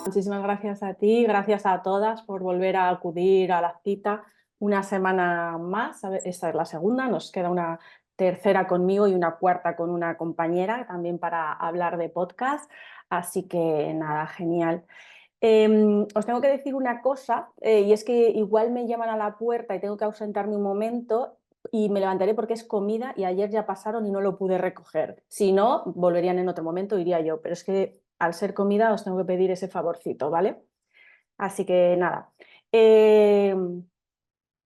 Muchísimas gracias a ti, gracias a todas por volver a acudir a la cita una semana más. Esta es la segunda, nos queda una tercera conmigo y una cuarta con una compañera también para hablar de podcast. Así que nada, genial. Os tengo que decir una cosa, y es que igual me llaman a la puerta y tengo que ausentarme un momento y me levantaré porque es comida y ayer ya pasaron y no lo pude recoger. Si no, volverían en otro momento, iría yo, pero es que al ser comida os tengo que pedir ese favorcito, ¿vale? Así que nada. Eh,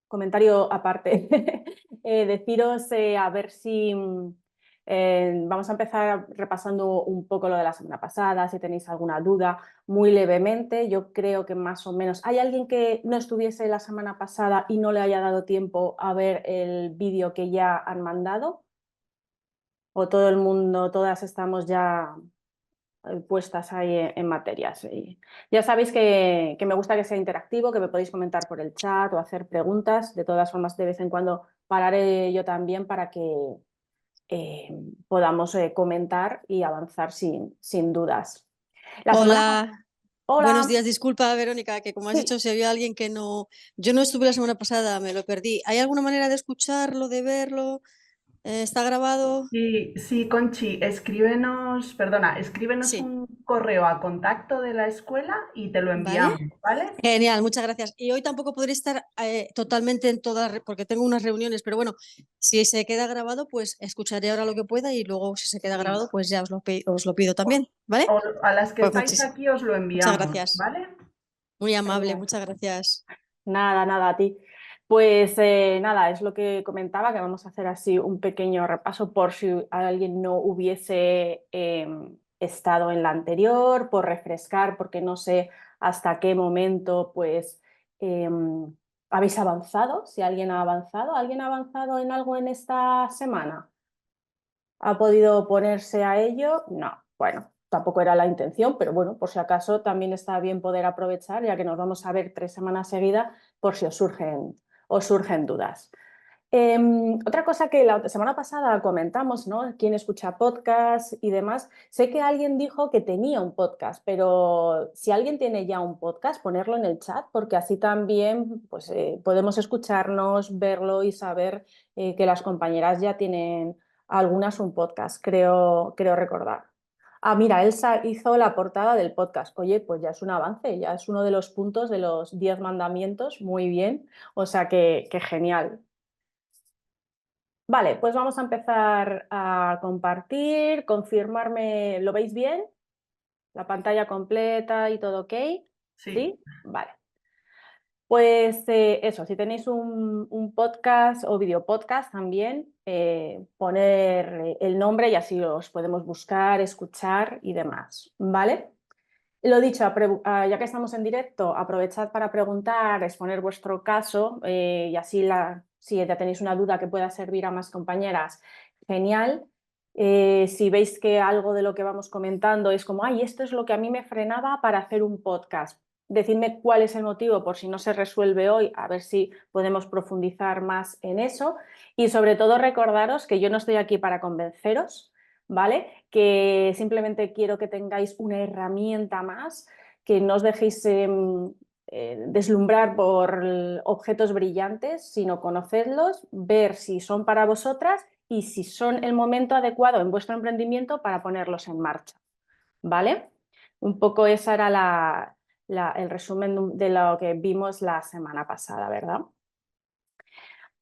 Comentario aparte. Deciros a ver si vamos a empezar repasando un poco lo de la semana pasada, si tenéis alguna duda, muy levemente. Yo creo que más o menos. ¿Hay alguien que no estuviese la semana pasada y no le haya dado tiempo a ver el vídeo que ya han mandado? ¿O todo el mundo, todas estamos ya puestas ahí en materias? Y ya sabéis que me gusta que sea interactivo, que me podéis comentar por el chat o hacer preguntas. De todas formas, de vez en cuando pararé yo también para que eh, podamos comentar y avanzar sin dudas. La semana pasada... Hola, buenos Hola. días. Disculpa, Verónica, que como has Sí. dicho, si había alguien que no, yo no estuve la semana pasada, me lo perdí. ¿Hay alguna manera de escucharlo, de verlo? ¿Está grabado? Sí, sí, Conchi, escríbenos Sí, un correo a contacto de la escuela y te lo ¿vale? enviamos, ¿vale? Genial, muchas gracias. Y hoy tampoco podré estar totalmente en todas, porque tengo unas reuniones, pero bueno, si se queda grabado, pues escucharé ahora lo que pueda y luego si se queda Sí. grabado, pues ya os lo pido también, ¿vale? O a las que Pues estáis aquí os lo muchas enviamos, gracias. ¿vale? Muy amable, Genial. muchas gracias. Nada, nada, a ti. Pues nada, es lo que comentaba, que vamos a hacer así un pequeño repaso por si alguien no hubiese estado en la anterior, por refrescar, porque no sé hasta qué momento pues habéis avanzado, si alguien ha avanzado en algo en esta semana. ¿Ha podido ponerse a ello? No, bueno, tampoco era la intención, pero bueno, por si acaso también está bien poder aprovechar, ya que nos vamos a ver 3 semanas seguidas, por si os surgen dudas. Otra cosa que la semana pasada comentamos, ¿no? ¿Quién escucha podcast y demás? Sé que alguien dijo que tenía un podcast, pero si alguien tiene ya un podcast, ponerlo en el chat, porque así también pues, podemos escucharnos, verlo y saber que las compañeras ya tienen algunas un podcast, creo recordar. Ah, mira, Elsa hizo la portada del podcast. Oye, pues ya es un avance, ya es uno de los puntos de los 10 mandamientos, muy bien. O sea que genial. Vale, pues vamos a empezar a compartir, confirmarme, ¿lo veis bien? La pantalla completa y todo ok. Sí. ¿Sí? Vale. Pues eso, si tenéis un podcast o video podcast también, poner el nombre y así os podemos buscar, escuchar y demás, ¿vale? Lo dicho, ya que estamos en directo, aprovechad para preguntar, exponer vuestro caso y así si ya tenéis una duda que pueda servir a más compañeras, genial. Si veis que algo de lo que vamos comentando es como, ay, esto es lo que a mí me frenaba para hacer un podcast, decidme cuál es el motivo por si no se resuelve hoy, a ver si podemos profundizar más en eso. Y sobre todo recordaros que yo no estoy aquí para convenceros, ¿vale? Que simplemente quiero que tengáis una herramienta más, que no os dejéis deslumbrar por objetos brillantes, sino conocerlos, ver si son para vosotras y si son el momento adecuado en vuestro emprendimiento para ponerlos en marcha, ¿vale? Un poco esa era el resumen de lo que vimos la semana pasada, ¿verdad?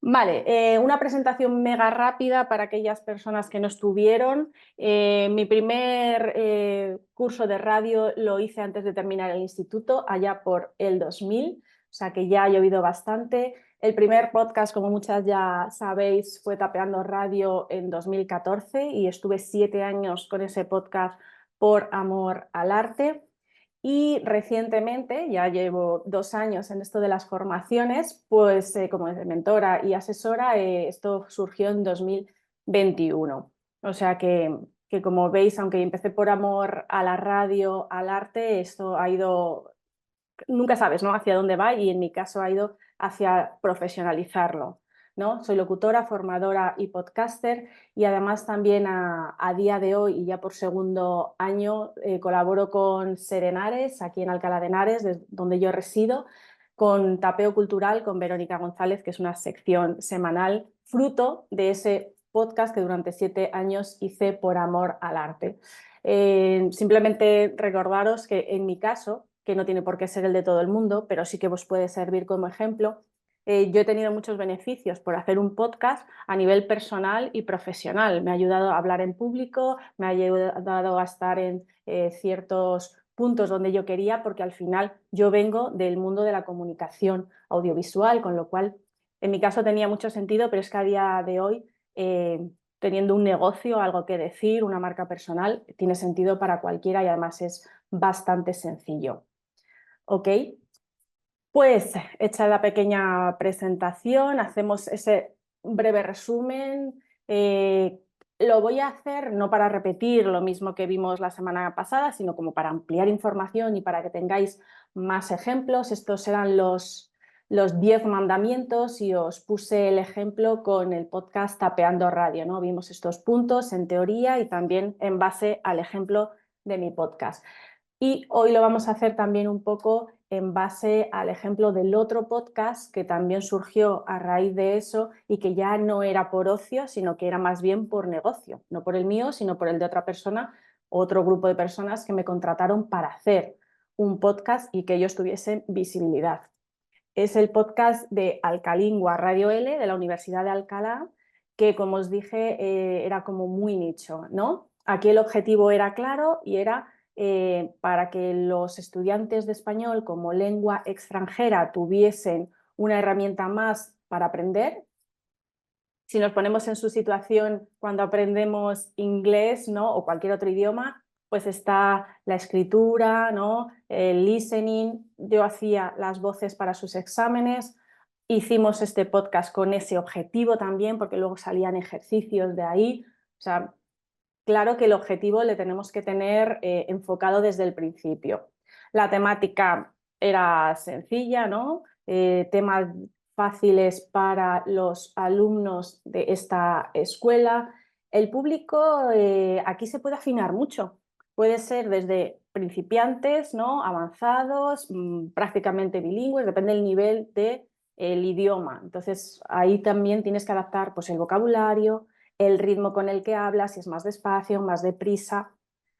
Vale, una presentación mega rápida para aquellas personas que no estuvieron. Mi primer curso de radio lo hice antes de terminar el instituto, allá por el 2000, o sea que ya ha llovido bastante. El primer podcast, como muchas ya sabéis, fue Tapeando Radio en 2014 y estuve 7 años con ese podcast por amor al arte. Y recientemente, ya llevo 2 años en esto de las formaciones, pues como mentora y asesora, esto surgió en 2021. O sea que como veis, aunque empecé por amor a la radio, al arte, esto ha ido nunca sabes, ¿no?, hacia dónde va, y en mi caso ha ido hacia profesionalizarlo, ¿no? Soy locutora, formadora y podcaster, y además también a día de hoy y ya por segundo año colaboro con Serenares, aquí en Alcalá de Henares, donde yo resido, con Tapeo Cultural con Verónica González, que es una sección semanal fruto de ese podcast que durante 7 años hice por amor al arte. Simplemente recordaros que en mi caso, que no tiene por qué ser el de todo el mundo, pero sí que os puede servir como ejemplo, yo he tenido muchos beneficios por hacer un podcast a nivel personal y profesional. Me ha ayudado a hablar en público, me ha ayudado a estar en ciertos puntos donde yo quería, porque al final yo vengo del mundo de la comunicación audiovisual, con lo cual en mi caso tenía mucho sentido, pero es que a día de hoy, teniendo un negocio, algo que decir, una marca personal, tiene sentido para cualquiera y además es bastante sencillo. ¿Ok? Pues hecha la pequeña presentación, hacemos ese breve resumen. Lo voy a hacer no para repetir lo mismo que vimos la semana pasada, sino como para ampliar información y para que tengáis más ejemplos. Estos eran los 10 mandamientos y os puse el ejemplo con el podcast Tapeando Radio, ¿no? Vimos estos puntos en teoría y también en base al ejemplo de mi podcast. Y hoy lo vamos a hacer también un poco en base al ejemplo del otro podcast que también surgió a raíz de eso y que ya no era por ocio, sino que era más bien por negocio, no por el mío, sino por el de otra persona, otro grupo de personas que me contrataron para hacer un podcast y que ellos tuviesen visibilidad. Es el podcast de Alcalingua Radio L de la Universidad de Alcalá, que como os dije era como muy nicho, ¿no? Aquí el objetivo era claro y era para que los estudiantes de español como lengua extranjera tuviesen una herramienta más para aprender. Si nos ponemos en su situación cuando aprendemos inglés, ¿no?, o cualquier otro idioma, pues está la escritura, ¿no?, el listening. Yo hacía las voces para sus exámenes. Hicimos este podcast con ese objetivo también, porque luego salían ejercicios de ahí. O sea, claro que el objetivo le tenemos que tener enfocado desde el principio. La temática era sencilla, ¿no? Temas fáciles para los alumnos de esta escuela. El público aquí se puede afinar mucho. Puede ser desde principiantes, ¿no?, avanzados, prácticamente bilingües, depende del nivel del idioma. Entonces ahí también tienes que adaptar pues, el vocabulario, el ritmo con el que hablas, si es más despacio, más deprisa.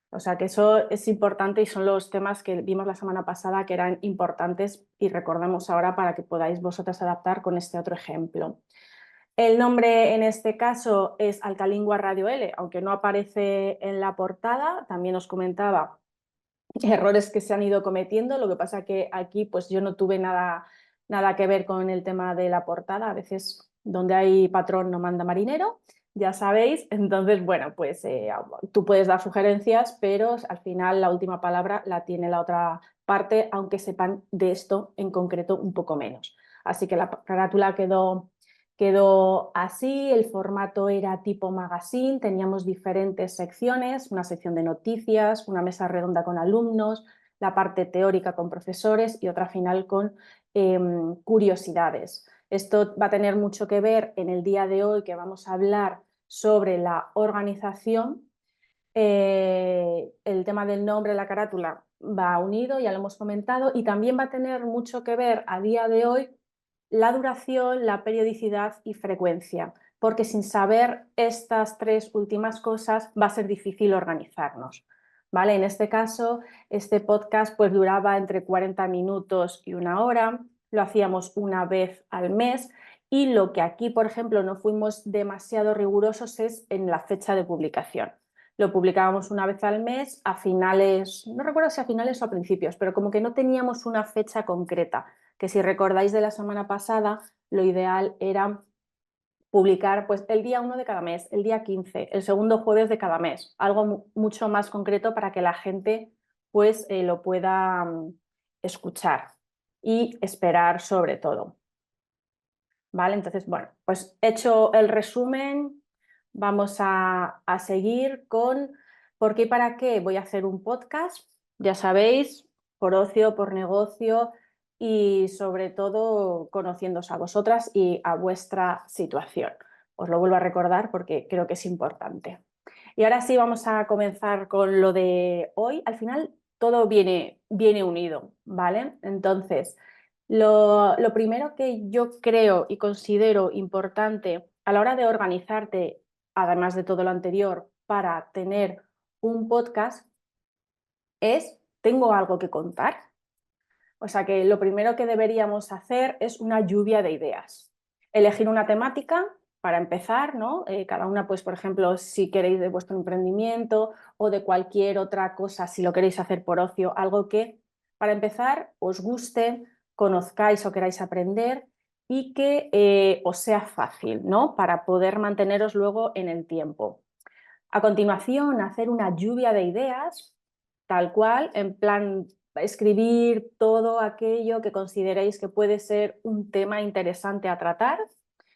O sea que eso es importante y son los temas que vimos la semana pasada que eran importantes y recordemos ahora para que podáis vosotras adaptar con este otro ejemplo. El nombre en este caso es Alcalingua Radio L, aunque no aparece en la portada. También os comentaba errores que se han ido cometiendo, lo que pasa que aquí pues yo no tuve nada que ver con el tema de la portada. A veces donde hay patrón no manda marinero, ya sabéis. Entonces, bueno, pues tú puedes dar sugerencias, pero al final la última palabra la tiene la otra parte, aunque sepan de esto en concreto un poco menos. Así que la carátula quedó así. El formato era tipo magazine, teníamos diferentes secciones, una sección de noticias, una mesa redonda con alumnos, la parte teórica con profesores y otra final con curiosidades. Esto va a tener mucho que ver en el día de hoy, que vamos a hablar sobre la organización. El tema del nombre de la carátula va unido, ya lo hemos comentado, y también va a tener mucho que ver a día de hoy la duración, la periodicidad y frecuencia, porque sin saber estas 3 últimas cosas va a ser difícil organizarnos, ¿vale? En este caso, este podcast pues duraba entre 40 minutos y 1 hora, lo hacíamos una vez al mes y lo que aquí, por ejemplo, no fuimos demasiado rigurosos es en la fecha de publicación. Lo publicábamos una vez al mes a finales, no recuerdo si a finales o a principios, pero como que no teníamos una fecha concreta, que si recordáis de la semana pasada, lo ideal era publicar pues, el día 1 de cada mes, el día 15, el segundo jueves de cada mes, algo mucho más concreto para que la gente pues, lo pueda escuchar y esperar sobre todo. ¿Vale? Entonces, bueno, pues hecho el resumen, vamos a seguir con por qué y para qué voy a hacer un podcast. Ya sabéis, por ocio, por negocio y sobre todo conociéndoos a vosotras y a vuestra situación. Os lo vuelvo a recordar porque creo que es importante. Y ahora sí vamos a comenzar con lo de hoy. Al final todo viene unido, ¿vale? Entonces, lo primero que yo creo y considero importante a la hora de organizarte, además de todo lo anterior, para tener un podcast es, ¿tengo algo que contar? O sea que lo primero que deberíamos hacer es una lluvia de ideas. Elegir una temática para empezar, ¿no? Cada una, pues, por ejemplo, si queréis de vuestro emprendimiento o de cualquier otra cosa, si lo queréis hacer por ocio, algo que, para empezar, os guste, conozcáis o queráis aprender y que os sea fácil, ¿no? Para poder manteneros luego en el tiempo. A continuación, hacer una lluvia de ideas, tal cual, en plan escribir todo aquello que consideréis que puede ser un tema interesante a tratar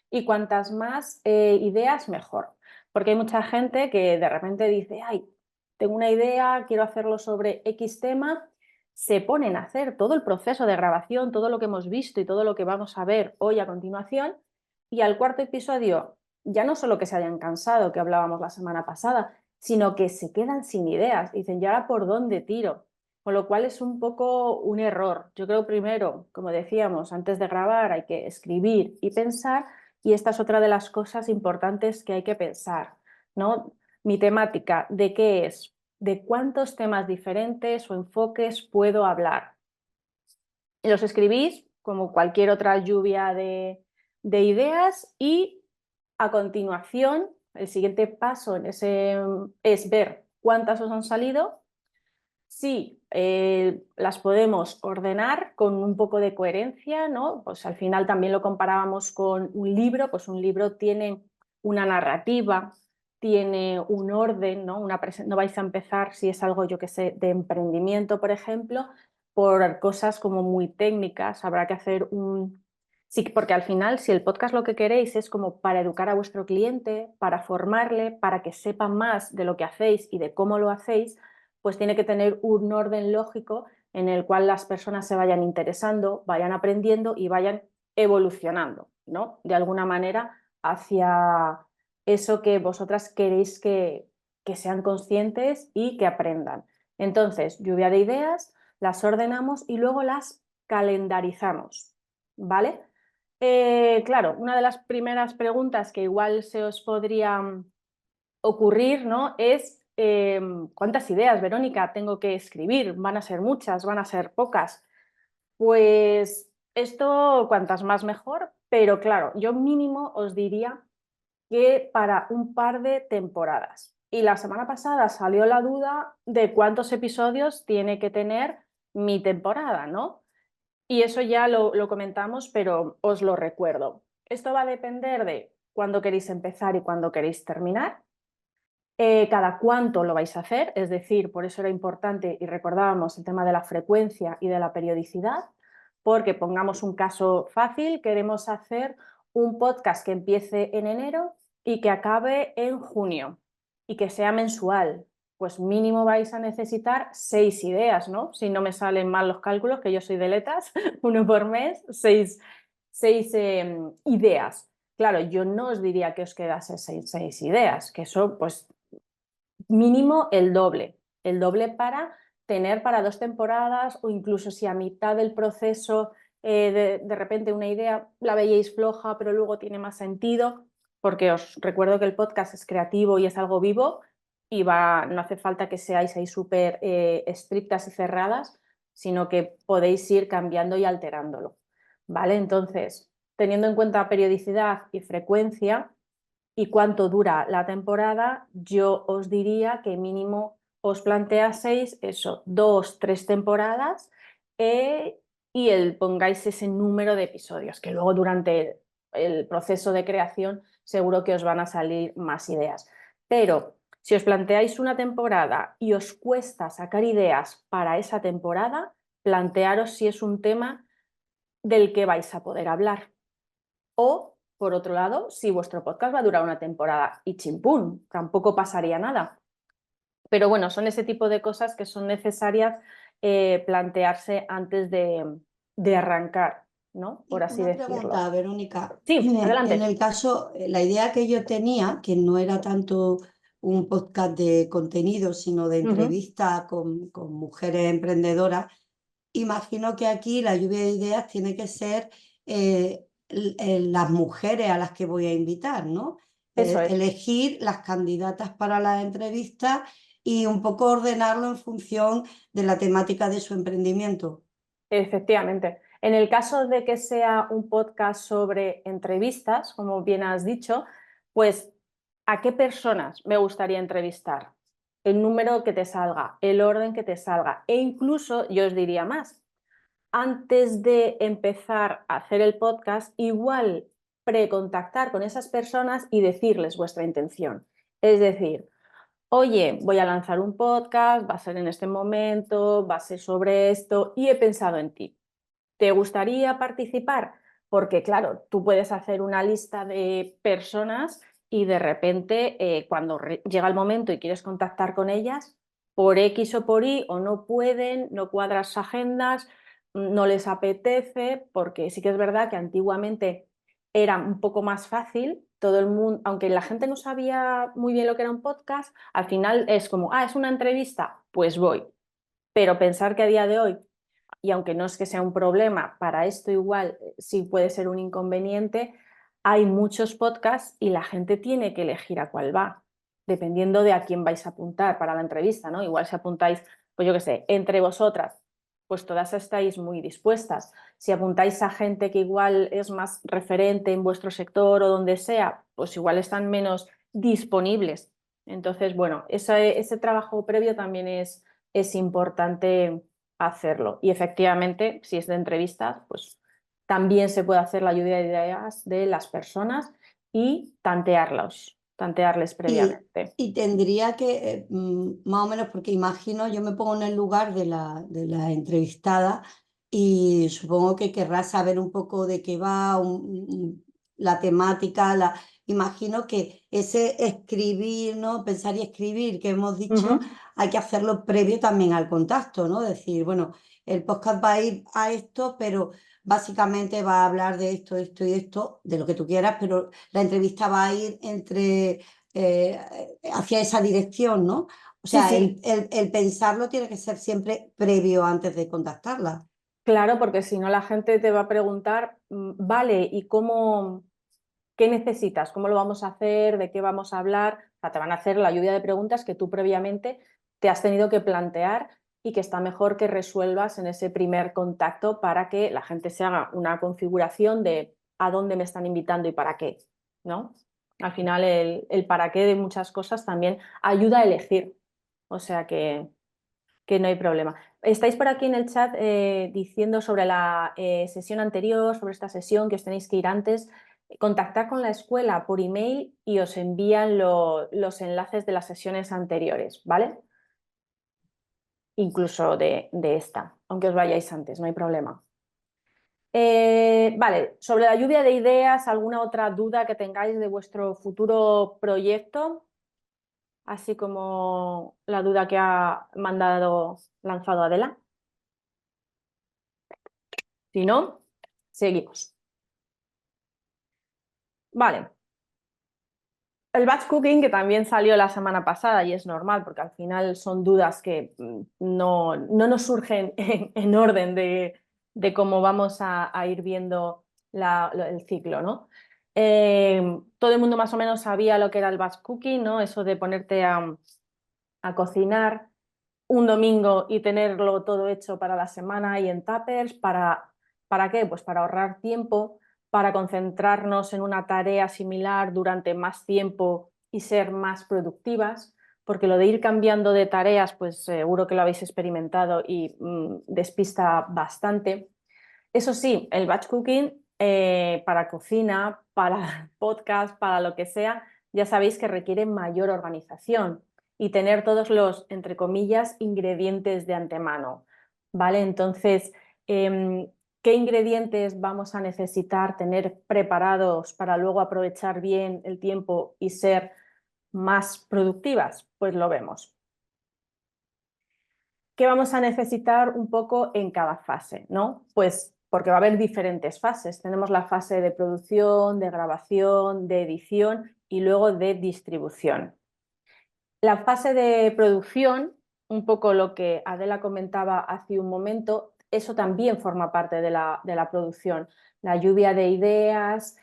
y cuantas más ideas, mejor. Porque hay mucha gente que de repente dice, ay, tengo una idea, quiero hacerlo sobre X tema, se ponen a hacer todo el proceso de grabación, todo lo que hemos visto y todo lo que vamos a ver hoy a continuación, y al cuarto episodio ya no solo que se hayan cansado, que hablábamos la semana pasada, sino que se quedan sin ideas. Dicen, ¿y ahora por dónde tiro? Con lo cual es un poco un error. Yo creo primero, como decíamos, antes de grabar hay que escribir y pensar, y esta es otra de las cosas importantes que hay que pensar, ¿no? Mi temática, ¿de qué es? ¿De cuántos temas diferentes o enfoques puedo hablar? Y los escribís como cualquier otra lluvia de ideas y a continuación el siguiente paso en ese es ver cuántas os han salido, si las podemos ordenar con un poco de coherencia, ¿no? Pues al final también lo comparábamos con un libro, pues un libro tiene una narrativa, tiene un orden, ¿no? No vais a empezar, si es algo, yo que sé, de emprendimiento, por ejemplo, por cosas como muy técnicas, habrá que hacer un... Sí, porque al final, si el podcast lo que queréis es como para educar a vuestro cliente, para formarle, para que sepa más de lo que hacéis y de cómo lo hacéis, pues tiene que tener un orden lógico en el cual las personas se vayan interesando, vayan aprendiendo y vayan evolucionando, ¿no? De alguna manera hacia eso que vosotras queréis que sean conscientes y que aprendan. Entonces, lluvia de ideas, las ordenamos y luego las calendarizamos, ¿vale? Claro, una de las primeras preguntas que igual se os podría ocurrir, ¿no? Es ¿cuántas ideas, Verónica, tengo que escribir? ¿Van a ser muchas? ¿Van a ser pocas? Pues esto, cuantas más mejor, pero claro, yo mínimo os diría que para un par de temporadas. Y la semana pasada salió la duda de cuántos episodios tiene que tener mi temporada, ¿no? Y eso ya lo comentamos, pero os lo recuerdo. Esto va a depender de cuándo queréis empezar y cuándo queréis terminar. Cada cuánto lo vais a hacer, es decir, por eso era importante y recordábamos el tema de la frecuencia y de la periodicidad, porque pongamos un caso fácil, queremos hacer un podcast que empiece en enero y que acabe en junio y que sea mensual, pues mínimo vais a necesitar 6 ideas, ¿no? Si no me salen mal los cálculos, que yo soy de letras, uno por mes, 6 ideas. Claro, yo no os diría que os quedase 6 ideas, que eso pues mínimo el doble para tener para 2 temporadas o incluso si a mitad del proceso de repente una idea la veíais floja pero luego tiene más sentido, porque os recuerdo que el podcast es creativo y es algo vivo y no hace falta que seáis ahí súper estrictas y cerradas, sino que podéis ir cambiando y alterándolo, ¿vale? Entonces, teniendo en cuenta periodicidad y frecuencia, y cuánto dura la temporada, yo os diría que mínimo os planteaseis eso, 2, 3 temporadas y pongáis ese número de episodios, que luego durante el proceso de creación seguro que os van a salir más ideas. Pero si os planteáis una temporada y os cuesta sacar ideas para esa temporada, plantearos si es un tema del que vais a poder hablar. O, por otro lado, si vuestro podcast va a durar una temporada y chimpún, tampoco pasaría nada. Pero bueno, son ese tipo de cosas que son necesarias plantearse antes de arrancar, ¿no? Por así Una decirlo. pregunta, Verónica. Sí, En adelante. el caso, la idea que yo tenía, que no era tanto un podcast de contenido, sino de Ujú. entrevista con mujeres emprendedoras, imagino que aquí la lluvia de ideas tiene que ser las mujeres a las que voy a invitar, ¿no? Eso es. Elegir las candidatas para la entrevista y un poco ordenarlo en función de la temática de su emprendimiento. Efectivamente. En el caso de que sea un podcast sobre entrevistas, como bien has dicho, pues ¿a qué personas me gustaría entrevistar? El número que te salga, el orden que te salga e incluso yo os diría más. Antes de empezar a hacer el podcast, igual precontactar con esas personas y decirles vuestra intención. Es decir, oye, voy a lanzar un podcast, va a ser en este momento, va a ser sobre esto y he pensado en ti. ¿Te gustaría participar? Porque claro, tú puedes hacer una lista de personas y de repente cuando llega el momento y quieres contactar con ellas, por X o por Y o no pueden, no cuadras sus agendas, no les apetece, porque sí que es verdad que antiguamente era un poco más fácil, todo el mundo, aunque la gente no sabía muy bien lo que era un podcast, al final es como, es una entrevista, pues voy. Pero pensar que a día de hoy y aunque no es que sea un problema, para esto igual sí puede ser un inconveniente, hay muchos podcasts y la gente tiene que elegir a cuál va, dependiendo de a quién vais a apuntar para la entrevista, ¿no? Igual si apuntáis, pues yo qué sé, entre vosotras, pues todas estáis muy dispuestas. Si apuntáis a gente que igual es más referente en vuestro sector o donde sea, pues igual están menos disponibles. Entonces, bueno, ese trabajo previo también es importante hacerlo. Y efectivamente, si es de entrevistas, pues también se puede hacer la lluvia de ideas de las personas y tantearles previamente. Y tendría que, más o menos, porque imagino, yo me pongo en el lugar de la entrevistada y supongo que querrá saber un poco de qué va, la temática, imagino que ese escribir, ¿no? Pensar y escribir que hemos dicho, hay que hacerlo previo también al contacto, ¿no? Decir, bueno, el podcast va a ir a esto, pero básicamente va a hablar de esto, esto y esto, de lo que tú quieras, pero la entrevista va a ir hacia esa dirección, ¿no? O Sí, sea, sí. el pensarlo tiene que ser siempre previo antes de contactarla. Claro, porque si no la gente te va a preguntar, vale, ¿y qué necesitas? ¿Cómo lo vamos a hacer? ¿De qué vamos a hablar? O sea, te van a hacer la lluvia de preguntas que tú previamente te has tenido que plantear y que está mejor que resuelvas en ese primer contacto para que la gente se haga una configuración de a dónde me están invitando y para qué, ¿no? Al final el para qué de muchas cosas también ayuda a elegir, o sea que no hay problema. Estáis por aquí en el chat diciendo sobre la sesión anterior, sobre esta sesión que os tenéis que ir antes. Contactar con la escuela por email y os envían los enlaces de las sesiones anteriores, ¿vale? Incluso de esta, aunque os vayáis antes, no hay problema. Vale, sobre la lluvia de ideas, ¿alguna otra duda que tengáis de vuestro futuro proyecto? Así como la duda que ha lanzado Adela. Si no, seguimos. Vale. El batch cooking, que también salió la semana pasada y es normal porque al final son dudas que no nos surgen en orden de cómo vamos a ir viendo el ciclo, ¿no? Todo el mundo más o menos sabía lo que era el batch cooking, ¿no? Eso de ponerte a cocinar un domingo y tenerlo todo hecho para la semana y en tuppers, ¿para qué? Pues para ahorrar tiempo, para concentrarnos en una tarea similar durante más tiempo y ser más productivas, porque lo de ir cambiando de tareas, pues seguro que lo habéis experimentado y despista bastante. Eso sí, el batch cooking para cocina, para podcast, para lo que sea, ya sabéis que requiere mayor organización y tener todos los, entre comillas, ingredientes de antemano, ¿vale? Entonces, ¿qué ingredientes vamos a necesitar tener preparados para luego aprovechar bien el tiempo y ser más productivas? Pues lo vemos. ¿qué vamos a necesitar un poco en cada fase, ¿no? Pues porque va a haber diferentes fases. Tenemos la fase de producción, de grabación, de edición y luego de distribución. La fase de producción, un poco lo que Adela comentaba hace un momento, eso también forma parte de la producción. La lluvia de ideas,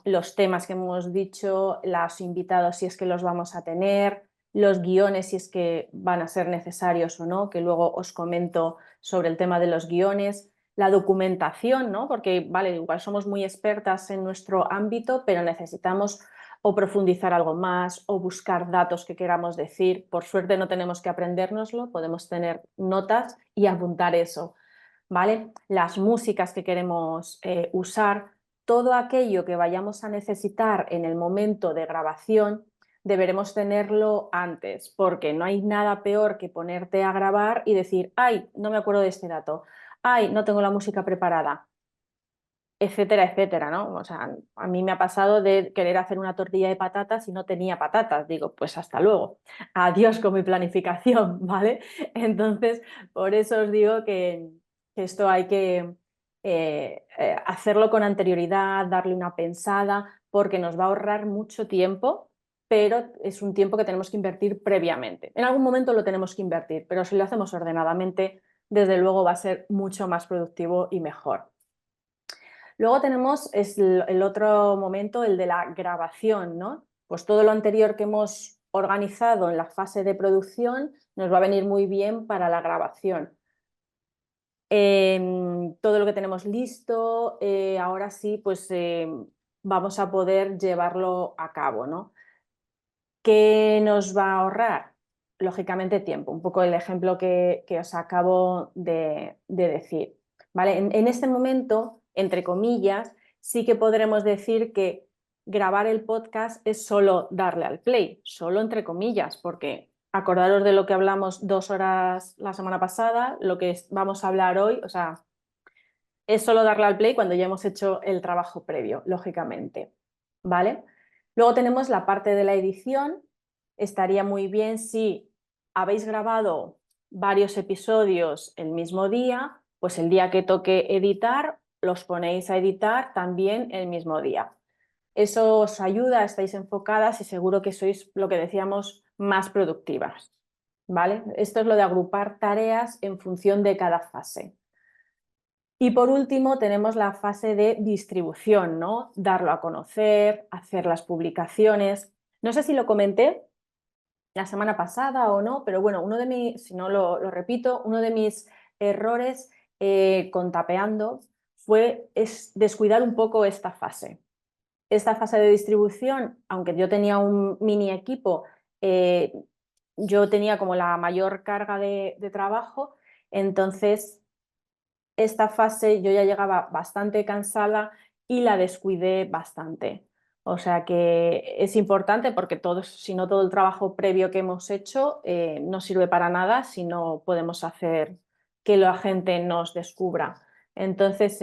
los temas que hemos dicho, los invitados si es que los vamos a tener, los guiones si es que van a ser necesarios o no, que luego os comento sobre el tema de los guiones, la documentación, ¿no? Porque, vale, igual somos muy expertas en nuestro ámbito, pero necesitamos o profundizar algo más o buscar datos que queramos decir. Por suerte no tenemos que aprendérnoslo, podemos tener notas y apuntar eso, ¿vale? Las músicas que queremos usar, todo aquello que vayamos a necesitar en el momento de grabación, deberemos tenerlo antes, porque no hay nada peor que ponerte a grabar y decir, ay, no me acuerdo de este dato, ay, no tengo la música preparada, etcétera, etcétera, ¿no? O sea, a mí me ha pasado de querer hacer una tortilla de patatas y no tenía patatas. Digo, pues hasta luego. Adiós con mi planificación, ¿vale? Entonces, por eso os digo que esto hay que hacerlo con anterioridad, darle una pensada, porque nos va a ahorrar mucho tiempo, pero es un tiempo que tenemos que invertir previamente. En algún momento lo tenemos que invertir, pero si lo hacemos ordenadamente, desde luego va a ser mucho más productivo y mejor. Luego tenemos el otro momento, el de la grabación, ¿no? Pues todo lo anterior que hemos organizado en la fase de producción nos va a venir muy bien para la grabación. Todo lo que tenemos listo, ahora sí, pues vamos a poder llevarlo a cabo, ¿no? ¿Qué nos va a ahorrar? Lógicamente tiempo, un poco el ejemplo que os acabo de decir. ¿Vale? En este momento, entre comillas, sí que podremos decir que grabar el podcast es solo darle al play, solo entre comillas, porque acordaros de lo que hablamos 2 horas la semana pasada, lo que vamos a hablar hoy, o sea, es solo darle al play cuando ya hemos hecho el trabajo previo, lógicamente. ¿Vale? Luego tenemos la parte de la edición. Estaría muy bien si habéis grabado varios episodios el mismo día, pues el día que toque editar, los ponéis a editar también el mismo día. Eso os ayuda, estáis enfocadas y seguro que sois, lo que decíamos, más productivas. ¿Vale? Esto es lo de agrupar tareas en función de cada fase. Y por último tenemos la fase de distribución, ¿no? Darlo a conocer, hacer las publicaciones. No sé si lo comenté la semana pasada o no, pero bueno, si no lo repito, uno de mis errores con Tapeando es descuidar un poco esta fase. Esta fase de distribución, aunque yo tenía un mini equipo, yo tenía como la mayor carga de trabajo, entonces esta fase yo ya llegaba bastante cansada y la descuidé bastante. O sea que es importante porque si no todo el trabajo previo que hemos hecho no sirve para nada si no podemos hacer que la gente nos descubra. Entonces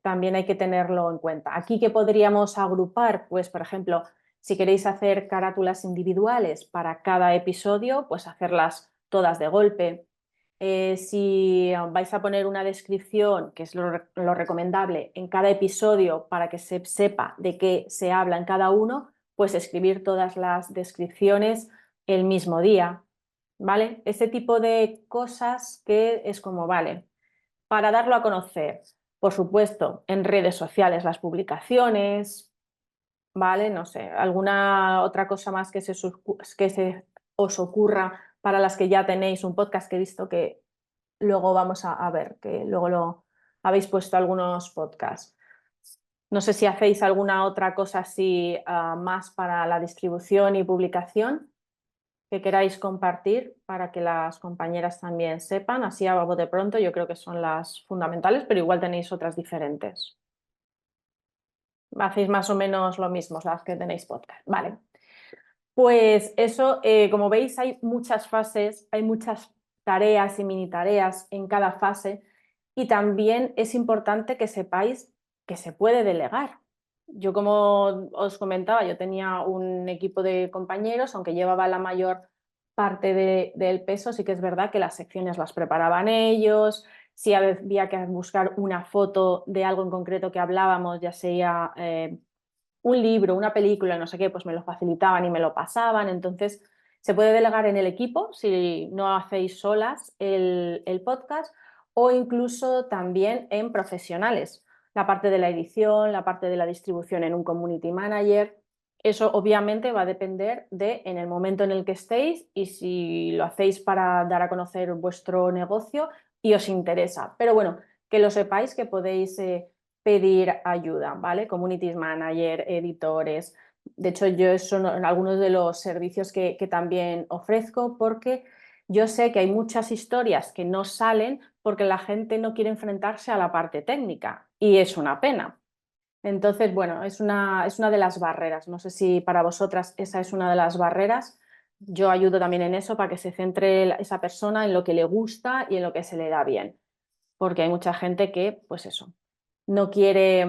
también hay que tenerlo en cuenta. Aquí, ¿qué podríamos agrupar? Pues, por ejemplo, si queréis hacer carátulas individuales para cada episodio, pues hacerlas todas de golpe. Si vais a poner una descripción, que es lo recomendable, en cada episodio para que se sepa de qué se habla en cada uno, pues escribir todas las descripciones el mismo día, ¿vale? Ese tipo de cosas que es como, vale, para darlo a conocer, por supuesto, en redes sociales las publicaciones, ¿vale? No sé, alguna otra cosa más que se os ocurra para las que ya tenéis un podcast, que he visto que luego vamos a ver, que luego lo habéis puesto algunos podcasts. No sé si hacéis alguna otra cosa así más para la distribución y publicación que queráis compartir para que las compañeras también sepan, así a bote pronto. Yo creo que son las fundamentales, pero igual tenéis otras diferentes. Hacéis más o menos lo mismo las que tenéis podcast. Vale. Pues eso, como veis, hay muchas fases, hay muchas tareas y mini tareas en cada fase y también es importante que sepáis que se puede delegar. Yo, como os comentaba, yo tenía un equipo de compañeros, aunque llevaba la mayor parte del peso, sí que es verdad que las secciones las preparaban ellos. Si había que buscar una foto de algo en concreto que hablábamos, ya sea un libro, una película, no sé qué, pues me lo facilitaban y me lo pasaban. Entonces, se puede delegar en el equipo si no hacéis solas el podcast, o incluso también en profesionales. La parte de la edición, la parte de la distribución en un community manager. Eso obviamente va a depender de en el momento en el que estéis y si lo hacéis para dar a conocer vuestro negocio y os interesa. Pero bueno, que lo sepáis que podéis pedir ayuda, ¿vale? Community manager, editores. De hecho, yo son algunos de los servicios que también ofrezco, porque yo sé que hay muchas historias que no salen porque la gente no quiere enfrentarse a la parte técnica y es una pena. Entonces, bueno, es una de las barreras. No sé si para vosotras esa es una de las barreras. Yo ayudo también en eso para que se centre esa persona en lo que le gusta y en lo que se le da bien. Porque hay mucha gente que, pues eso, no quiere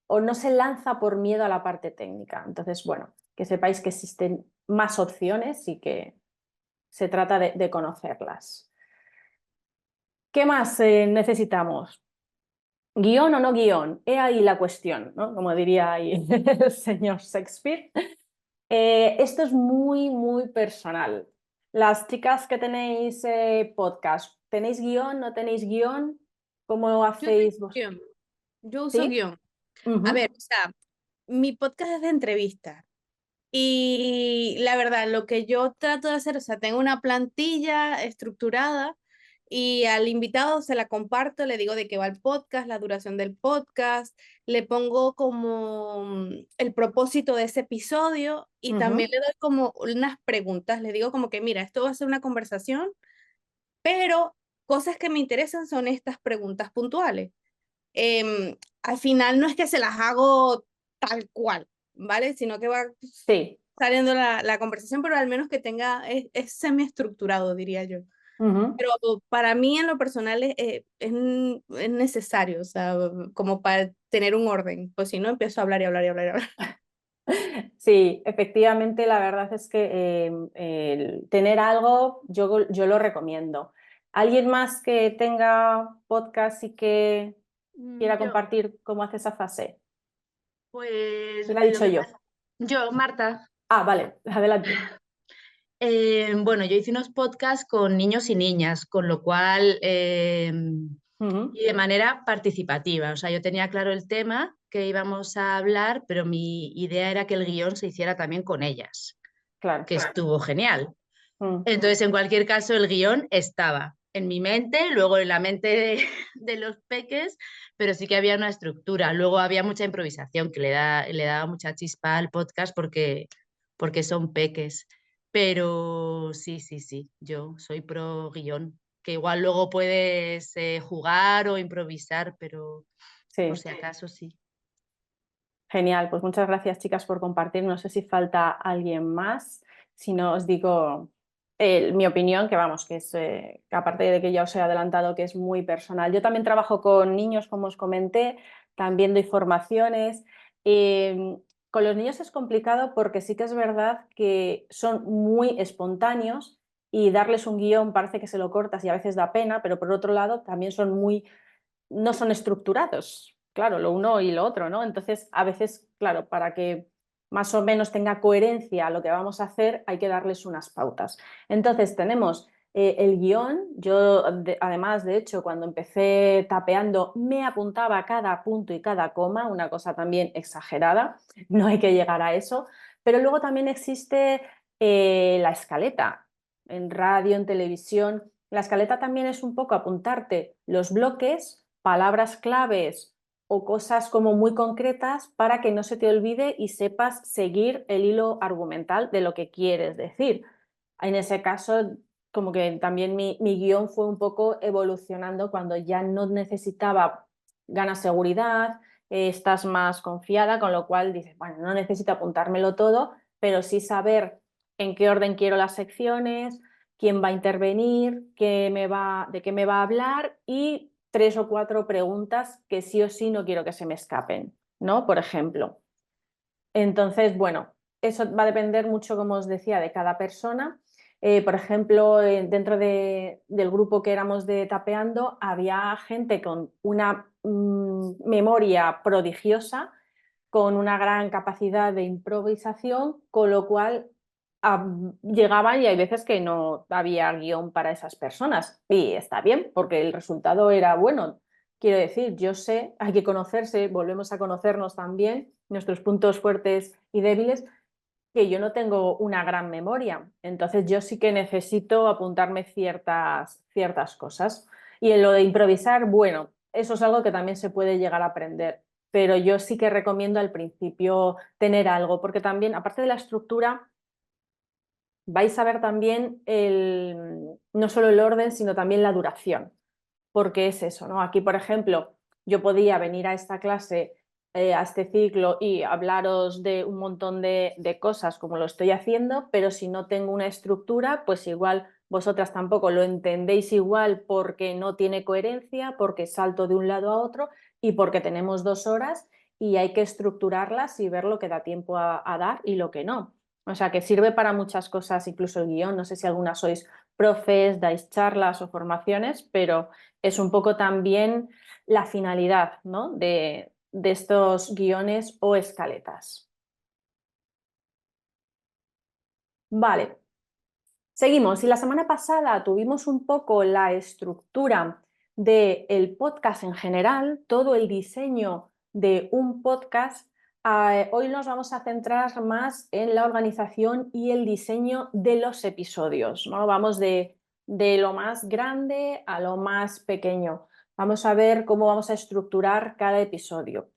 o no se lanza por miedo a la parte técnica. Entonces, bueno, que sepáis que existen más opciones y que se trata de conocerlas. ¿Qué más necesitamos? ¿Guión o no guión? He ahí la cuestión, ¿no? Como diría ahí el señor Shakespeare. Esto es muy, muy personal. Las chicas que tenéis podcast, ¿tenéis guión? ¿No tenéis guión? ¿Cómo Yo tengo hacéis vos? guión. Yo uso ¿Sí? guión. A Ujú. ver, o sea, mi podcast es de entrevistas. Y la verdad, lo que yo trato de hacer, o sea, tengo una plantilla estructurada y al invitado se la comparto, le digo de qué va el podcast, la duración del podcast, le pongo como el propósito de ese episodio y también Ujú. le doy como unas preguntas, le digo como que, mira, esto va a ser una conversación, pero cosas que me interesan son estas preguntas puntuales. Al final no es que se las hago tal cual, ¿vale? Sino que va Sí. saliendo la conversación, pero al menos que tenga, es semiestructurado, diría yo. Ujú. Pero para mí en lo personal es necesario, o sea, como para tener un orden, pues si no empiezo a hablar y hablar y hablar y hablar. Sí, efectivamente, la verdad es que el tener algo yo lo recomiendo. ¿Alguien más que tenga podcast y que quiera Yo, compartir cómo hace esa fase? pues ¿Quién ha lo dicho que yo? pasa, yo, Marta, Ah, vale, adelante. bueno, yo hice unos podcasts con niños y niñas, con lo cual, Ujú. y de manera participativa, o sea, yo tenía claro el tema que íbamos a hablar, pero mi idea era que el guión se hiciera también con ellas, Claro. que estuvo genial. Mm. Entonces, en cualquier caso, el guión estaba en mi mente, luego en la mente de los peques, pero sí que había una estructura. Luego había mucha improvisación que le daba mucha chispa al podcast porque son peques. Pero sí, sí, sí, yo soy pro guión, que igual luego puedes jugar o improvisar, pero por Sí, si acaso sí. genial. Pues muchas gracias, chicas, por compartir. No sé si falta alguien más. Si no, os digo mi opinión, que vamos, que es, que aparte de que ya os he adelantado, que es muy personal. Yo también trabajo con niños, como os comenté, también doy formaciones. Con los niños es complicado porque sí que es verdad que son muy espontáneos y darles un guión parece que se lo cortas y a veces da pena, pero por otro lado también son muy no son estructurados, claro, lo uno y lo otro, ¿no? Entonces, a veces, claro, para que más o menos tenga coherencia lo que vamos a hacer, hay que darles unas pautas. Entonces, tenemos el guión. Yo, además, de hecho, cuando empecé tapeando, me apuntaba cada punto y cada coma, una cosa también exagerada, no hay que llegar a eso, pero luego también existe la escaleta, en radio, en televisión. La escaleta también es un poco apuntarte los bloques, palabras claves o cosas como muy concretas para que no se te olvide y sepas seguir el hilo argumental de lo que quieres decir. En ese caso, como que también mi guión fue un poco evolucionando cuando ya no necesitaba, ganas seguridad, estás más confiada, con lo cual dices, bueno, no necesito apuntármelo todo, pero sí saber en qué orden quiero las secciones, quién va a intervenir, de qué me va a hablar y 3 o 4 preguntas que sí o sí no quiero que se me escapen, ¿no? Por ejemplo. Entonces, bueno, eso va a depender mucho, como os decía, de cada persona, Por ejemplo, dentro del grupo que éramos de Tapeando, había gente con una memoria prodigiosa, con una gran capacidad de improvisación, con lo cual llegaban y hay veces que no había guión para esas personas. Y está bien, porque el resultado era bueno. Quiero decir, yo sé, hay que conocerse, volvemos a conocernos también, nuestros puntos fuertes y débiles, que yo no tengo una gran memoria. Entonces yo sí que necesito apuntarme ciertas cosas. Y en lo de improvisar, bueno, eso es algo que también se puede llegar a aprender. Pero yo sí que recomiendo al principio tener algo, porque también, aparte de la estructura, vais a ver también no solo el orden, sino también la duración, porque es eso, ¿no? Aquí, por ejemplo, yo podía venir a esta clase, a este ciclo y hablaros de un montón de cosas como lo estoy haciendo, pero si no tengo una estructura, pues igual vosotras tampoco lo entendéis igual porque no tiene coherencia, porque salto de un lado a otro y porque tenemos 2 horas y hay que estructurarlas y ver lo que da tiempo a dar y lo que no. O sea, que sirve para muchas cosas, incluso el guión. No sé si algunas sois profes, dais charlas o formaciones, pero es un poco también la finalidad, ¿no? de estos guiones o escaletas. Vale, seguimos. Y la semana pasada tuvimos un poco la estructura del podcast en general, todo el diseño de un podcast. Hoy nos vamos a centrar más en la organización y el diseño de los episodios, ¿no? Vamos de lo más grande a lo más pequeño. Vamos a ver cómo vamos a estructurar cada episodio.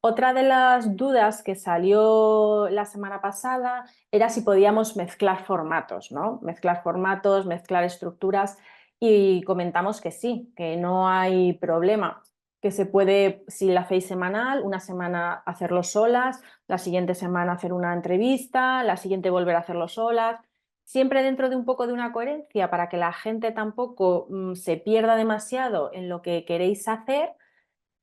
Otra de las dudas que salió la semana pasada era si podíamos mezclar formatos, ¿no? Mezclar formatos, mezclar estructuras, y comentamos que sí, que no hay problema, que se puede, si la hacéis semanal, una semana hacerlo solas, la siguiente semana hacer una entrevista, la siguiente volver a hacerlo solas, siempre dentro de un poco de una coherencia para que la gente tampoco se pierda demasiado en lo que queréis hacer,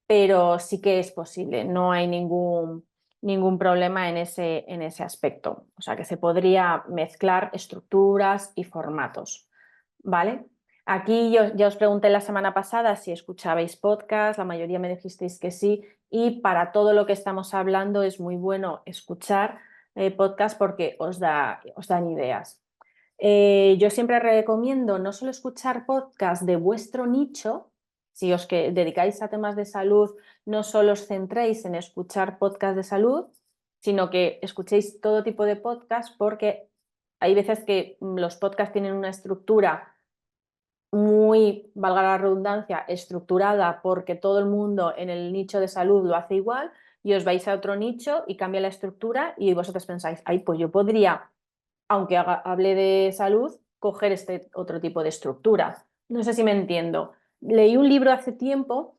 pero sí que es posible, no hay ningún problema en ese aspecto. O sea que se podría mezclar estructuras y formatos, ¿vale? Aquí yo ya os pregunté la semana pasada si escuchabais podcast, la mayoría me dijisteis que sí, y para todo lo que estamos hablando es muy bueno escuchar podcast porque os dan ideas. Yo siempre recomiendo no solo escuchar podcast de vuestro nicho. Si os dedicáis a temas de salud, no solo os centréis en escuchar podcast de salud, sino que escuchéis todo tipo de podcast, porque hay veces que los podcasts tienen una estructura muy, valga la redundancia, estructurada porque todo el mundo en el nicho de salud lo hace igual, y os vais a otro nicho y cambia la estructura y vosotros pensáis, ay, pues yo podría, aunque hable de salud, coger este otro tipo de estructura. No sé si me entiendo. Leí un libro hace tiempo,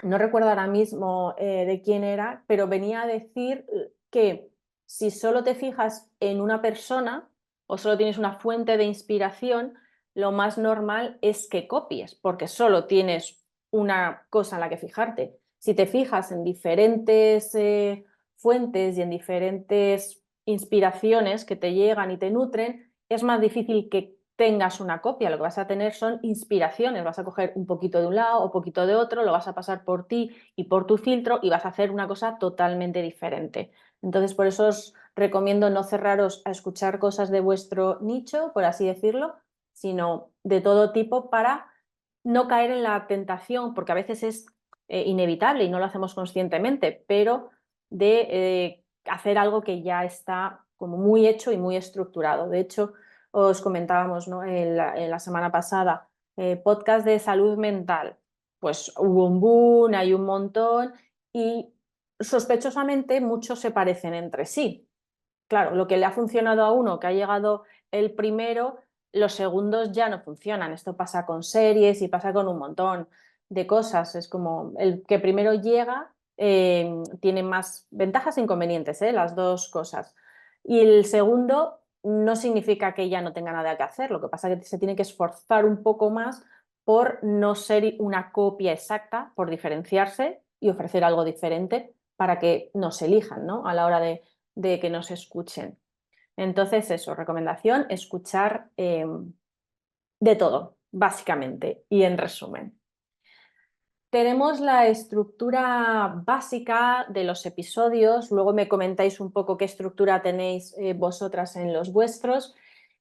no recuerdo ahora mismo de quién era, pero venía a decir que si solo te fijas en una persona o solo tienes una fuente de inspiración, lo más normal es que copies, porque solo tienes una cosa en la que fijarte. Si te fijas en diferentes fuentes y en diferentes inspiraciones que te llegan y te nutren, es más difícil que tengas una copia. Lo que vas a tener son inspiraciones, vas a coger un poquito de un lado o un poquito de otro, lo vas a pasar por ti y por tu filtro y vas a hacer una cosa totalmente diferente. Entonces, por eso os recomiendo no cerraros a escuchar cosas de vuestro nicho, por así decirlo, sino de todo tipo, para no caer en la tentación, porque a veces es inevitable y no lo hacemos conscientemente, pero de hacer algo que ya está como muy hecho y muy estructurado. De hecho, os comentábamos, ¿no?, en la semana pasada, podcast de salud mental, pues hubo un boom, hay un montón y sospechosamente muchos se parecen entre sí. Claro, lo que le ha funcionado a uno, que ha llegado el primero, los segundos ya no funcionan. Esto pasa con series y pasa con un montón de cosas. Es como el que primero llega tiene más ventajas e inconvenientes, las dos cosas. Y el segundo no significa que ya no tenga nada que hacer. Lo que pasa es que se tiene que esforzar un poco más por no ser una copia exacta, por diferenciarse y ofrecer algo diferente para que nos elijan, ¿no?, a la hora de que nos escuchen. Entonces eso, recomendación, escuchar de todo, básicamente, y en resumen. Tenemos la estructura básica de los episodios, luego me comentáis un poco qué estructura tenéis vosotras en los vuestros.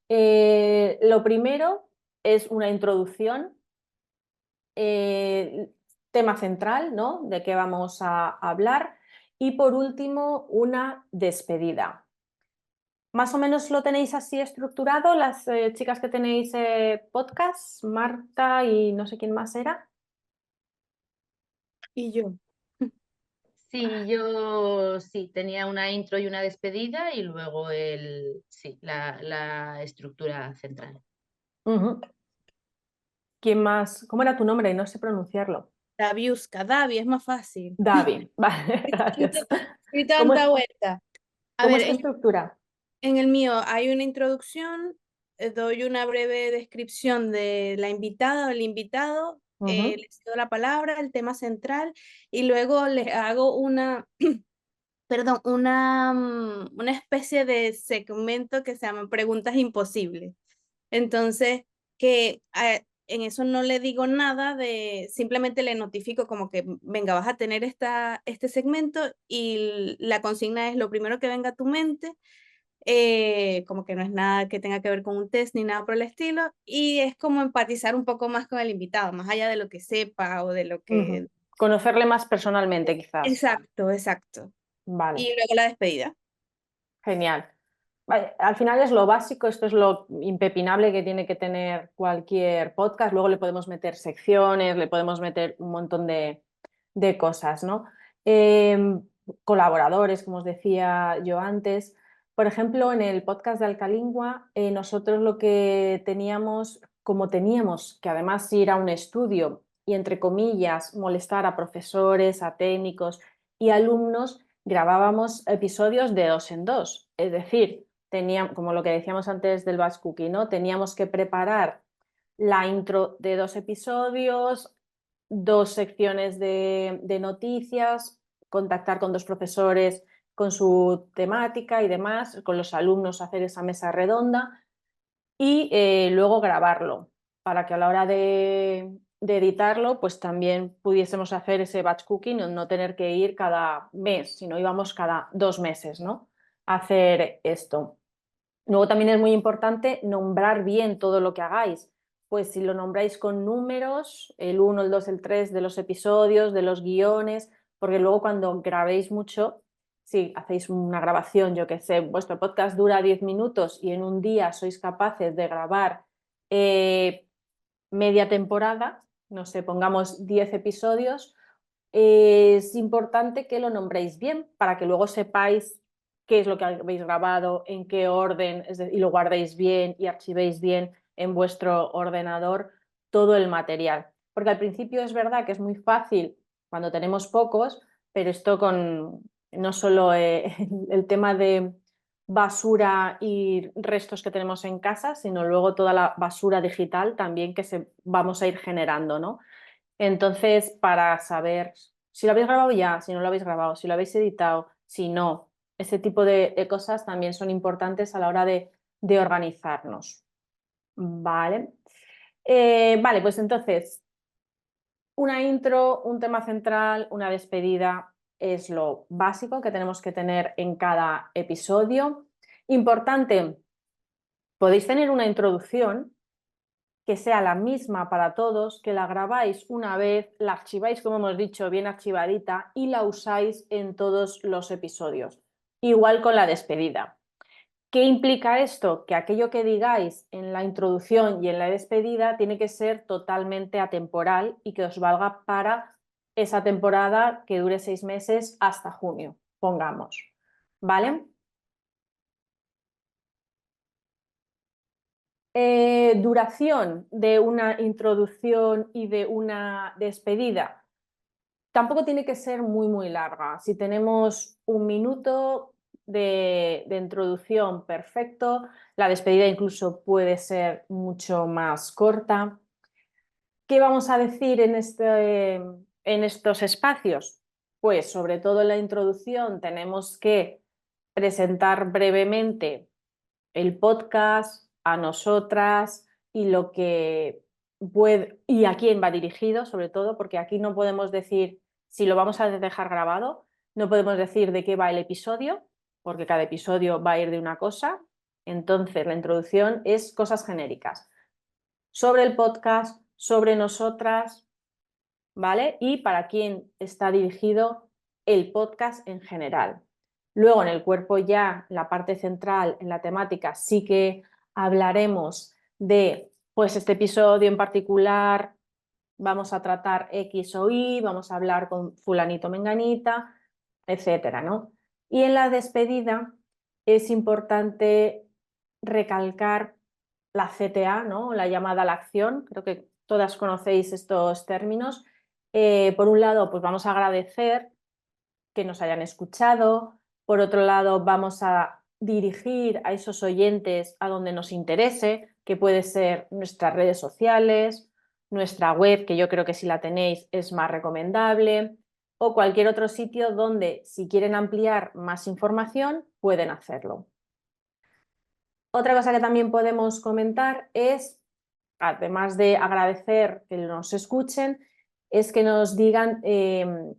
Lo primero es una introducción, tema central, ¿no? De qué vamos a hablar, y por último una despedida. ¿Más o menos lo tenéis así estructurado las chicas que tenéis podcast, Marta y no sé quién más era? Y yo. Sí, yo sí, tenía una intro y una despedida y luego la estructura central. Ujú. ¿Quién más? ¿Cómo era tu nombre? No sé pronunciarlo. Daviuska, Davi, es más fácil. David, vale, gracias. Y ¿Cómo tanta es, vuelta. A cómo ver, es tu estructura? en el mío hay una introducción, doy una breve descripción de la invitada o el invitado, Ujú, les doy la palabra, el tema central, y luego les hago una, perdón, una especie de segmento que se llama Preguntas Imposibles. Entonces, en eso no le digo nada simplemente le notifico como que, venga, vas a tener este segmento y la consigna es lo primero que venga a tu mente, como que no es nada que tenga que ver con un test ni nada por el estilo, y es como empatizar un poco más con el invitado, más allá de lo que sepa o de lo que... ujú. Conocerle más personalmente, quizás. Exacto, exacto. Y Vale, luego la despedida. genial. Vale, al final es lo básico, esto es lo impepinable que tiene que tener cualquier podcast. Luego le podemos meter secciones, le podemos meter un montón de cosas, ¿no? Colaboradores, como os decía yo antes. Por ejemplo, en el podcast de Alcalingua, nosotros lo que teníamos, como teníamos que además ir a un estudio y, entre comillas, molestar a profesores, a técnicos y alumnos, grabábamos episodios de 2 en 2. Es decir, teníamos, como lo que decíamos antes del batch cookie, ¿no? Teníamos que preparar la intro de 2 episodios, 2 secciones de noticias, contactar con 2 profesores con su temática y demás, con los alumnos hacer esa mesa redonda y luego grabarlo para que a la hora de editarlo pues también pudiésemos hacer ese batch cooking, no tener que ir cada mes, sino íbamos cada 2 meses, ¿no? A hacer esto. Luego también es muy importante nombrar bien todo lo que hagáis. Pues si lo nombráis con números, el 1, el 2, el 3 de los episodios, de los guiones, porque luego cuando grabéis mucho, si hacéis una grabación, yo que sé, vuestro podcast dura 10 minutos y en un día sois capaces de grabar media temporada, no sé, pongamos 10 episodios, es importante que lo nombréis bien para que luego sepáis qué es lo que habéis grabado, en qué orden, y lo guardéis bien y archivéis bien en vuestro ordenador todo el material. Porque al principio es verdad que es muy fácil cuando tenemos pocos, pero esto con no solo el tema de basura y restos que tenemos en casa, sino luego toda la basura digital también que vamos a ir generando, ¿no? Entonces, para saber si lo habéis grabado ya, si no lo habéis grabado, si lo habéis editado, si no, ese tipo de cosas también son importantes a la hora de organizarnos. Vale. Vale, pues entonces, una intro, un tema central, una despedida es lo básico que tenemos que tener en cada episodio. Importante, podéis tener una introducción que sea la misma para todos, que la grabáis una vez, la archiváis, como hemos dicho, bien archivadita y la usáis en todos los episodios. Igual con la despedida. ¿Qué implica esto? Que aquello que digáis en la introducción y en la despedida tiene que ser totalmente atemporal y que os valga para esa temporada que dure 6 meses hasta junio, pongamos. ¿Vale? Duración de una introducción y de una despedida. Tampoco tiene que ser muy larga. Si tenemos 1 minuto de introducción, perfecto. La despedida incluso puede ser mucho más corta. ¿Qué vamos a decir en estos espacios? Pues sobre todo en la introducción tenemos que presentar brevemente el podcast, a nosotras y lo que y a quién va dirigido, sobre todo, porque aquí no podemos decir, si lo vamos a dejar grabado, no podemos decir de qué va el episodio, porque cada episodio va a ir de una cosa. Entonces, la introducción es cosas genéricas sobre el podcast, sobre nosotras, ¿vale? Y para quién está dirigido el podcast en general. Luego, en el cuerpo ya, la parte central, en la temática, sí que hablaremos de, pues este episodio en particular, vamos a tratar X o Y, vamos a hablar con fulanito menganita, etcétera, ¿no? Y en la despedida es importante recalcar la CTA, ¿no? La llamada a la acción. Creo que todas conocéis estos términos. Por un lado, pues vamos a agradecer que nos hayan escuchado. Por otro lado, vamos a dirigir a esos oyentes a donde nos interese, que puede ser nuestras redes sociales, nuestra web, que yo creo que si la tenéis es más recomendable, o cualquier otro sitio donde, si quieren ampliar más información, pueden hacerlo. Otra cosa que también podemos comentar es, además de agradecer que nos escuchen, es que nos digan,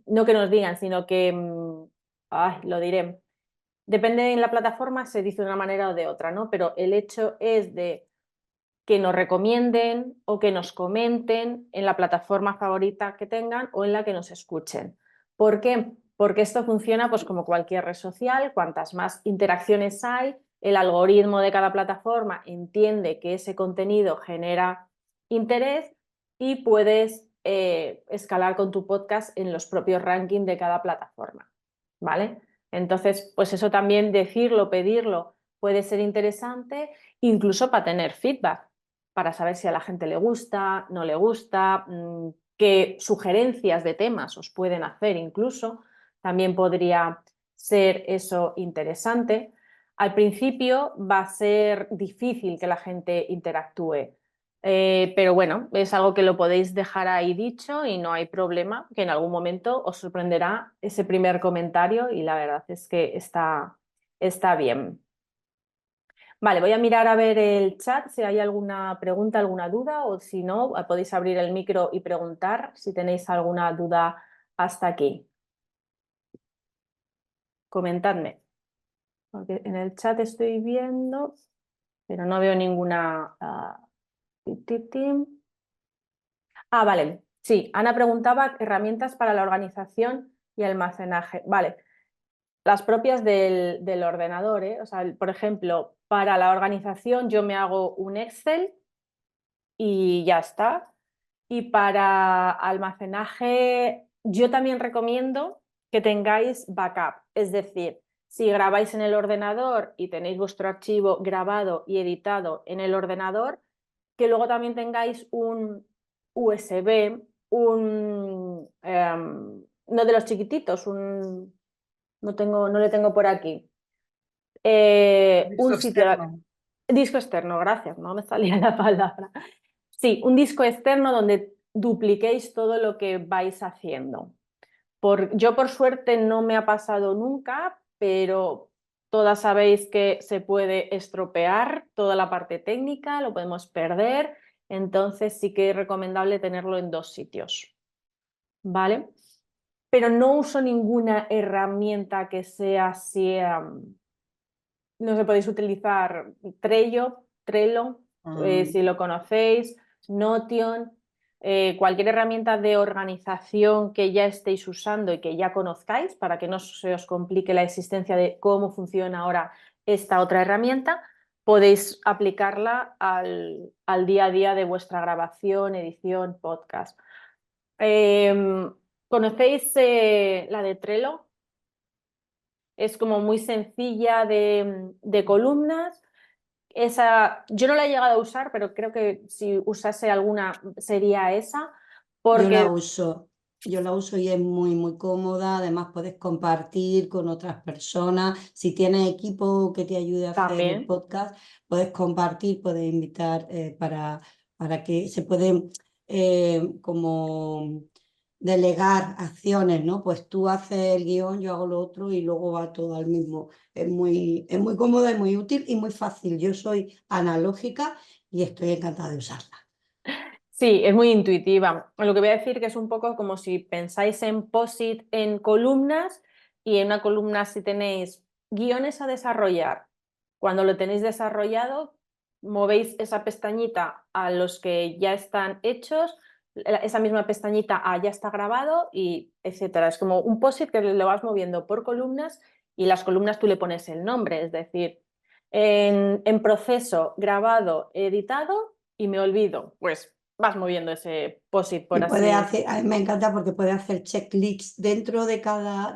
no que nos digan, sino que, lo diré, depende en la plataforma, se dice de una manera o de otra, ¿no? Pero el hecho es de que nos recomienden o que nos comenten en la plataforma favorita que tengan o en la que nos escuchen. ¿Por qué? Porque esto funciona pues como cualquier red social, cuantas más interacciones hay, el algoritmo de cada plataforma entiende que ese contenido genera interés y puedes escalar con tu podcast en los propios rankings de cada plataforma, ¿vale? Entonces, pues eso también decirlo, pedirlo, puede ser interesante, incluso para tener feedback, para saber si a la gente le gusta, no le gusta, qué sugerencias de temas os pueden hacer incluso. También podría ser eso interesante. Al principio va a ser difícil que la gente interactúe, pero bueno, es algo que lo podéis dejar ahí dicho y no hay problema, que en algún momento os sorprenderá ese primer comentario y la verdad es que está bien. Vale, voy a mirar a ver el chat si hay alguna pregunta, alguna duda, o si no, podéis abrir el micro y preguntar si tenéis alguna duda hasta aquí. Comentadme, porque en el chat estoy viendo, pero no veo ninguna... vale, sí, Ana preguntaba herramientas para la organización y almacenaje. Vale, las propias del ordenador, ¿eh? O sea, por ejemplo, para la organización yo me hago un Excel y ya está. Y para almacenaje, yo también recomiendo que tengáis backup, es decir, si grabáis en el ordenador y tenéis vuestro archivo grabado y editado en el ordenador, que luego también tengáis un USB, no de los chiquititos, no le tengo por aquí. Un sitio. externo. Disco externo, gracias, no me salía la palabra. Sí, un disco externo donde dupliquéis todo lo que vais haciendo. Yo por suerte no me ha pasado nunca, pero todas sabéis que se puede estropear toda la parte técnica, lo podemos perder, entonces sí que es recomendable tenerlo en 2 sitios, ¿vale? Pero no uso ninguna herramienta que sea así, no sé, podéis utilizar Trello, si lo conocéis, Notion, cualquier herramienta de organización que ya estéis usando y que ya conozcáis para que no se os complique la existencia de cómo funciona ahora esta otra herramienta, podéis aplicarla al día a día de vuestra grabación, edición, podcast. ¿Conocéis la de Trello? Es como muy sencilla de columnas. Yo no la he llegado a usar, pero creo que si usase alguna sería esa. Porque Yo la uso y es muy, muy cómoda. Además, puedes compartir con otras personas. Si tienes equipo que te ayude a hacer el también, podcast, puedes compartir, puedes invitar para que se pueden como delegar acciones, ¿no? Pues tú haces el guión, yo hago lo otro y luego va todo al mismo. Es muy cómoda, es muy útil y muy fácil. Yo soy analógica y estoy encantada de usarla. Sí, es muy intuitiva. Lo que voy a decir que es un poco como si pensáis en POSIT en columnas y en una columna si tenéis guiones a desarrollar. Cuando lo tenéis desarrollado, movéis esa pestañita a los que ya están hechos, esa misma pestañita a ya está grabado y etcétera. Es como un POSIT que lo vas moviendo por columnas y las columnas tú le pones el nombre, es decir, en proceso, grabado, editado y me olvido. Pues vas moviendo ese POSIT Y por puede así. hacer, a mí me encanta porque puede hacer checklists dentro de cada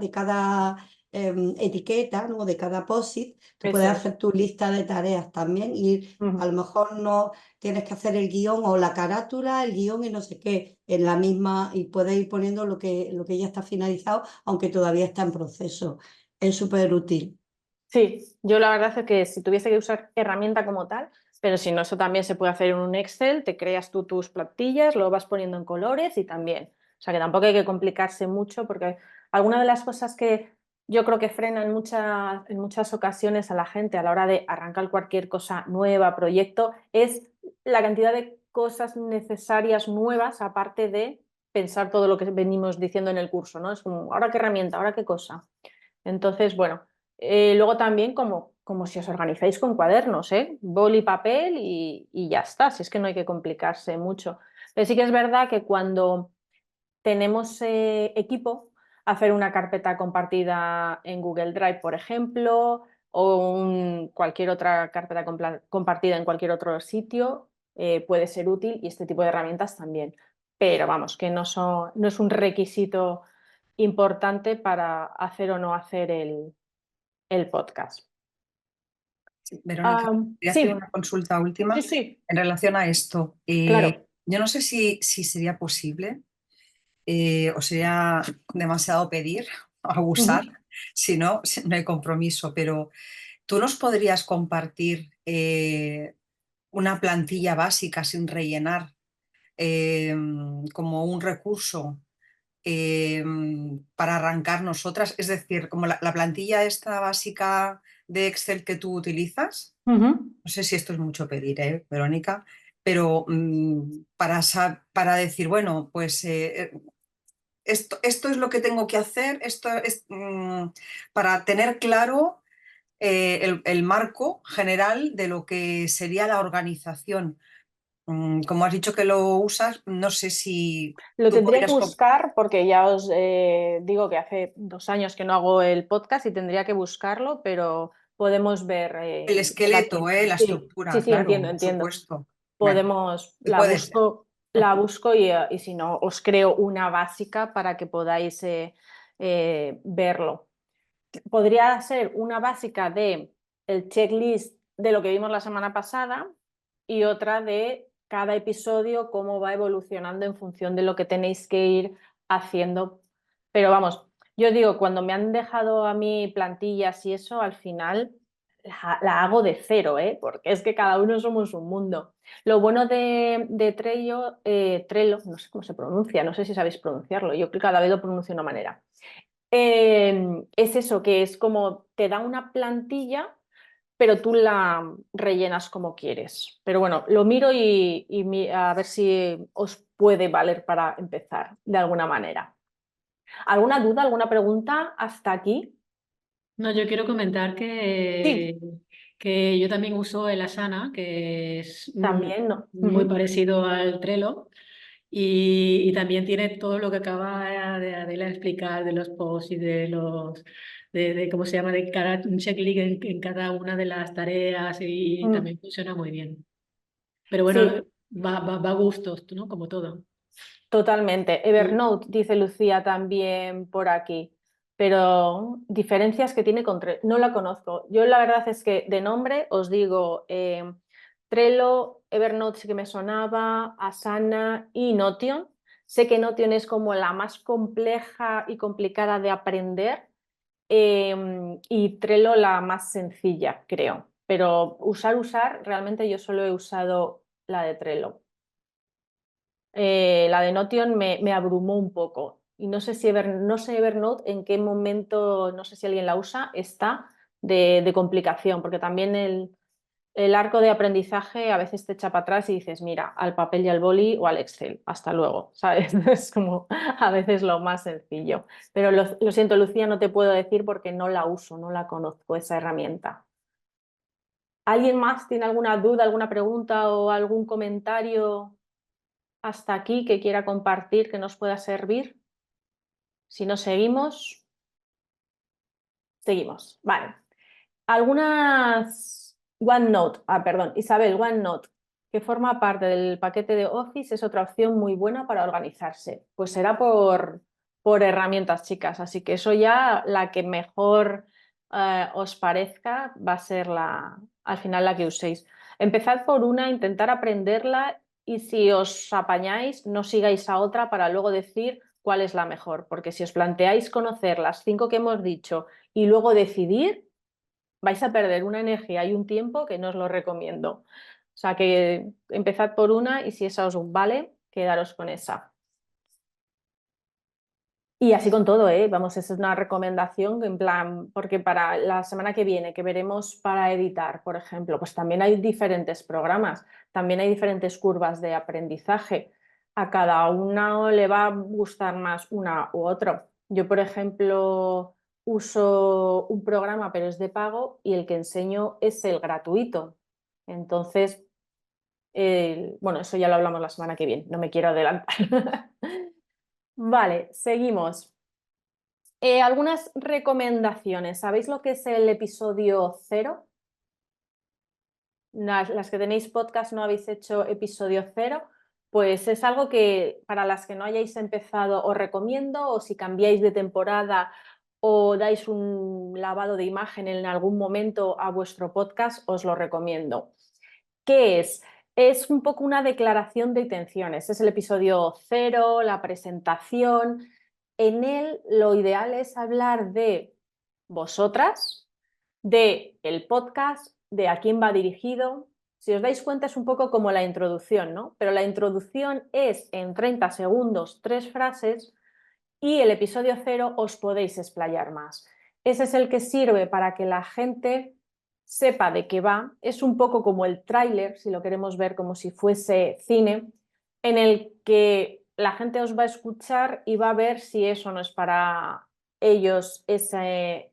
etiqueta, ¿no? De cada POSIT. Tú Eso puedes es. hacer tu lista de tareas también y a lo mejor no tienes que hacer el guión o la carátula, el guión y no sé qué, en la misma, y puedes ir poniendo lo que ya está finalizado, aunque todavía está en proceso. Es súper útil. Sí, yo la verdad es que si tuviese que usar herramienta como tal, pero si no, eso también se puede hacer en un Excel, te creas tú tus plantillas, lo vas poniendo en colores y también. O sea que tampoco hay que complicarse mucho porque alguna de las cosas que yo creo que frena en muchas ocasiones a la gente a la hora de arrancar cualquier cosa nueva, proyecto, es la cantidad de cosas necesarias nuevas aparte de pensar todo lo que venimos diciendo en el curso, ¿no? Es como, ¿ahora qué herramienta? ¿Ahora qué cosa? Entonces, bueno. Luego también como si os organizáis con cuadernos, ¿eh? Boli, papel y ya está, si es que no hay que complicarse mucho. Pero sí que es verdad que cuando tenemos equipo, hacer una carpeta compartida en Google Drive, por ejemplo, o cualquier otra carpeta compartida en cualquier otro sitio, puede ser útil y este tipo de herramientas también. Pero vamos, que no es un requisito importante para hacer o no hacer el podcast. Sí, Verónica, quería hacer Sí, una consulta última sí, en relación a esto. claro. Yo no sé si sería posible o sería demasiado pedir o abusar, Ujú. si no hay compromiso, pero ¿tú nos podrías compartir una plantilla básica sin rellenar eh, como un recurso eh, para arrancar nosotras? Es decir, como la plantilla esta básica de Excel que tú utilizas. Ujú. No sé si esto es mucho pedir, Verónica, pero para decir, bueno, pues esto es lo que tengo que hacer, esto es para tener claro el marco general de lo que sería la organización. Como has dicho que lo usas, no sé si Lo tú tendría que podrías... buscar porque ya os digo que hace 2 años que no hago el podcast y tendría que buscarlo, pero podemos ver El rápido. esqueleto, la Sí, sí, estructura, sí, claro, entiendo, por entiendo. supuesto. Bueno, Podemos, y puede ser. la busco y si no, os creo una básica para que podáis verlo. Podría ser una básica de el checklist de lo que vimos la semana pasada y otra de cada episodio, cómo va evolucionando en función de lo que tenéis que ir haciendo. Pero vamos, yo os digo, cuando me han dejado a mí plantillas y eso, al final la hago de cero, ¿eh? Porque es que cada uno somos un mundo. Lo bueno de Trello, no sé cómo se pronuncia, no sé si sabéis pronunciarlo, yo creo que cada vez lo pronuncio de una manera. Es eso, que es como te da una plantilla, pero tú la rellenas como quieres. Pero bueno, lo miro y a ver si os puede valer para empezar de alguna manera. ¿Alguna duda, alguna pregunta hasta aquí? No, yo quiero comentar Sí, que yo también uso el Asana, que es también, ¿no? muy parecido al Trello, y también tiene todo lo que acaba de Adela explicar de los posts y de cómo se llama, de cada un checklist en cada una de las tareas y Mm, también funciona muy bien. Pero bueno, sí, va a gustos, ¿no? Como todo. totalmente. Evernote, dice Lucía también por aquí, pero diferencias que tiene con Trello. No la conozco. Yo la verdad es que de nombre os digo Trello, Evernote sí que me sonaba, Asana y Notion. Sé que Notion es como la más compleja y complicada de aprender y Trello la más sencilla, creo. Pero usar, realmente yo solo he usado la de Trello. La de Notion me abrumó un poco. Y no sé si Evernote en qué momento, no sé si alguien la usa, está de complicación, porque también el arco de aprendizaje a veces te echa para atrás y dices, mira, al papel y al boli o al Excel, hasta luego, ¿sabes? Es como a veces lo más sencillo. Pero lo siento, Lucía, no te puedo decir porque no la uso, no la conozco, esa herramienta. ¿Alguien más tiene alguna duda, alguna pregunta o algún comentario hasta aquí que quiera compartir que nos pueda servir? Si no seguimos, seguimos. Vale. Algunas OneNote, perdón, Isabel, OneNote, que forma parte del paquete de Office, es otra opción muy buena para organizarse. Pues será por herramientas, chicas, así que eso ya la que mejor os parezca va a ser al final la que uséis. Empezad por una, intentar aprenderla y si os apañáis, no sigáis a otra para luego decir cuál es la mejor, porque si os planteáis conocer las 5 que hemos dicho y luego decidir, vais a perder una energía y un tiempo que no os lo recomiendo. O sea que empezad por una y si esa os vale, quedaros con esa. Y así con todo, vamos, esa es una recomendación en plan, porque para la semana que viene que veremos para editar, por ejemplo, pues también hay diferentes programas, también hay diferentes curvas de aprendizaje. A cada uno le va a gustar más una u otra. Yo, por ejemplo, uso un programa, pero es de pago y el que enseño es el gratuito. Entonces, bueno, eso ya lo hablamos la semana que viene, no me quiero adelantar. Vale, seguimos. Algunas recomendaciones. ¿Sabéis lo que es el episodio 0? Las que tenéis podcast no habéis hecho episodio 0, pues es algo que para las que no hayáis empezado os recomiendo, o si cambiáis de temporada o dais un lavado de imagen en algún momento a vuestro podcast, os lo recomiendo. ¿Qué es? Es un poco una declaración de intenciones. Es el episodio 0, la presentación. En él lo ideal es hablar de vosotras, de el podcast, de a quién va dirigido. Si os dais cuenta es un poco como la introducción, ¿no? Pero la introducción es en 30 segundos, 3 frases y el episodio 0 os podéis explayar más. Ese es el que sirve para que la gente sepa de qué va. Es un poco como el tráiler, si lo queremos ver como si fuese cine, en el que la gente os va a escuchar y va a ver si eso no es para ellos ese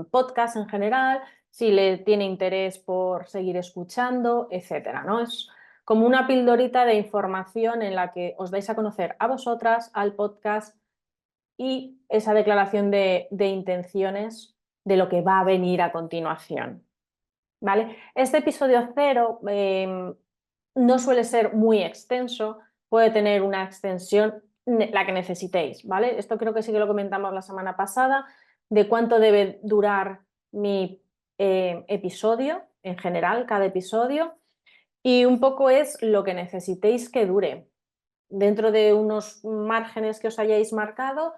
podcast en general, si le tiene interés por seguir escuchando, etcétera, ¿no? Es como una pildorita de información en la que os dais a conocer a vosotras, al podcast y esa declaración de intenciones de lo que va a venir a continuación. ¿Vale? Este episodio 0 no suele ser muy extenso, puede tener una extensión la que necesitéis, ¿vale? Esto creo que sí que lo comentamos la semana pasada, de cuánto debe durar mi episodio, en general, cada episodio, y un poco es lo que necesitéis que dure, dentro de unos márgenes que os hayáis marcado,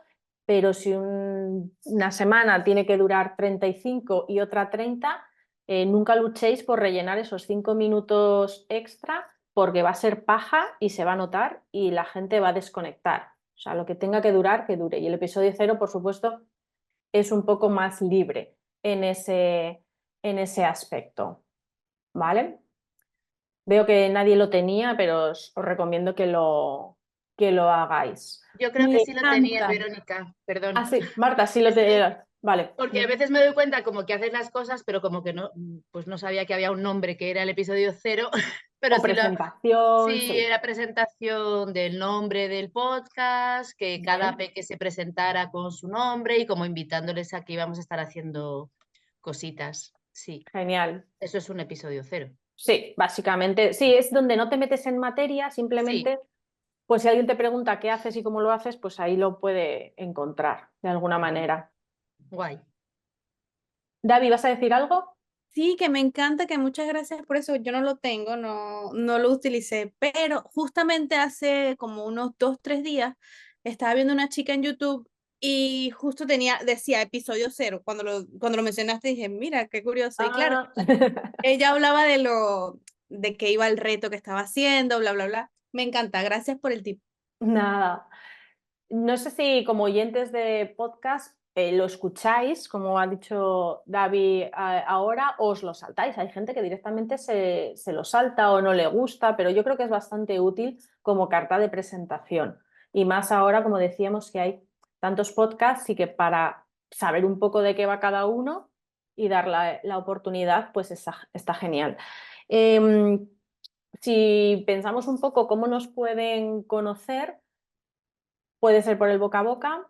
pero si una semana tiene que durar 35 y otra 30, nunca luchéis por rellenar esos 5 minutos extra porque va a ser paja y se va a notar y la gente va a desconectar. O sea, lo que tenga que durar, que dure. Y el episodio 0, por supuesto, es un poco más libre en ese aspecto. ¿Vale? Veo que nadie lo tenía, pero os recomiendo que lo hagáis. Yo creo que sí lo tenía, encanta. Verónica, perdón. Ah, sí, Marta, sí lo tenías. Vale. Porque a veces me doy cuenta como que haces las cosas, pero como que no, pues no sabía que había un nombre que era el episodio 0. Pero O presentación, sí, sí. era presentación del nombre del podcast, que cada peque se presentara con su nombre y como invitándoles a que íbamos a estar haciendo cositas. Sí, Genial. eso es un episodio 0. Sí, básicamente. Sí, es donde no te metes en materia, Sí, simplemente, pues si alguien te pregunta qué haces y cómo lo haces, pues ahí lo puede encontrar de alguna manera. guay. David, ¿vas a decir algo? Sí, que me encanta, que muchas gracias por eso. Yo no lo tengo, no lo utilicé, pero justamente hace como unos 2, 3 días estaba viendo una chica en YouTube y justo decía episodio 0. Cuando lo mencionaste dije, mira, qué curioso. Y claro, Ah. ella hablaba de que iba el reto que estaba haciendo, bla, bla, bla. Me encanta, gracias por el tip. Nada. No sé si como oyentes de podcast lo escucháis, como ha dicho David ahora, o os lo saltáis. Hay gente que directamente se lo salta o no le gusta, pero yo creo que es bastante útil como carta de presentación. Y más ahora, como decíamos, que hay tantos podcasts y que para saber un poco de qué va cada uno y dar la oportunidad, pues está genial. Si pensamos un poco cómo nos pueden conocer, puede ser por el boca a boca,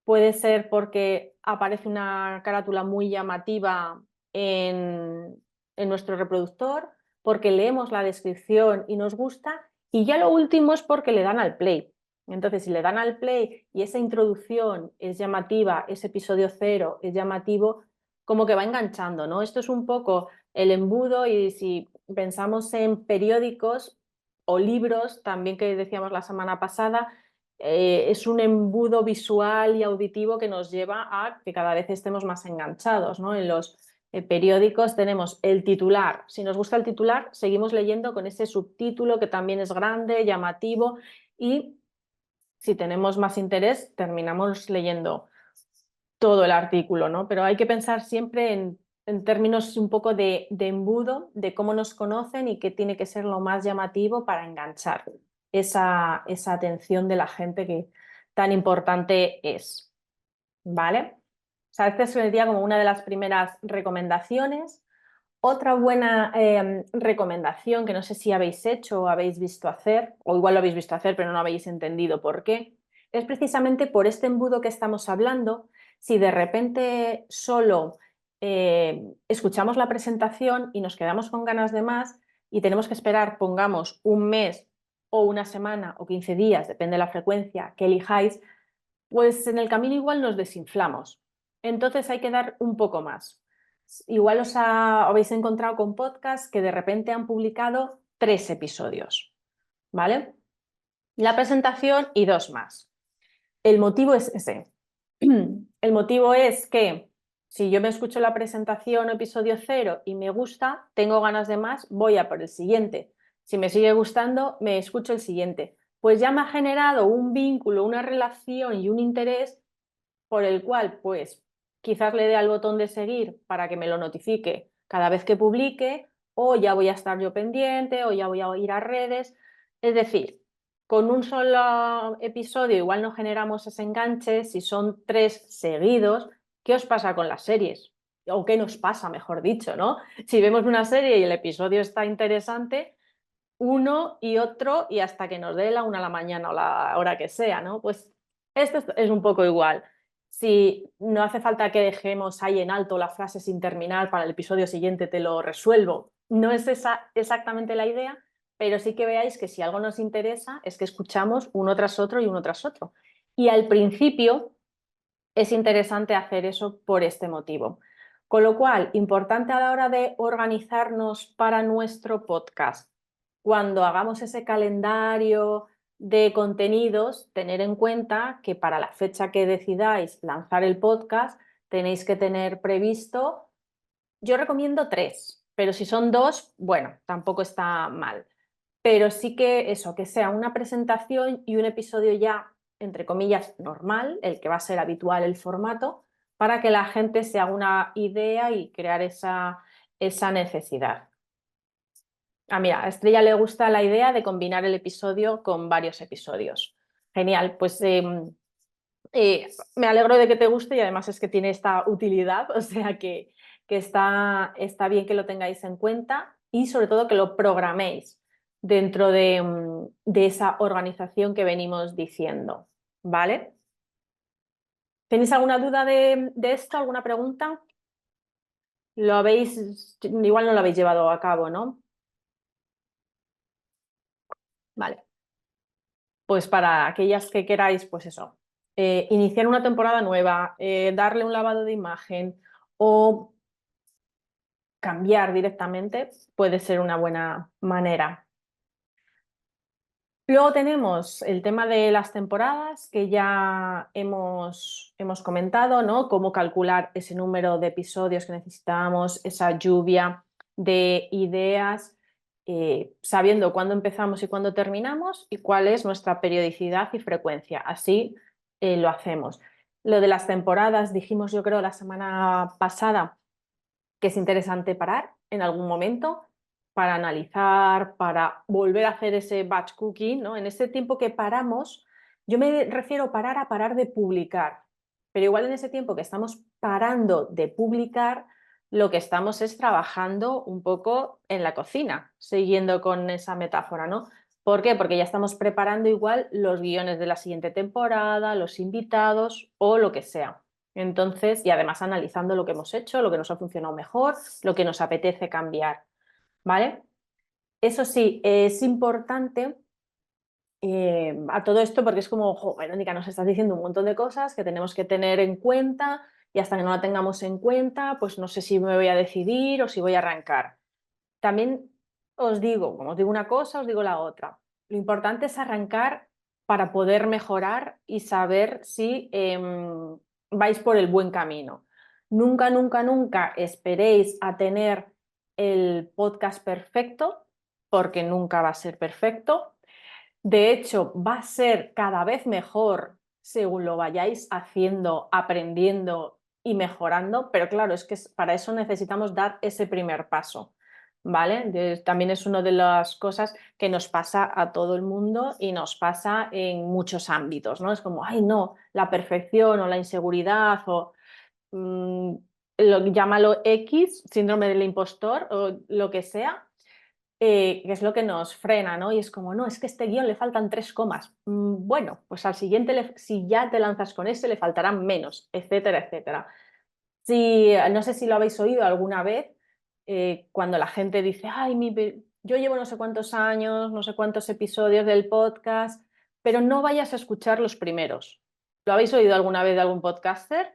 puede ser porque aparece una carátula muy llamativa en nuestro reproductor, porque leemos la descripción y nos gusta, y ya lo último es porque le dan al play. Entonces, si le dan al play y esa introducción es llamativa, ese episodio 0 es llamativo, como que va enganchando, ¿no? Esto es un poco el embudo, y si pensamos en periódicos o libros, también que decíamos la semana pasada, es un embudo visual y auditivo que nos lleva a que cada vez estemos más enganchados, ¿no? En los periódicos tenemos el titular. Si nos gusta el titular, seguimos leyendo con ese subtítulo que también es grande, llamativo, y si tenemos más interés, terminamos leyendo todo el artículo, ¿no? Pero hay que pensar siempre en términos un poco de embudo, de cómo nos conocen y qué tiene que ser lo más llamativo para enganchar esa atención de la gente que tan importante es, ¿vale? O sea, esta sería como una de las primeras recomendaciones. Otra buena recomendación que no sé si habéis hecho o habéis visto hacer, o igual lo habéis visto hacer pero no habéis entendido por qué, es precisamente por este embudo que estamos hablando. Si de repente solo escuchamos la presentación y nos quedamos con ganas de más y tenemos que esperar, pongamos, un mes o una semana o 15 días, depende de la frecuencia que elijáis, pues en el camino igual nos desinflamos. Entonces hay que dar un poco más. Igual habéis encontrado con podcasts que de repente han publicado 3 episodios, ¿vale? La presentación y 2 más. El motivo es ese. El motivo es que si yo me escucho la presentación o episodio 0 y me gusta, tengo ganas de más, voy a por el siguiente. Si me sigue gustando, me escucho el siguiente. Pues ya me ha generado un vínculo, una relación y un interés por el cual, pues, quizás le dé al botón de seguir para que me lo notifique cada vez que publique, o ya voy a estar yo pendiente, o ya voy a ir a redes. Es decir, con un solo episodio igual no generamos ese enganche. Si son 3 seguidos, ¿qué os pasa con las series? O qué nos pasa, mejor dicho, ¿no? Si vemos una serie y el episodio está interesante, uno y otro, y hasta que nos dé la 1 de la mañana o la hora que sea, ¿no? Pues esto es un poco igual. Si no hace falta que dejemos ahí en alto la frase sin terminar, para el episodio siguiente te lo resuelvo. No es esa exactamente la idea, pero sí que veáis que si algo nos interesa es que escuchamos uno tras otro y uno tras otro. Y al principio es interesante hacer eso por este motivo. Con lo cual, importante a la hora de organizarnos para nuestro podcast, cuando hagamos ese calendario de contenidos, tener en cuenta que para la fecha que decidáis lanzar el podcast, tenéis que tener previsto, yo recomiendo 3, pero si son 2, bueno, tampoco está mal. Pero sí que eso, que sea una presentación y un episodio ya, entre comillas, normal, el que va a ser habitual el formato, para que la gente se haga una idea y crear esa necesidad. Mira, a Estrella le gusta la idea de combinar el episodio con varios episodios. Genial, pues me alegro de que te guste, y además es que tiene esta utilidad, o sea que está bien que lo tengáis en cuenta, y sobre todo que lo programéis dentro de esa organización que venimos diciendo, ¿vale? ¿Tenéis alguna duda de esto? ¿Alguna pregunta? Igual no lo habéis llevado a cabo, ¿no? Vale. Pues para aquellas que queráis, pues eso, iniciar una temporada nueva, darle un lavado de imagen o cambiar directamente, puede ser una buena manera. Luego tenemos el tema de las temporadas, que ya hemos comentado, ¿no? Cómo calcular ese número de episodios que necesitamos, esa lluvia de ideas. sabiendo cuándo empezamos y cuándo terminamos y cuál es nuestra periodicidad y frecuencia. Así lo hacemos. Lo de las temporadas, dijimos yo creo la semana pasada que es interesante parar en algún momento para analizar, para volver a hacer ese batch cooking, ¿no? En ese tiempo que paramos, yo me refiero a parar de publicar, pero igual en ese tiempo que estamos parando de publicar, lo que estamos es trabajando un poco en la cocina, siguiendo con esa metáfora, ¿no? ¿Por qué? Porque ya estamos preparando igual los guiones de la siguiente temporada, los invitados o lo que sea. Entonces, y además analizando lo que hemos hecho, lo que nos ha funcionado mejor, lo que nos apetece cambiar, ¿vale? Eso sí, es importante a todo esto porque es como, jo, Verónica, nos estás diciendo un montón de cosas que tenemos que tener en cuenta y hasta que no la tengamos en cuenta, pues no sé si me voy a decidir o si voy a arrancar. También os digo, como os digo una cosa, os digo la otra. Lo importante es arrancar para poder mejorar y saber si vais por el buen camino. Nunca, nunca, nunca esperéis a tener el podcast perfecto, porque nunca va a ser perfecto. De hecho, va a ser cada vez mejor según lo vayáis haciendo, aprendiendo y mejorando, pero claro, es que para eso necesitamos dar ese primer paso, ¿vale? También es una de las cosas que nos pasa a todo el mundo y nos pasa en muchos ámbitos, ¿no? Es como, ay, no, la perfección o la inseguridad o llámalo X, síndrome del impostor o lo que sea, que es lo que nos frena, ¿no? Y es como, no, es que a este guión le faltan 3 comas. Bueno, pues al siguiente, si ya te lanzas con ese, le faltarán menos, etcétera, etcétera. No sé si lo habéis oído alguna vez, cuando la gente dice, ay, yo llevo no sé cuántos años, no sé cuántos episodios del podcast, pero no vayas a escuchar los primeros. ¿Lo habéis oído alguna vez de algún podcaster?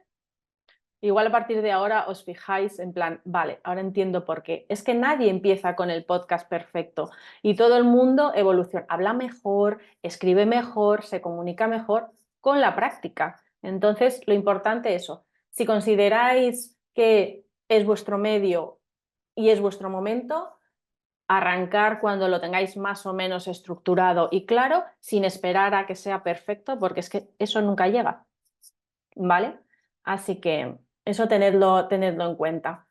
Igual a partir de ahora os fijáis en plan, vale, ahora entiendo por qué. Es que nadie empieza con el podcast perfecto y todo el mundo evoluciona, habla mejor, escribe mejor, se comunica mejor con la práctica. Entonces, lo importante es eso. Si consideráis que es vuestro medio y es vuestro momento, arrancar cuando lo tengáis más o menos estructurado y claro, sin esperar a que sea perfecto, porque es que eso nunca llega, ¿vale? Así que eso tenedlo en cuenta.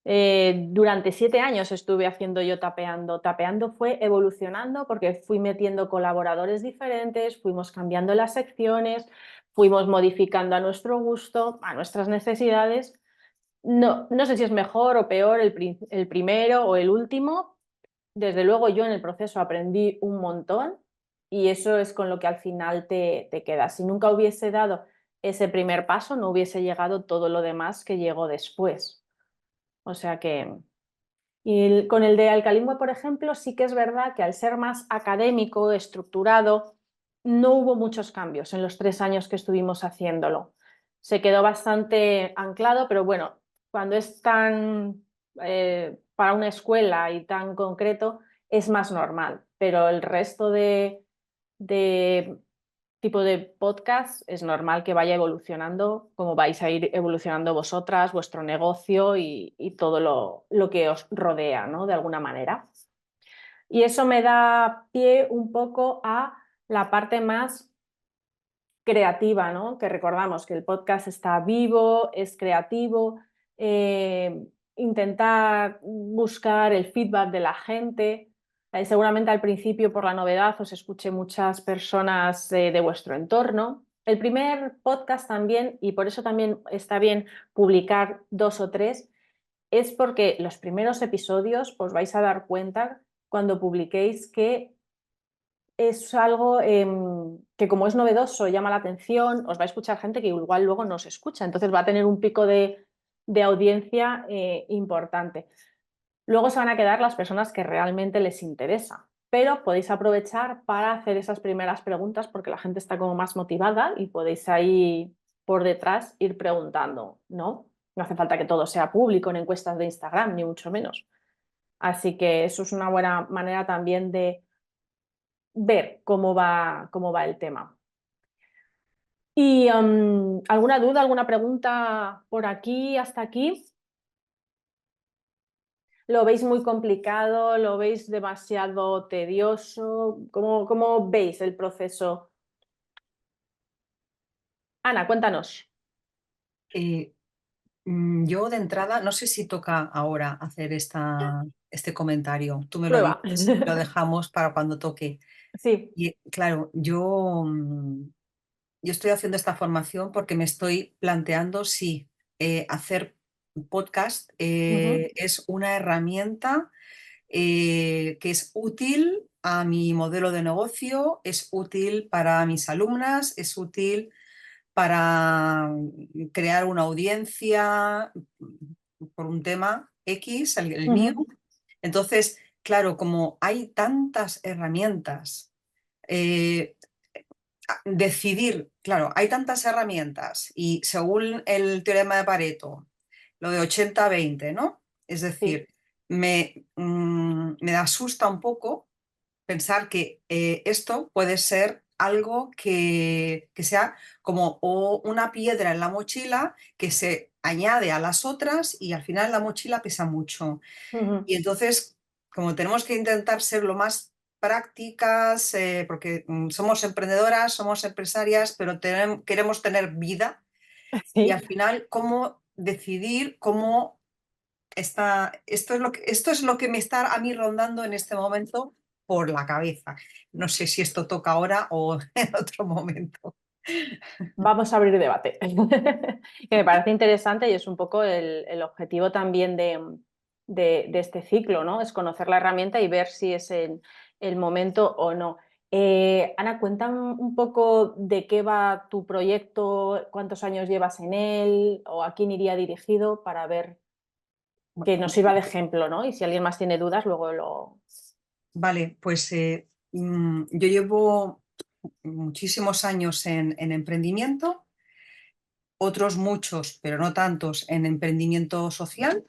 Durante 7 años estuve haciendo yo tapeando. Tapeando fue evolucionando porque fui metiendo colaboradores diferentes, fuimos cambiando las secciones, fuimos modificando a nuestro gusto, a nuestras necesidades. No, no sé si es mejor o peor el primero o el último. Desde luego yo en el proceso aprendí un montón y eso es con lo que al final te quedas. Si nunca hubiese dado ese primer paso, no hubiese llegado todo lo demás que llegó después. O sea que... Y con el de Alcalimue, por ejemplo, sí que es verdad que al ser más académico, estructurado, no hubo muchos cambios en los 3 años que estuvimos haciéndolo. Se quedó bastante anclado, pero bueno, cuando es tan para una escuela y tan concreto, es más normal. Pero el resto de tipo de podcast es normal que vaya evolucionando como vais a ir evolucionando vosotras, vuestro negocio y todo lo que os rodea, ¿no? De alguna manera. Y eso me da pie un poco a la parte más creativa, ¿no? Que recordamos que el podcast está vivo, es creativo, intentar buscar el feedback de la gente. Seguramente al principio por la novedad os escuché muchas personas de vuestro entorno. El primer podcast también, y por eso también está bien publicar 2 o 3, es porque los primeros episodios os vais a dar cuenta cuando publiquéis que es algo que como es novedoso, llama la atención, os va a escuchar gente que igual luego no os escucha, entonces va a tener un pico de audiencia importante. Luego se van a quedar las personas que realmente les interesa, pero podéis aprovechar para hacer esas primeras preguntas porque la gente está como más motivada y podéis ahí por detrás ir preguntando, ¿no? No hace falta que todo sea público en encuestas de Instagram, ni mucho menos. Así que eso es una buena manera también de ver cómo va el tema. ¿Y alguna duda, alguna pregunta por aquí, hasta aquí? ¿Lo veis muy complicado? ¿Lo veis demasiado tedioso? ¿Cómo veis el proceso? Ana, cuéntanos. Eh, yo de entrada, no sé si toca ahora hacer este comentario. Tú me lo Prueba. dices, lo dejamos para cuando toque. Sí. Y claro, yo estoy haciendo esta formación porque me estoy planteando si hacer podcast Ujú, es una herramienta que es útil a mi modelo de negocio, es útil para mis alumnas, es útil para crear una audiencia por un tema X, el mío. ujú. Entonces, claro, como hay tantas herramientas, eh, decidir, claro, hay tantas herramientas y según el teorema de Pareto, lo de 80-20, ¿no? Es Sí. decir, me asusta un poco pensar que esto puede ser algo que sea como una piedra en la mochila que se añade a las otras y al final la mochila pesa mucho. Ujú. Y entonces, como tenemos que intentar ser lo más prácticas, porque somos emprendedoras, somos empresarias, pero queremos tener vida y al Sí. final, ¿cómo decidir cómo esto es lo que me está a mí rondando en este momento por la cabeza? No sé si esto toca ahora o en otro momento. Vamos a abrir debate. Que me parece interesante y es un poco el objetivo también de este ciclo, ¿no? Es conocer la herramienta y ver si es el momento o no. Ana, cuéntame un poco de qué va tu proyecto, cuántos años llevas en él o a quién iría dirigido para ver que nos sirva de ejemplo, ¿no? Y si alguien más tiene dudas, luego lo... Vale, pues yo llevo muchísimos años en emprendimiento, otros muchos, pero no tantos, en emprendimiento social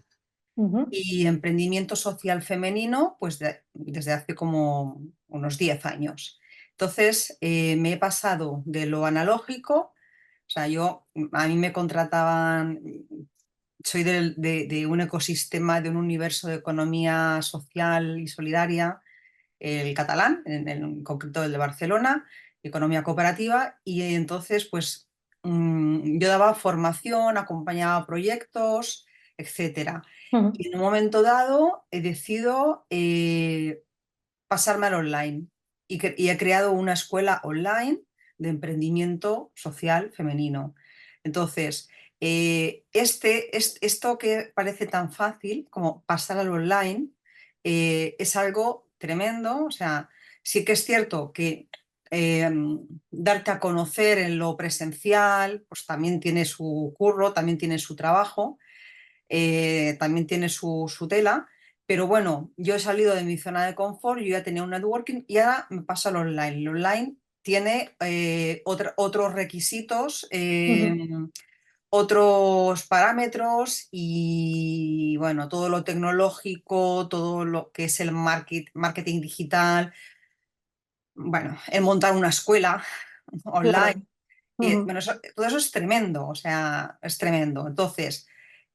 Ujú, y emprendimiento social femenino, pues desde hace como unos 10 años. Entonces, me he pasado de lo analógico, o sea, a mí me contrataban, soy de un ecosistema, de un universo de economía social y solidaria, el catalán, en concreto el de Barcelona, economía cooperativa, y entonces pues yo daba formación, acompañaba proyectos, etcétera. ujú, Y en un momento dado he decidido pasarme al online y he creado una escuela online de emprendimiento social femenino. Entonces, esto que parece tan fácil como pasar al online es algo tremendo. O sea, sí que es cierto que eh, darte a conocer en lo presencial, pues también tiene su curro, también tiene su trabajo, también tiene su tela, pero bueno, yo he salido de mi zona de confort, yo ya tenía un networking y ahora me paso al online. El online tiene otros requisitos, ujú. otros parámetros y bueno, todo lo tecnológico, todo lo que es el marketing digital, bueno, el montar una escuela online. Claro. Ujú, Bueno, todo eso es tremendo, o sea, es tremendo. Entonces,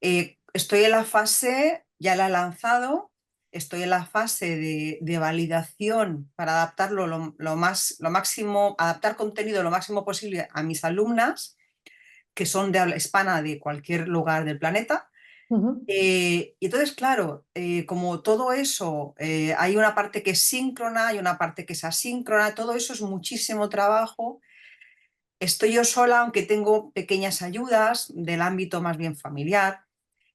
estoy en la fase, ya la he lanzado, estoy en la fase de validación para adaptarlo lo máximo, adaptar contenido lo máximo posible a mis alumnas, que son de habla hispana de cualquier lugar del planeta. ujú. Y entonces, claro, como todo eso, hay una parte que es síncrona, hay una parte que es asíncrona, todo eso es muchísimo trabajo. Estoy yo sola, aunque tengo pequeñas ayudas del ámbito más bien familiar.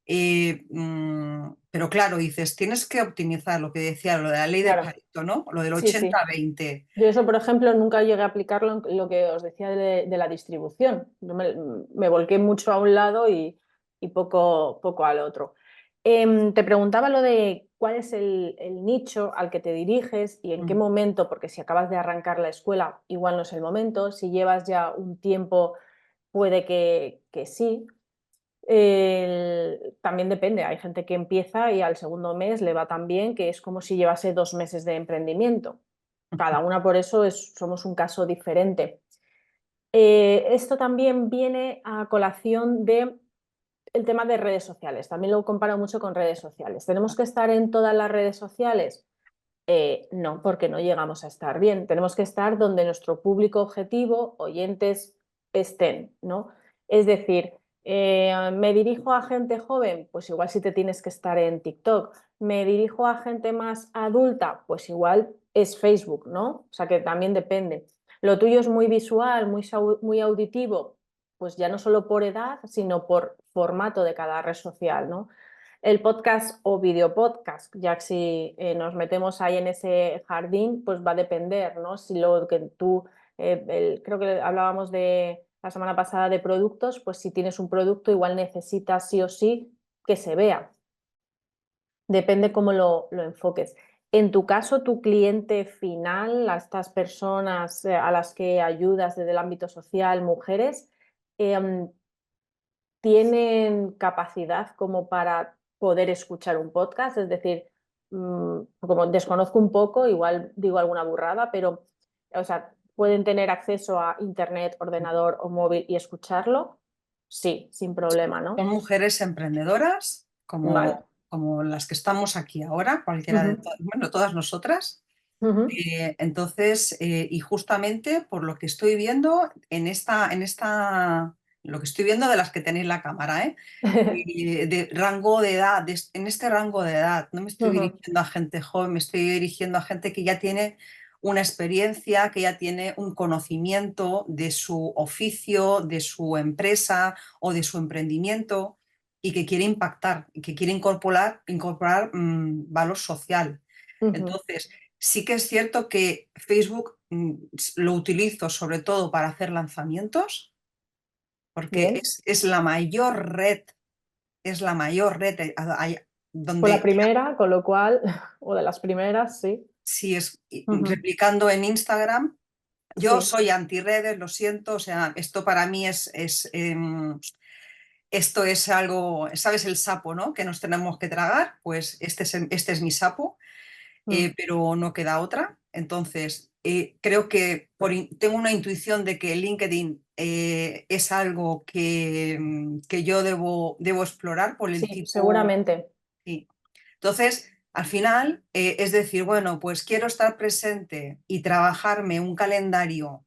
Pero claro, dices, tienes que optimizar lo que decía, lo de la ley de Claro. Pareto, ¿no? Lo del Sí, sí. 80-20. Yo eso, por ejemplo, nunca llegué a aplicarlo en lo que os decía de la distribución. Yo me volqué mucho a un lado y poco al otro. Te preguntaba lo de cuál es el nicho al que te diriges y en qué Mm. momento, porque si acabas de arrancar la escuela, igual no es el momento. Si llevas ya un tiempo, puede que sí. También depende, hay gente que empieza y al segundo mes le va tan bien que es como si llevase 2 meses de emprendimiento. Cada una por eso somos un caso diferente. Esto también viene a colación de el tema de redes sociales. También lo comparo mucho con redes sociales. ¿Tenemos que estar en todas las redes sociales? No, porque no llegamos a estar bien. Tenemos que estar donde nuestro público objetivo, oyentes, estén, ¿no? Es decir, ¿me dirijo a gente joven? Pues igual sí te tienes que estar en TikTok. ¿Me dirijo a gente más adulta? Pues igual es Facebook, ¿no? O sea que también depende. Lo tuyo es muy visual, muy auditivo, pues ya no solo por edad, sino por formato de cada red social, ¿no? El podcast o videopodcast, ya que si nos metemos ahí en ese jardín, pues va a depender, ¿no? Si lo que tú, creo que hablábamos de la semana pasada de productos, pues si tienes un producto igual necesitas sí o sí que se vea. Depende cómo lo enfoques. En tu caso, tu cliente final, a estas personas a las que ayudas desde el ámbito social, mujeres, ¿tienen capacidad como para poder escuchar un podcast? Es decir, como desconozco un poco, igual digo alguna burrada, pero, o sea, ¿pueden tener acceso a internet, ordenador o móvil y escucharlo? Sí, sin problema, Son ¿no? mujeres emprendedoras, Vale. como las que estamos aquí ahora, cualquiera de bueno, todas nosotras. Entonces, y justamente por lo que estoy viendo lo que estoy viendo de las que tenéis la cámara, de rango de edad, en este rango de edad, no me estoy dirigiendo a gente joven, me estoy dirigiendo a gente que ya tiene una experiencia, que ya tiene un conocimiento de su oficio, de su empresa o de su emprendimiento y que quiere impactar, y que quiere incorporar valor social. Entonces, sí que es cierto que Facebook lo utilizo sobre todo para hacer lanzamientos, porque Bien. es la mayor red, Fue la donde primera, con lo cual, o de las primeras, sí. si es replicando en Instagram. Yo Sí. soy antirredes, lo siento, o sea, esto para mí esto es algo, ¿sabes? El sapo, ¿no? Que nos tenemos que tragar, pues este es mi sapo. Pero no queda otra. Entonces, creo que tengo una intuición de que LinkedIn es algo que yo debo explorar por el Sí, tipo. seguramente. Sí. Entonces, al final, es decir, bueno, pues quiero estar presente y trabajarme un calendario,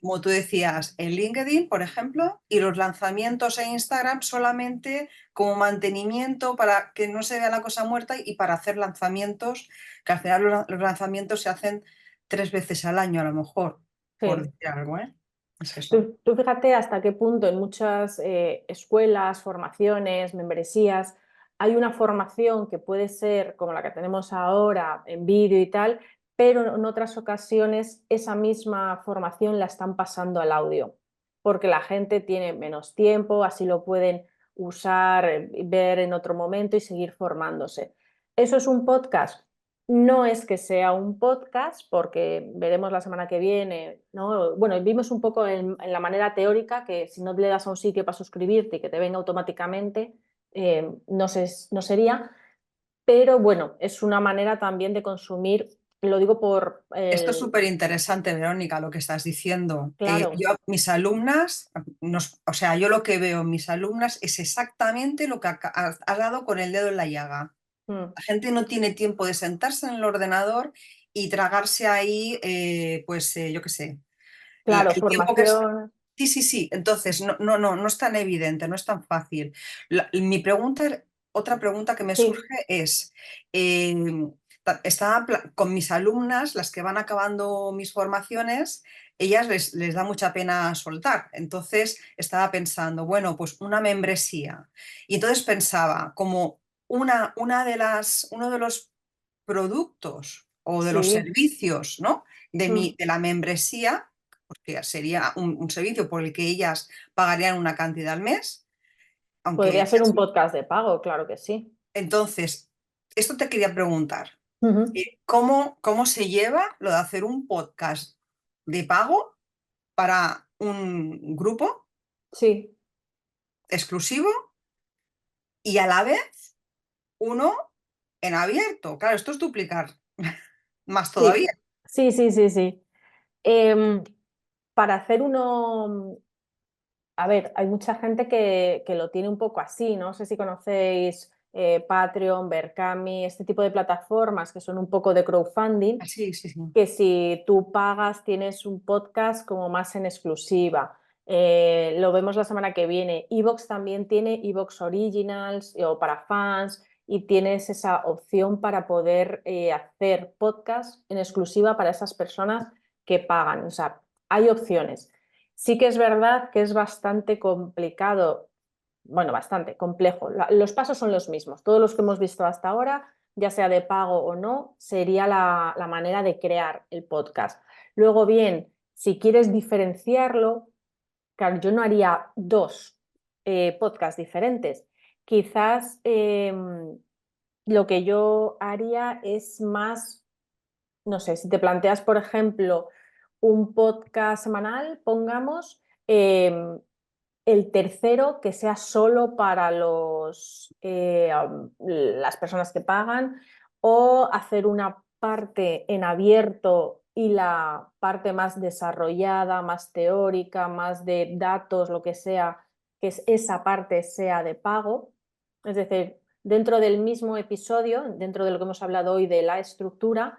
como tú decías, en LinkedIn, por ejemplo, y los lanzamientos en Instagram solamente como mantenimiento para que no se vea la cosa muerta y para hacer lanzamientos, que al final los lanzamientos se hacen 3 veces al año a lo mejor, por Sí. decir algo, ¿eh? Es eso. Tú fíjate hasta qué punto en muchas escuelas, formaciones, membresías, hay una formación que puede ser como la que tenemos ahora en vídeo y tal, pero en otras ocasiones esa misma formación la están pasando al audio, porque la gente tiene menos tiempo, así lo pueden usar, ver en otro momento y seguir formándose. ¿Eso es un podcast? No es que sea un podcast, porque veremos la semana que viene, ¿no? Bueno, vimos un poco en la manera teórica que si no le das a un sitio para suscribirte y que te venga automáticamente, no sería, pero bueno, es una manera también de consumir, lo digo por Esto es el... súper interesante, Verónica, lo que estás diciendo. Claro. Yo, mis alumnas, o sea, yo lo que veo en mis alumnas es exactamente lo que has dado con el dedo en la llaga. La gente no tiene tiempo de sentarse en el ordenador y tragarse ahí, yo qué sé, Claro, el tiempo que es. formación. Sí, sí, sí. Entonces, no es tan evidente, no es tan fácil. Mi pregunta, otra pregunta que me Sí, surge es, estaba con mis alumnas, las que van acabando mis formaciones, ellas les da mucha pena soltar. Entonces, estaba pensando, bueno, pues una membresía. Y entonces pensaba, como uno de los productos o de los sí. servicios, ¿no? de la membresía, porque sería un servicio por el que ellas pagarían una cantidad al mes, aunque Podría ser un podcast de pago, claro que sí. entonces, esto te quería preguntar, ¿cómo se lleva lo de hacer un podcast de pago para un grupo Sí, exclusivo y a la vez uno en abierto? Claro, esto es duplicar más sí, todavía. sí, sí, sí, sí. Em, para hacer uno a ver, hay mucha gente que lo tiene un poco así, no sé si conocéis Patreon, Berkami, este tipo de plataformas que son un poco de crowdfunding, Sí, sí, sí. que si tú pagas tienes un podcast como más en exclusiva. Lo vemos la semana que viene. Evox también tiene Evox Originals o para fans y tienes esa opción para poder hacer podcast en exclusiva para esas personas que pagan. O sea, hay opciones. Sí que es verdad que es bastante complicado, bueno, bastante complejo. Los pasos son los mismos. Todos los que hemos visto hasta ahora, ya sea de pago o no, sería la manera de crear el podcast. Luego, bien, si quieres diferenciarlo, claro, yo no haría dos podcasts diferentes. Quizás lo que yo haría es más, no sé, si te planteas, por ejemplo, un podcast semanal, pongamos, el tercero que sea solo para las personas que pagan, o hacer una parte en abierto y la parte más desarrollada, más teórica, más de datos, lo que sea, que esa parte sea de pago. Es decir, dentro del mismo episodio, dentro de lo que hemos hablado hoy de la estructura,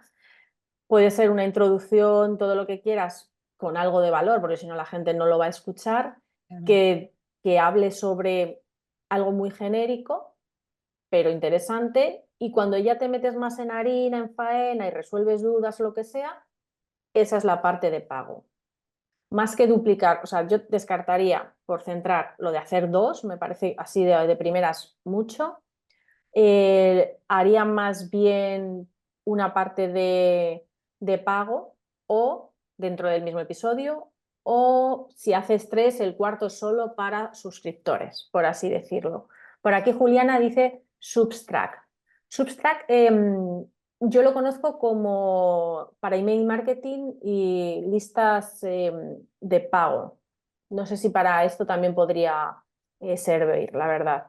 puede ser una introducción, todo lo que quieras, con algo de valor, porque si no la gente no lo va a escuchar, Claro. que hable sobre algo muy genérico, pero interesante, y cuando ya te metes más en harina, en faena y resuelves dudas, lo que sea, esa es la parte de pago. Más que duplicar, o sea, yo descartaría por centrar lo de hacer dos, me parece así de primeras mucho. Haría más bien una parte de pago o dentro del mismo episodio, o si haces tres, el cuarto solo para suscriptores, por así decirlo. Por aquí Juliana dice Substract. Substract yo lo conozco como para email marketing y listas de pago. No sé si para esto también podría servir, la verdad,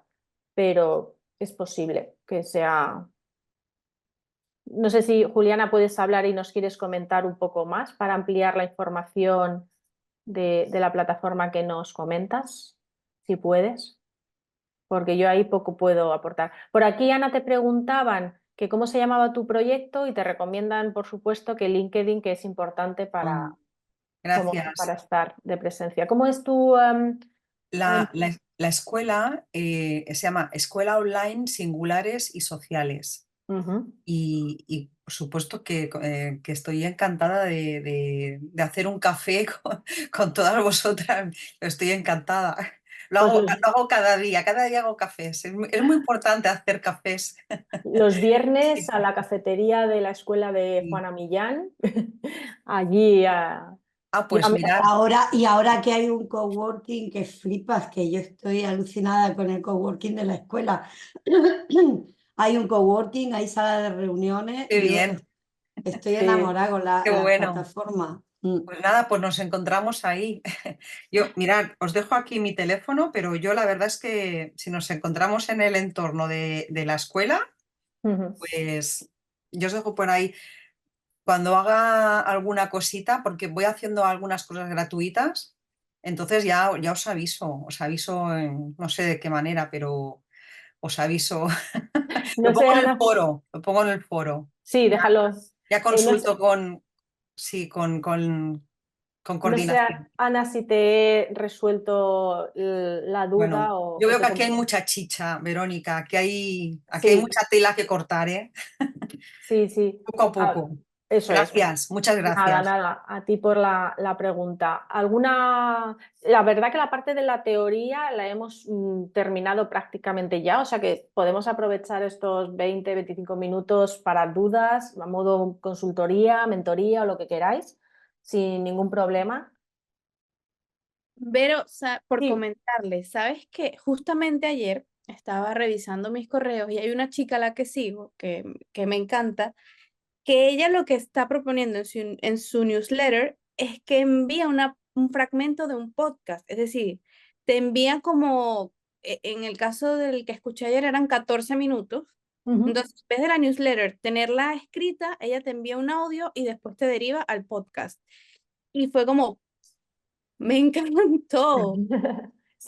pero es posible que sea. No sé si, Juliana, puedes hablar y nos quieres comentar un poco más para ampliar la información de la plataforma que nos comentas, si puedes, porque yo ahí poco puedo aportar. Por aquí, Ana, te preguntaban que cómo se llamaba tu proyecto y te recomiendan, por supuesto, que LinkedIn, que es importante para Gracias. estar de presencia. ¿Cómo es tu...? La escuela se llama Escuela Online Singulares y Sociales. Ujú. Y por supuesto que estoy encantada de hacer un café con todas vosotras. Estoy encantada. Lo hago, Pues lo hago cada día hago cafés. Es muy importante hacer cafés. los viernes Sí, a la cafetería de la escuela de sí. Juana Millán, allí Pues mirar, Y ahora que hay un coworking que flipas, que yo estoy alucinada con el coworking de la escuela. Hay un coworking, hay sala de reuniones, qué yo bien, estoy sí. enamorada con qué las bueno. plataformas. Pues nada, pues nos encontramos ahí. Yo, mirad, os dejo aquí mi teléfono, pero yo la verdad es que si nos encontramos en el entorno de la escuela, Ujú. pues yo os dejo por ahí. Cuando haga alguna cosita, porque voy haciendo algunas cosas gratuitas, entonces ya os aviso no sé de qué manera, pero os aviso. Lo No sé, pongo en el Ana. foro, lo pongo en el foro. Sí, Ya, déjalo. ya No sé, consulto sí, con no sé, coordinación. Ana, si te he resuelto la Bueno, duda yo o veo te que aquí hay compro. mucha chicha, Verónica, aquí hay Sí, mucha tela que cortar, ¿eh? sí, sí. Poco a poco. Eso es. Gracias, muchas Nada, gracias. nada, a ti por la pregunta. La verdad que la parte de la teoría la hemos terminado prácticamente ya, o sea que podemos aprovechar estos 20-25 minutos para dudas, a modo consultoría, mentoría o lo que queráis, sin ningún problema. Pero por Sí. comentarles, ¿sabes qué? Justamente ayer estaba revisando mis correos y hay una chica a la que sigo que me encanta, que ella lo que está proponiendo en su newsletter es que envía un fragmento de un podcast, es decir, te envía como, en el caso del que escuché ayer eran 14 minutos, Ujú. entonces en vez de la newsletter tenerla escrita, ella te envía un audio y después te deriva al podcast. Y fue como, me encantó.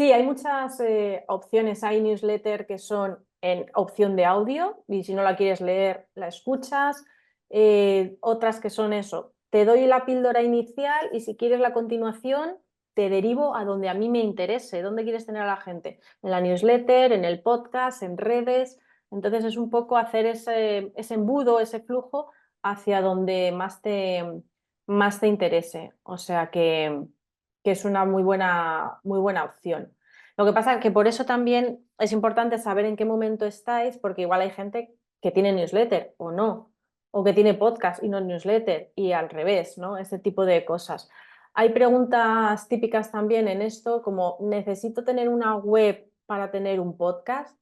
Sí, hay muchas opciones. Hay newsletter que son en opción de audio y si no la quieres leer, la escuchas. Otras que son eso, te doy la píldora inicial y si quieres la continuación, te derivo a donde a mí me interese. ¿Dónde quieres tener a la gente? En la newsletter, en el podcast, en redes. Entonces es un poco hacer ese embudo, ese flujo hacia donde más te interese. O sea que es una muy buena opción. Lo que pasa es que por eso también es importante saber en qué momento estáis, porque igual hay gente que tiene newsletter o no, o que tiene podcast y no newsletter, y al revés, ¿no? Ese tipo de cosas. Hay preguntas típicas también en esto, como ¿necesito tener una web para tener un podcast?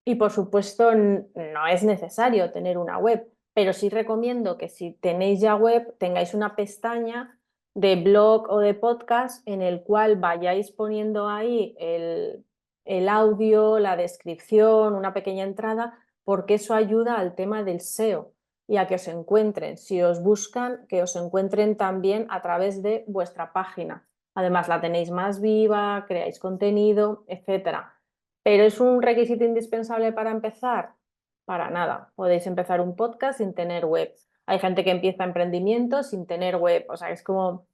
Y por supuesto no es necesario tener una web, pero sí recomiendo que si tenéis ya web tengáis una pestaña de blog o de podcast en el cual vayáis poniendo ahí el audio, la descripción, una pequeña entrada, porque eso ayuda al tema del SEO y a que os encuentren. Si os buscan, que os encuentren también a través de vuestra página. Además la tenéis más viva, creáis contenido, etcétera. ¿Pero es un requisito indispensable para empezar? Para nada. Podéis empezar un podcast sin tener web. Hay gente que empieza emprendimiento sin tener web. O sea, es como,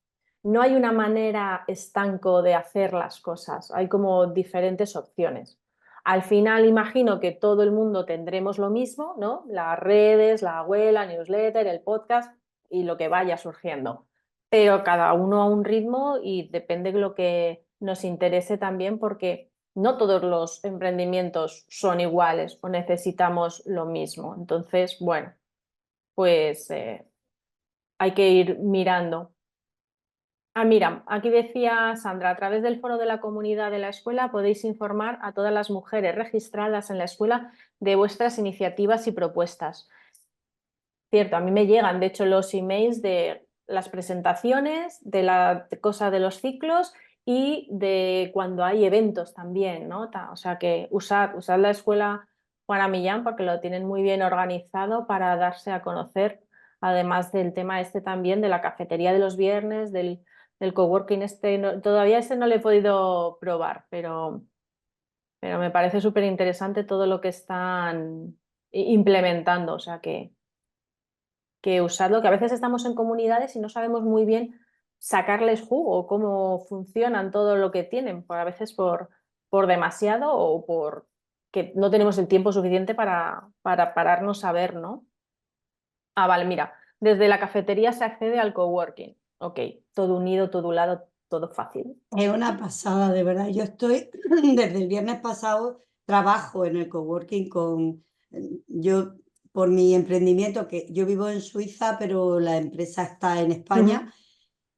no hay una manera estanco de hacer las cosas. Hay como diferentes opciones. Al final imagino que todo el mundo tendremos lo mismo, ¿no? Las redes, la web, la newsletter, el podcast y lo que vaya surgiendo. Pero cada uno a un ritmo y depende de lo que nos interese también porque no todos los emprendimientos son iguales o necesitamos lo mismo. Entonces, bueno, pues hay que ir mirando. Ah, mira, aquí decía Sandra, a través del foro de la comunidad de la escuela podéis informar a todas las mujeres registradas en la escuela de vuestras iniciativas y propuestas. Cierto, a mí me llegan, de hecho, los emails de las presentaciones, de la cosa de los ciclos y de cuando hay eventos también, ¿no? O sea que usad la escuela Juana Millán porque lo tienen muy bien organizado para darse a conocer, además del tema este también de la cafetería de los viernes, del coworking este, todavía este no lo he podido probar, pero me parece súper interesante todo lo que están implementando, o sea que usarlo, que a veces estamos en comunidades y no sabemos muy bien sacarles jugo, cómo funcionan todo lo que tienen, a veces por demasiado o por que no tenemos el tiempo suficiente para pararnos a ver, ¿no? Ah, vale, mira, desde la cafetería se accede al coworking. Ok, todo unido, todo lado, todo fácil. Es una pasada, de verdad. Yo estoy, desde el viernes pasado, trabajo en el coworking yo, por mi emprendimiento, que yo vivo en Suiza, pero la empresa está en España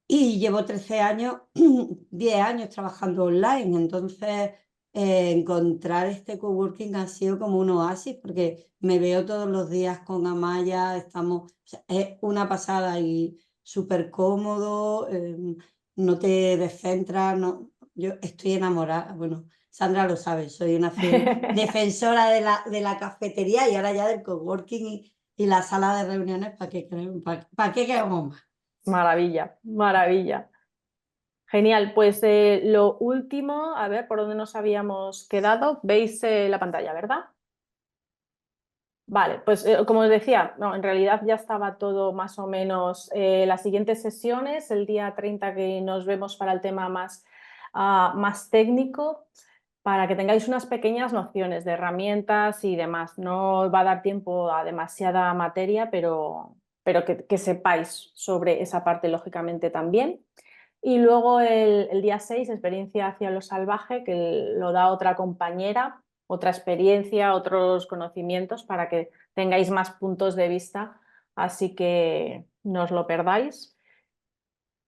y llevo 13 años, 10 años trabajando online. Entonces, encontrar este coworking ha sido como un oasis porque me veo todos los días con Amaya, o sea, es una pasada y súper cómodo. No te descentras, no, yo estoy enamorada, bueno, Sandra lo sabe, soy una defensora de la cafetería y ahora ya del coworking y la sala de reuniones, ¿para qué queremos más? Maravilla, maravilla. Genial, pues lo último, a ver por dónde nos habíamos quedado, veis la pantalla, ¿verdad? Vale, pues como os decía, no, en realidad ya estaba todo más o menos. Las siguientes sesiones, el día 30 que nos vemos para el tema más técnico, para que tengáis unas pequeñas nociones de herramientas y demás. No va a dar tiempo a demasiada materia, pero que sepáis sobre esa parte lógicamente también. Y luego el día 6, experiencia hacia lo salvaje, que lo da otra compañera, otra experiencia, otros conocimientos para que tengáis más puntos de vista, así que no os lo perdáis.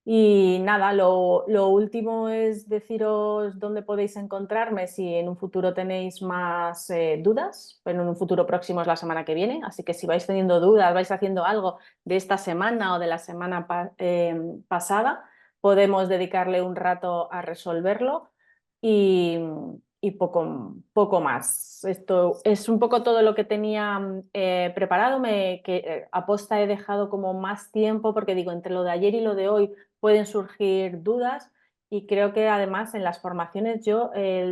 Y nada, lo último es deciros dónde podéis encontrarme si en un futuro tenéis más dudas, pero en un futuro próximo es la semana que viene, así que si vais teniendo dudas, vais haciendo algo de esta semana o de la semana pasada, podemos dedicarle un rato a resolverlo y poco más. Esto es un poco todo lo que tenía preparado, aposta he dejado como más tiempo porque digo, entre lo de ayer y lo de hoy pueden surgir dudas y creo que además en las formaciones yo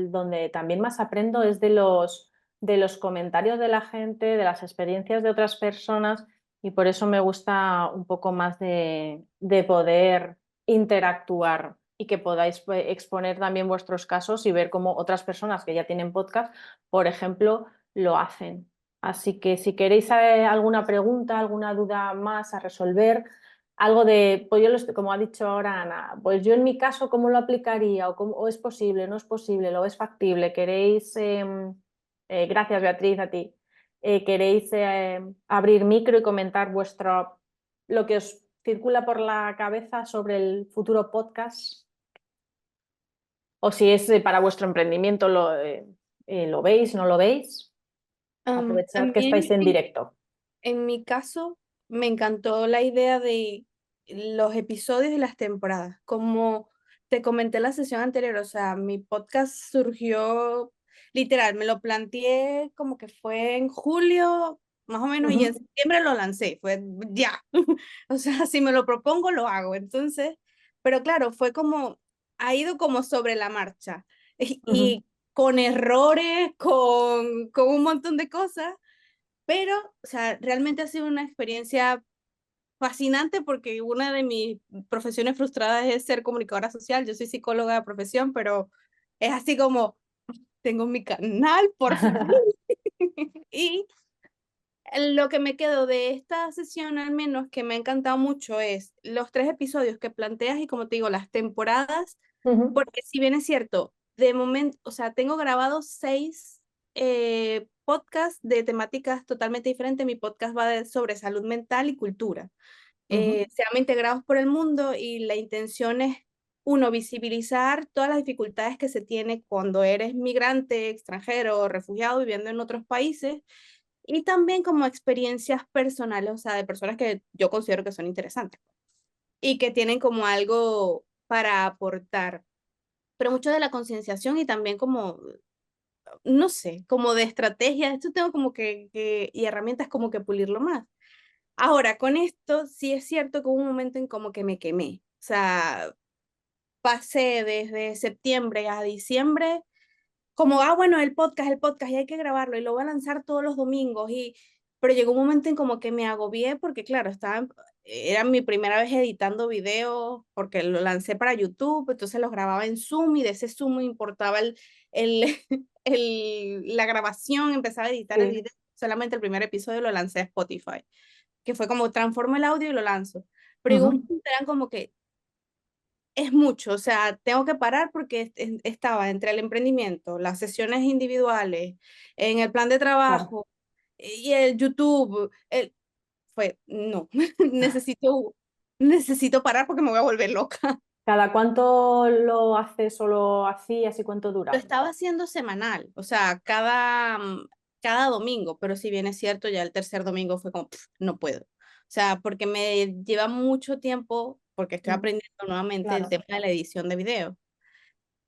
donde también más aprendo es de los comentarios de la gente, de las experiencias de otras personas y por eso me gusta un poco más de poder interactuar y que podáis exponer también vuestros casos y ver cómo otras personas que ya tienen podcast, por ejemplo, lo hacen. Así que si queréis alguna pregunta, alguna duda más a resolver, algo de, pues como ha dicho ahora Ana, pues yo en mi caso, ¿cómo lo aplicaría? ¿O es posible, no es posible, lo es factible? ¿Queréis, gracias Beatriz, a ti, queréis abrir micro y comentar lo que os circula por la cabeza sobre el futuro podcast? O si es para vuestro emprendimiento, ¿lo veis, no lo veis? A Aprovechad que mí estáis en directo. en mi caso, me encantó la idea de los episodios y las temporadas. Como te comenté en la sesión anterior, o sea, mi podcast surgió literal, me lo planteé como que fue en julio, más o menos, y en septiembre lo lancé, fue ya. O sea, si me lo propongo, lo hago. Entonces, pero claro, fue como, ha ido como sobre la marcha y con errores, con un montón de cosas. Pero, o sea, realmente ha sido una experiencia fascinante porque una de mis profesiones frustradas es ser comunicadora social. Yo soy psicóloga de profesión, pero es así como, tengo mi canal, por fin. Y lo que me quedo de esta sesión, al menos que me ha encantado mucho, es los 3 episodios que planteas y, como te digo, las temporadas, porque si bien es cierto, de momento, o sea, tengo grabados 6 podcasts de temáticas totalmente diferentes. Mi podcast va sobre salud mental y cultura. Se llama Integrados por el Mundo y la intención es, uno, visibilizar todas las dificultades que se tiene cuando eres migrante, extranjero o refugiado viviendo en otros países y también como experiencias personales, o sea, de personas que yo considero que son interesantes y que tienen como algo para aportar, pero mucho de la concienciación y también como, no sé, como de estrategia, esto tengo como y herramientas como que pulirlo más. Ahora, con esto sí es cierto que hubo un momento en como que me quemé, o sea, pasé desde septiembre a diciembre como, bueno, el podcast, y hay que grabarlo, y lo voy a lanzar todos los domingos, pero llegó un momento en como que me agobié, porque claro, era mi primera vez editando videos, porque lo lancé para YouTube, entonces los grababa en Zoom, y de ese Zoom me importaba el, la grabación, empezaba a editar el video, solamente el primer episodio lo lancé a Spotify, que fue como transformo el audio y lo lanzo, pero llegó un punto, eran como que, es mucho, o sea, tengo que parar porque estaba entre el emprendimiento, las sesiones individuales, en el plan de trabajo y el YouTube. No, necesito parar porque me voy a volver loca. ¿Cada cuánto lo haces o lo hacías y cuánto Lo dura? estaba haciendo semanal, o sea, cada domingo, pero si bien es cierto, ya el tercer domingo fue como, no puedo. O sea, porque me lleva mucho tiempo, porque estoy aprendiendo nuevamente el tema de la edición de video.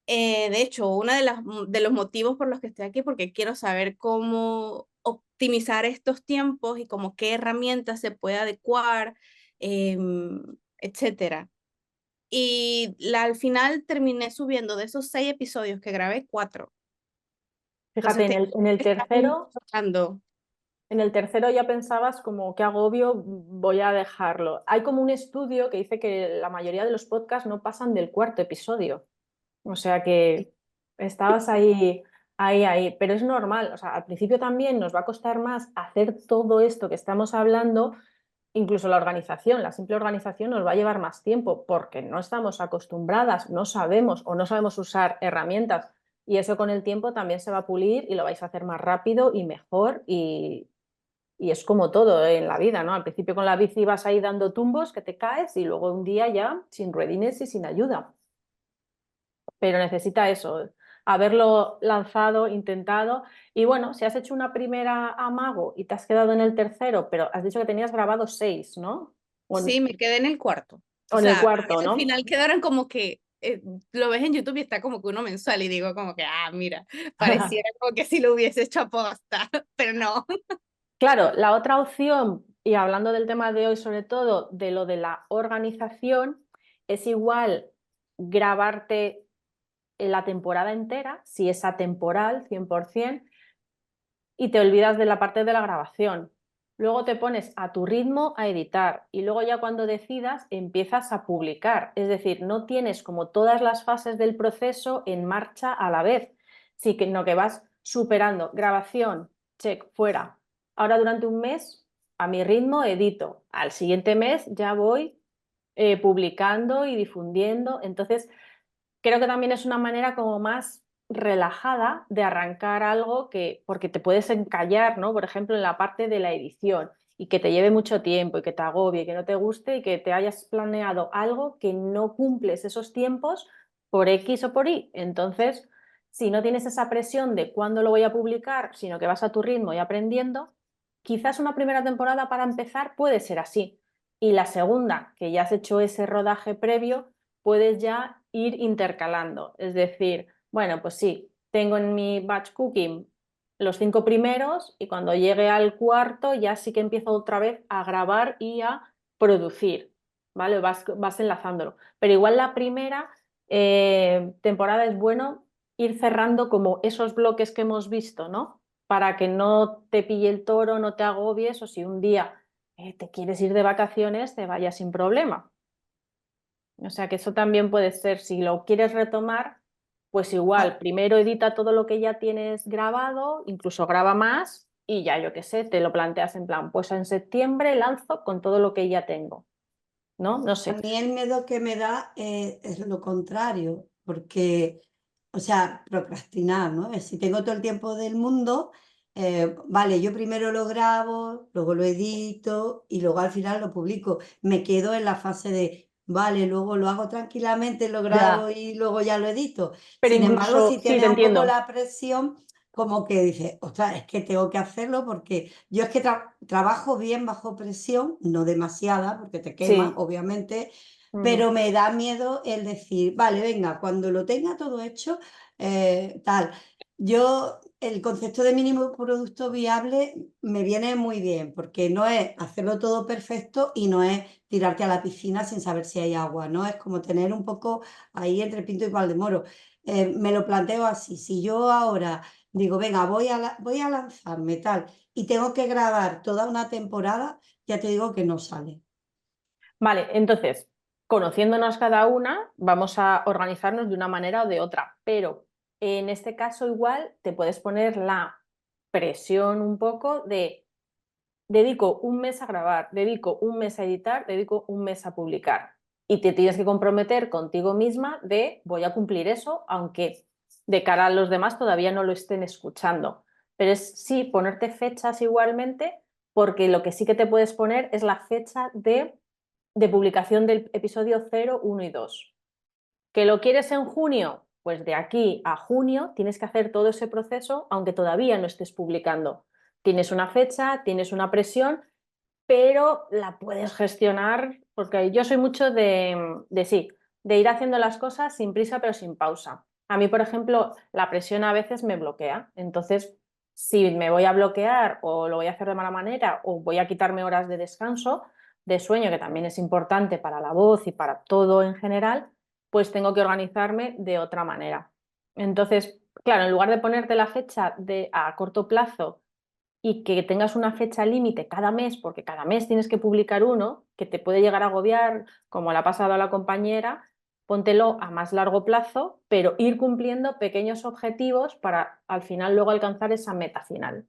De hecho, uno de los motivos por los que estoy aquí, porque quiero saber cómo optimizar estos tiempos y como qué herramientas se puede adecuar, etcétera. Y al final terminé subiendo de esos 6 episodios que grabé, 4. Fíjate, Entonces, en el tercero, trabajando. en el tercero ya pensabas como qué agobio, voy a dejarlo. Hay como un estudio que dice que la mayoría de los podcasts no pasan del cuarto episodio. O sea que estabas ahí, ahí. Pero es normal. O sea, al principio también nos va a costar más hacer todo esto que estamos hablando. Incluso la organización, la simple organización nos va a llevar más tiempo porque no estamos acostumbradas, no sabemos o no sabemos usar herramientas y eso con el tiempo también se va a pulir y lo vais a hacer más rápido y mejor y es como todo en la vida, ¿no? Al principio con la bici vas ahí dando tumbos que te caes y luego un día ya sin ruedines y sin ayuda. Pero necesita eso, haberlo lanzado, intentado. Y bueno, si has hecho una primera amago y te has quedado en el tercero, pero has dicho que tenías grabado 6, ¿no? Sí, me quedé en el cuarto. O O en el sea, cuarto, al ¿no? final quedaron como que, lo ves en YouTube y está como que uno mensual y digo como que, mira, pareciera como que si lo hubiese hecho aposta, pero no. Claro, la otra opción, y hablando del tema de hoy sobre todo, de lo de la organización, es igual grabarte la temporada entera, si es atemporal, 100%, y te olvidas de la parte de la grabación. Luego te pones a tu ritmo a editar y luego ya cuando decidas empiezas a publicar. Es decir, no tienes como todas las fases del proceso en marcha a la vez, sino que vas superando grabación, check, fuera. Ahora durante un mes a mi ritmo edito. Al siguiente mes ya voy publicando y difundiendo. Entonces, creo que también es una manera como más relajada de arrancar algo porque te puedes encallar, ¿no? Por ejemplo, en la parte de la edición y que te lleve mucho tiempo y que te agobie, que no te guste y que te hayas planeado algo que no cumples esos tiempos por X o por Y. Entonces, si no tienes esa presión de cuándo lo voy a publicar, sino que vas a tu ritmo y aprendiendo, quizás una primera temporada para empezar puede ser así. Y la segunda, que ya has hecho ese rodaje previo, puedes ya ir intercalando. Es decir, bueno, pues sí, tengo en mi batch cooking los 5 primeros y cuando llegue al cuarto ya sí que empiezo otra vez a grabar y a producir, ¿vale? Vas enlazándolo. Pero igual la primera temporada es bueno ir cerrando como esos bloques que hemos visto, ¿no? Para que no te pille el toro, no te agobies o si un día te quieres ir de vacaciones, te vayas sin problema. O sea que eso también puede ser, si lo quieres retomar, pues igual, primero edita todo lo que ya tienes grabado, incluso graba más y ya, yo qué sé, te lo planteas en plan, pues en septiembre lanzo con todo lo que ya tengo, ¿no? No A sé. mí el miedo que me da es lo contrario, porque, o sea, procrastinar, ¿no? Si tengo todo el tiempo del mundo, vale, yo primero lo grabo, luego lo edito y luego al final lo publico. Me quedo en la fase de, vale, luego lo hago tranquilamente, lo grabo Ya. y luego ya lo edito. Pero Sin embargo, incluso, si sí, te tienes un poco entiendo. la presión, como que dices, ostras, es que tengo que hacerlo porque yo es que trabajo bien bajo presión, no demasiada, porque te quemas, Sí. obviamente, Ujú. pero me da miedo el decir, vale, venga, cuando lo tenga todo hecho, tal. Yo, el concepto de mínimo producto viable me viene muy bien, porque no es hacerlo todo perfecto y no es tirarte a la piscina sin saber si hay agua, ¿no? Es como tener un poco ahí entre Pinto y Valdemoro. Me lo planteo así, si yo ahora digo, venga, voy a lanzarme tal y tengo que grabar toda una temporada, ya te digo que no sale. Vale, entonces, conociéndonos cada una, vamos a organizarnos de una manera o de otra, pero en este caso igual te puedes poner la presión un poco de dedico un mes a grabar, dedico un mes a editar, dedico un mes a publicar. Y te tienes que comprometer contigo misma de voy a cumplir eso, aunque de cara a los demás todavía no lo estén escuchando. Pero es sí ponerte fechas igualmente, porque lo que sí que te puedes poner es la fecha de publicación del episodio 0, 1 y 2. ¿Que lo quieres en junio? Pues de aquí a junio tienes que hacer todo ese proceso, aunque todavía no estés publicando. Tienes una fecha, tienes una presión, pero la puedes gestionar, porque yo soy mucho sí, de ir haciendo las cosas sin prisa pero sin pausa. A mí, por ejemplo, la presión a veces me bloquea. Entonces, si me voy a bloquear o lo voy a hacer de mala manera o voy a quitarme horas de descanso, de sueño, que también es importante para la voz y para todo en general, pues tengo que organizarme de otra manera. Entonces, claro, en lugar de ponerte la fecha a corto plazo y que tengas una fecha límite cada mes, porque cada mes tienes que publicar uno, que te puede llegar a agobiar, como le ha pasado a la compañera, póntelo a más largo plazo, pero ir cumpliendo pequeños objetivos para al final luego alcanzar esa meta final.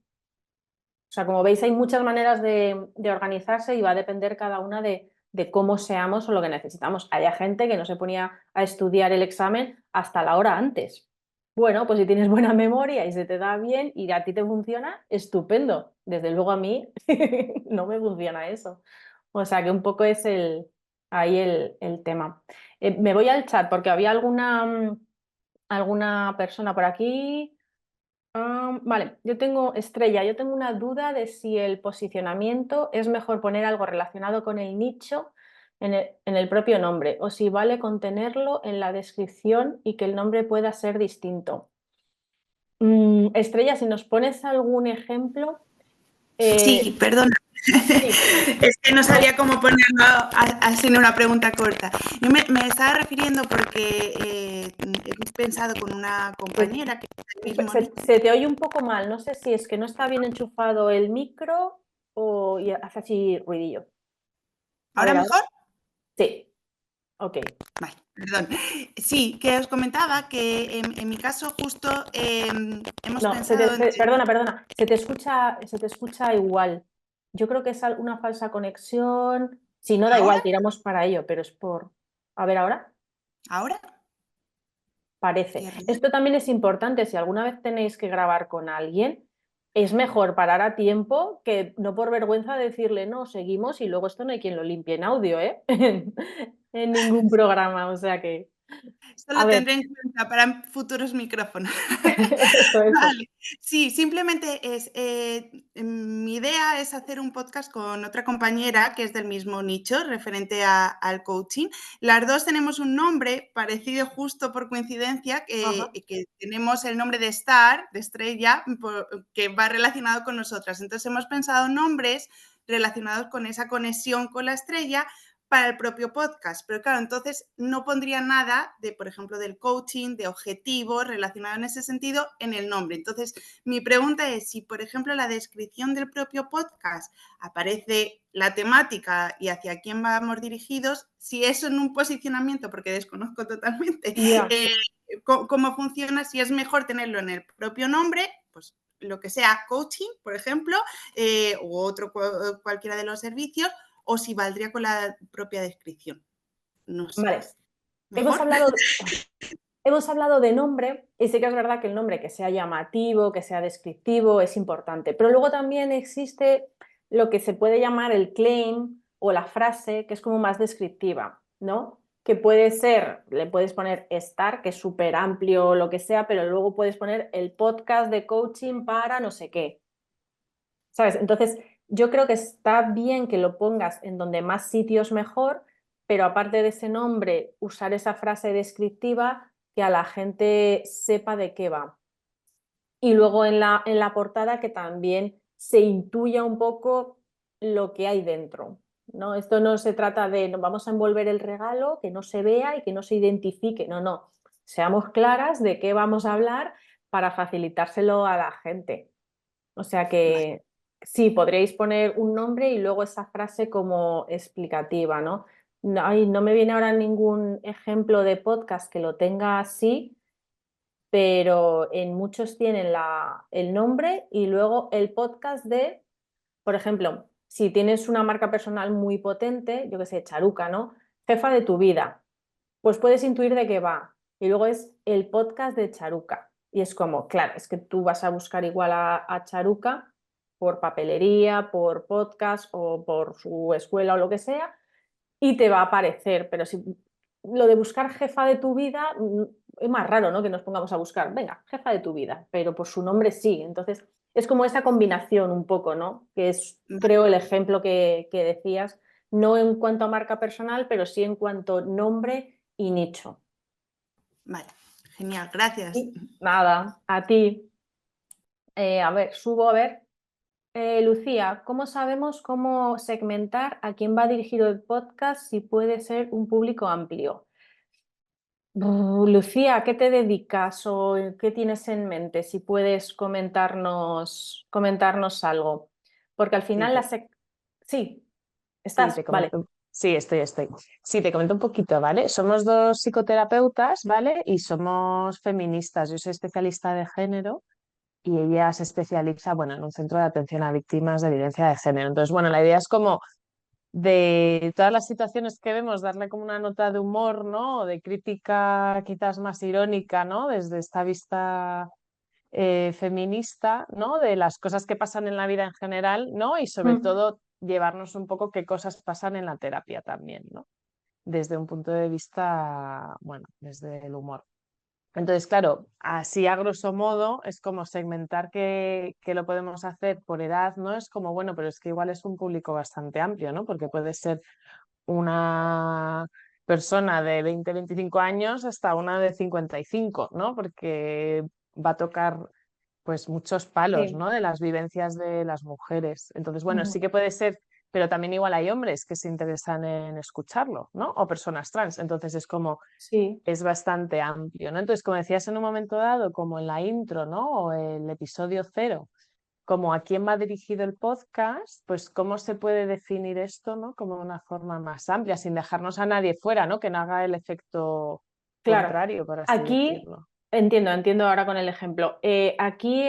O sea, como veis, hay muchas maneras de organizarse y va a depender cada una de cómo seamos o lo que necesitamos. Hay gente que no se ponía a estudiar el examen hasta la hora antes. Bueno, pues si tienes buena memoria y se te da bien y a ti te funciona, estupendo. Desde luego a mí no me funciona eso. O sea que un poco es ahí el tema. Me voy al chat porque había alguna persona por aquí. Vale, yo tengo una duda de si el posicionamiento es mejor poner algo relacionado con el nicho en el propio nombre o si vale contenerlo en la descripción y que el nombre pueda ser distinto. Estrella, si nos pones algún ejemplo. Sí, perdona. Es que no sabía cómo ponerlo así en una pregunta corta. Yo me estaba refiriendo porque he pensado con una compañera que es del mismo nicho. Se te oye un poco mal, no sé si es que no está bien enchufado el micro o y hace así ruidillo. A ¿Ahora ver, mejor? Sí, ok. Vale, perdón. Sí, que os comentaba que en mi caso justo hemos No, pensado en... perdona, se te escucha igual. Yo creo que es una falsa conexión. Si no, da igual, ¿Ahora? tiramos para ello, pero es por... A ver, ahora ¿Ahora? parece. Qué raro. Esto también es importante. Si alguna vez tenéis que grabar con alguien, es mejor parar a tiempo que no por vergüenza decirle, no, seguimos y luego esto no hay quien lo limpie en audio, ¿eh? En ningún programa, o sea que... Esto A lo ver, tendré en cuenta para futuros micrófonos. eso. Vale. Sí, simplemente es, mi idea es hacer un podcast con otra compañera que es del mismo nicho, referente al coaching. Las dos tenemos un nombre parecido justo por coincidencia, Ajá. que tenemos el nombre de Star, de estrella, que va relacionado con nosotras. Entonces hemos pensado nombres relacionados con esa conexión con la estrella para el propio podcast. Pero claro, entonces no pondría nada de, por ejemplo, del coaching, de objetivos relacionado en ese sentido en el nombre. Entonces, mi pregunta es si, por ejemplo, en la descripción del propio podcast aparece la temática y hacia quién vamos dirigidos, si eso en un posicionamiento, porque desconozco totalmente Ya. cómo funciona, si es mejor tenerlo en el propio nombre, pues lo que sea coaching, por ejemplo, u otro cualquiera de los servicios, o si valdría con la propia descripción. No sé. Vale. ¿Mejor? Hemos hablado de nombre y sí que es verdad que el nombre que sea llamativo, que sea descriptivo, es importante. Pero luego también existe lo que se puede llamar el claim o la frase, que es como más descriptiva, ¿no? Que puede ser, le puedes poner estar, que es súper amplio o lo que sea, pero luego puedes poner el podcast de coaching para no sé qué. ¿Sabes? Entonces, yo creo que está bien que lo pongas en donde más sitios mejor, pero aparte de ese nombre, usar esa frase descriptiva que a la gente sepa de qué va. Y luego en la portada que también se intuya un poco lo que hay dentro, ¿no? Esto no se trata de nos vamos a envolver el regalo, que no se vea y que no se identifique. No, no. Seamos claras de qué vamos a hablar para facilitárselo a la gente. O sea que sí, podríais poner un nombre y luego esa frase como explicativa, ¿no? Ay, no me viene ahora ningún ejemplo de podcast que lo tenga así, pero en muchos tienen el nombre y luego el podcast de, por ejemplo, si tienes una marca personal muy potente, yo que sé, Charuca, ¿no? Jefa de tu vida, pues puedes intuir de qué va. Y luego es el podcast de Charuca. Y es como, claro, es que tú vas a buscar igual a Charuca por papelería, por podcast o por su escuela o lo que sea, y te va a aparecer. Pero si lo de buscar jefa de tu vida, es más raro, ¿no? Que nos pongamos a buscar, venga, jefa de tu vida, pero por su nombre sí. Entonces, es como esa combinación un poco, ¿no? Que es, creo, el ejemplo que decías, no en cuanto a marca personal, pero sí en cuanto a nombre y nicho. Vale, genial, gracias. Y nada, a ti. A ver, subo a ver. Lucía, ¿cómo sabemos cómo segmentar a quién va dirigido el podcast si puede ser un público amplio? Lucía, ¿a qué te dedicas o qué tienes en mente? Si puedes comentarnos algo. Porque al final Sí, Sí, ¿estás? te Vale. comento. Sí, estoy. Sí, te comento un poquito, ¿vale? Somos dos psicoterapeutas, ¿vale? Y somos feministas. Yo soy especialista de género y ella se especializa, bueno, en un centro de atención a víctimas de violencia de género. Entonces, bueno, la idea es como de todas las situaciones que vemos, darle como una nota de humor, ¿no? O de crítica quizás más irónica, ¿no? Desde esta vista feminista, ¿no? De las cosas que pasan en la vida en general, ¿no? Y sobre todo llevarnos un poco qué cosas pasan en la terapia también, ¿no? Desde un punto de vista, bueno, desde el humor. Entonces, claro, así a grosso modo es como segmentar que lo podemos hacer por edad, ¿no? Es como, bueno, pero es que igual es un público bastante amplio, ¿no? Porque puede ser una persona de 20, 25 años hasta una de 55, ¿no? Porque va a tocar pues muchos palos, Sí. ¿no? De las vivencias de las mujeres. Entonces, bueno, Ujú. sí que puede ser, pero también igual hay hombres que se interesan en escucharlo, ¿no? O personas trans. Entonces es como, Sí. es bastante amplio, ¿no? Entonces, como decías en un momento dado, como en la intro, ¿no? O el episodio 0, como a quién va dirigido el podcast, pues cómo se puede definir esto, ¿no? Como de una forma más amplia, sin dejarnos a nadie fuera, ¿no? Que no haga el efecto Claro, contrario, por así aquí decirlo. entiendo ahora con el ejemplo. Aquí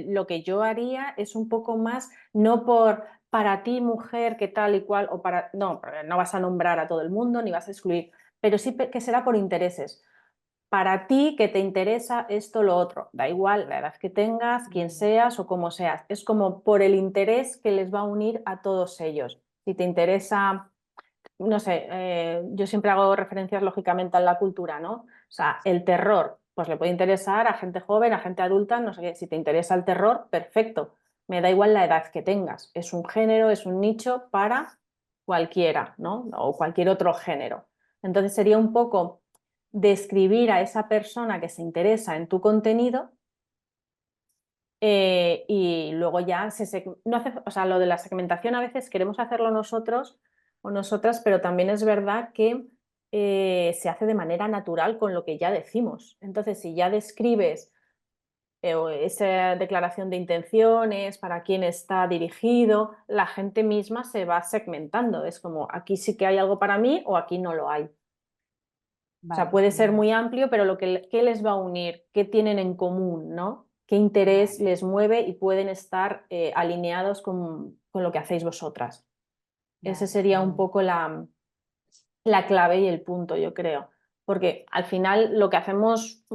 lo que yo haría es un poco más, no por para ti, mujer, que tal y cual, o para. No, no vas a nombrar a todo el mundo ni vas a excluir, pero sí que será por intereses. Para ti que te interesa esto, lo otro, da igual la edad que tengas, quién seas o cómo seas, es como por el interés que les va a unir a todos ellos. Si te interesa, no sé, yo siempre hago referencias lógicamente a la cultura, ¿no? O sea, el terror, pues le puede interesar a gente joven, a gente adulta, no sé qué, si te interesa el terror, perfecto, me da igual la edad que tengas, es un género, es un nicho para cualquiera, ¿no? O cualquier otro género. Entonces sería un poco describir a esa persona que se interesa en tu contenido y luego ya no hace, o sea, lo de la segmentación a veces queremos hacerlo nosotros o nosotras, pero también es verdad que se hace de manera natural con lo que ya decimos. Entonces, si ya describes esa declaración de intenciones, para quién está dirigido, la gente misma se va segmentando. Es como, aquí sí que hay algo para mí o aquí no lo hay. O sea, Vale, puede ser genial. muy amplio, pero ¿qué les va a unir? ¿Qué tienen en común, ¿no? ¿Qué interés les mueve y pueden estar alineados con lo que hacéis vosotras? Ese Vale, sería un poco la clave y el punto, yo creo. Porque al final lo que hacemos,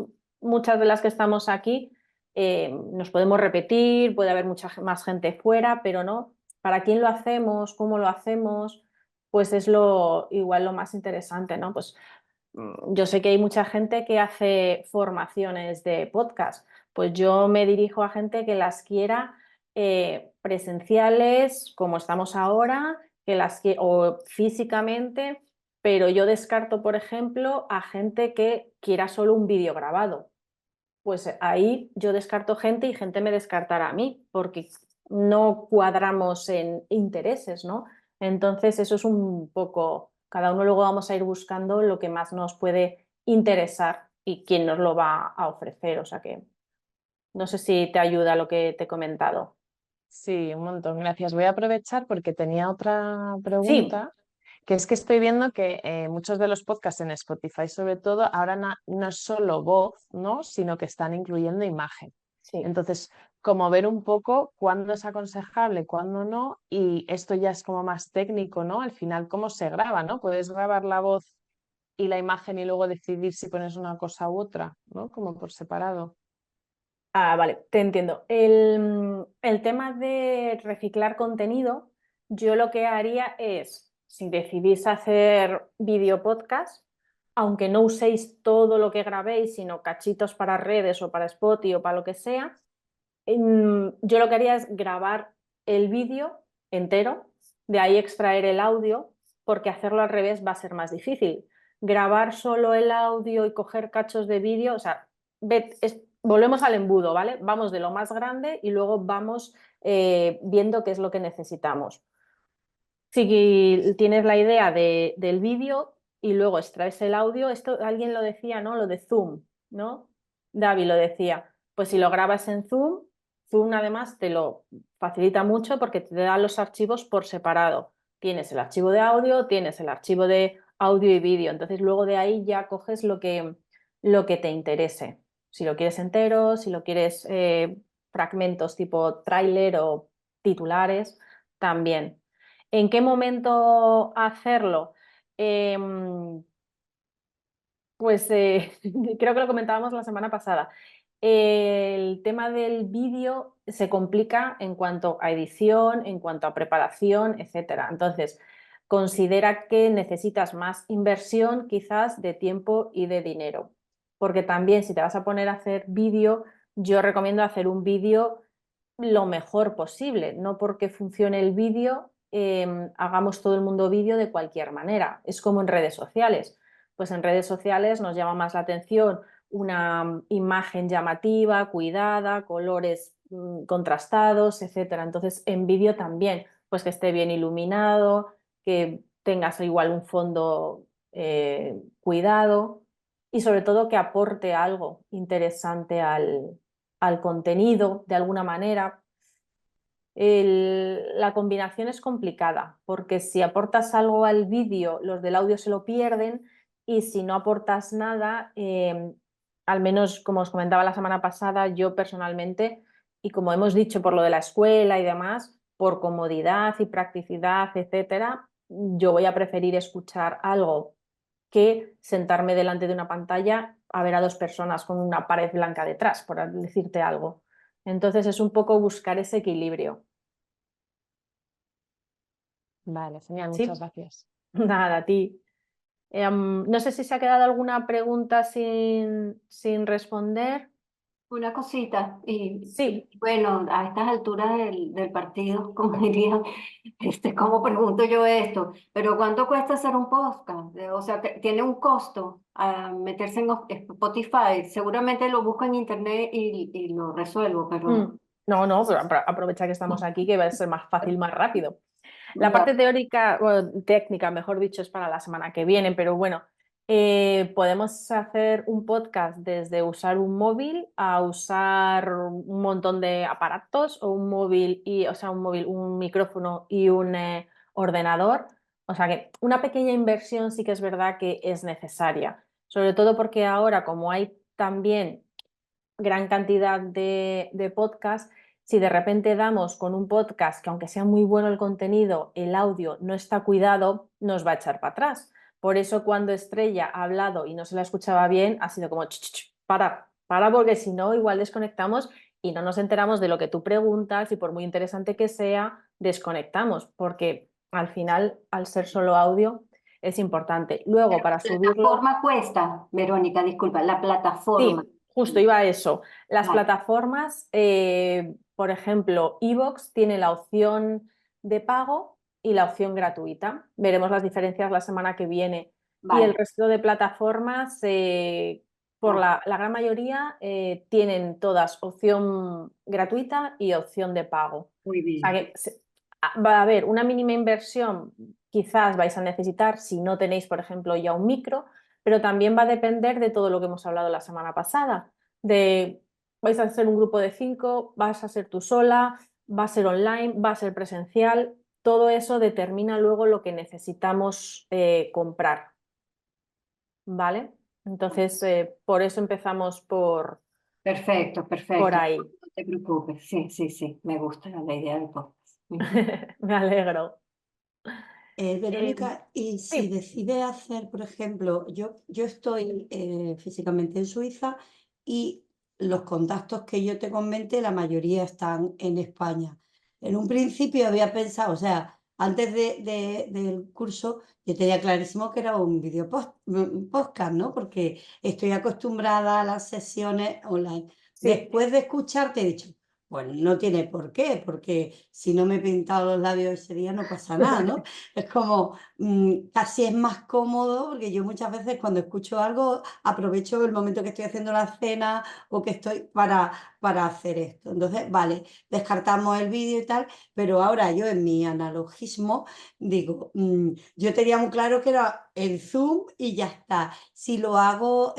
muchas de las que estamos aquí, nos podemos repetir, puede haber mucha más gente fuera, pero no. ¿Para quién lo hacemos? ¿Cómo lo hacemos? Pues es igual lo más interesante, ¿no? Pues yo sé que hay mucha gente que hace formaciones de podcast, pues yo me dirijo a gente que las quiera presenciales, como estamos ahora, o físicamente, pero yo descarto, por ejemplo, a gente que quiera solo un vídeo grabado. Pues ahí yo descarto gente y gente me descartará a mí, porque no cuadramos en intereses, ¿no? Entonces eso es un poco, cada uno luego vamos a ir buscando lo que más nos puede interesar y quién nos lo va a ofrecer. O sea que no sé si te ayuda lo que te he comentado. Sí, un montón, gracias. Voy a aprovechar porque tenía otra Sí, pregunta, que es que estoy viendo que muchos de los podcasts en Spotify, sobre todo, ahora no es solo voz, ¿no? Sino que están incluyendo imagen. sí. Entonces, como ver un poco cuándo es aconsejable, cuándo no, y esto ya es como más técnico, ¿no? Al final, ¿cómo se graba, ¿no? Puedes grabar la voz y la imagen y luego decidir si pones una cosa u otra, ¿no? Como por separado. Ah, vale, te entiendo. El tema de reciclar contenido, yo lo que haría es, si decidís hacer vídeo podcast, aunque no uséis todo lo que grabéis, sino cachitos para redes o para Spotify o para lo que sea, yo lo que haría es grabar el vídeo entero, de ahí extraer el audio, porque hacerlo al revés va a ser más difícil. Grabar solo el audio y coger cachos de vídeo, o sea, volvemos al embudo, ¿vale? Vamos de lo más grande y luego vamos viendo qué es lo que necesitamos. Si tienes la idea del vídeo y luego extraes el audio, esto alguien lo decía, ¿no? Lo de Zoom, ¿no? David lo decía. Pues si lo grabas en Zoom, Zoom además te lo facilita mucho porque te da los archivos por separado. Tienes el archivo de audio, tienes el archivo de audio y vídeo. Entonces luego de ahí ya coges lo que te interese. Si lo quieres entero, si lo quieres fragmentos tipo tráiler o titulares, también. ¿En qué momento hacerlo? Pues creo que lo comentábamos la semana pasada. El tema del vídeo se complica en cuanto a edición, en cuanto a preparación, etcétera. Entonces, considera que necesitas más inversión quizás de tiempo y de dinero. Porque también si te vas a poner a hacer vídeo, yo recomiendo hacer un vídeo lo mejor posible, no porque funcione el vídeo, hagamos todo el mundo vídeo de cualquier manera. Es como en redes sociales. Pues en redes sociales nos llama más la atención una imagen llamativa, cuidada, colores contrastados, etcétera. Entonces, en vídeo también, pues que esté bien iluminado, que tengas igual un fondo cuidado y sobre todo que aporte algo interesante al contenido de alguna manera. La combinación es complicada porque si aportas algo al vídeo, los del audio se lo pierden y si no aportas nada, al menos como os comentaba la semana pasada, yo personalmente, y como hemos dicho por lo de la escuela y demás, por comodidad y practicidad, etcétera, yo voy a preferir escuchar algo que sentarme delante de una pantalla a ver a dos personas con una pared blanca detrás, por decirte algo. Entonces es un poco buscar ese equilibrio. Vale, genial, Sí, muchas gracias. nada, a ti. No sé si se ha quedado alguna pregunta sin responder. Una cosita, Sí, bueno, a estas alturas del partido, como diría, ¿cómo pregunto yo esto? Pero ¿cuánto cuesta hacer un podcast? O sea, tiene un costo meterse en Spotify. Seguramente lo busco en internet y lo resuelvo, pero no, pero aprovecha que estamos aquí, que va a ser más fácil, más rápido. La ya, parte teórica, bueno, técnica, mejor dicho, es para la semana que viene, pero bueno, podemos hacer un podcast desde usar un móvil a usar un montón de aparatos o un móvil un micrófono y un ordenador. O sea que una pequeña inversión sí que es verdad que es necesaria, sobre todo porque ahora, como hay también gran cantidad de podcasts, si de repente damos con un podcast que aunque sea muy bueno el contenido, el audio no está cuidado, nos va a echar para atrás. Por eso cuando Estrella ha hablado y no se la escuchaba bien, ha sido como, para, porque si no, igual desconectamos y no nos enteramos de lo que tú preguntas y por muy interesante que sea, desconectamos, porque al final, al ser solo audio, es importante. Luego, para la subirlo... plataforma cuesta, Verónica, disculpa, la plataforma. Sí, justo iba a eso. Las Vale. plataformas, por ejemplo, iVoox tiene la opción de pago y la opción gratuita. Veremos las diferencias la semana que viene. Y el Vale. resto de plataformas, por la gran mayoría, tienen todas opción gratuita y opción de pago. Muy O sea bien. que va a haber una mínima inversión, quizás vais a necesitar si no tenéis, por ejemplo, ya un micro, pero también va a depender de todo lo que hemos hablado la semana pasada, de vais a ser un grupo de 5, vas a ser tú sola, va a ser online, va a ser presencial, todo eso determina luego lo que necesitamos comprar, ¿vale? Entonces, por eso empezamos por Perfecto. ahí. No te preocupes. Sí, me gusta la idea del podcast. Ujú. Me alegro. Verónica, y si Sí, decides hacer, por ejemplo, yo estoy físicamente en Suiza y los contactos que yo te comenté, la mayoría están en España. En un principio había pensado, o sea, antes del curso, yo tenía clarísimo que era un podcast, ¿no? Porque estoy acostumbrada a las sesiones online. sí, Después de escucharte, he dicho, bueno, no tiene por qué, porque si no me he pintado los labios ese día no pasa nada, ¿no? Es como, casi es más cómodo, porque yo muchas veces cuando escucho algo aprovecho el momento que estoy haciendo la cena o que estoy para hacer esto. Entonces, vale, descartamos el vídeo y tal, pero ahora yo en mi analogismo digo, yo tenía muy claro que era el Zoom y ya está. Si lo hago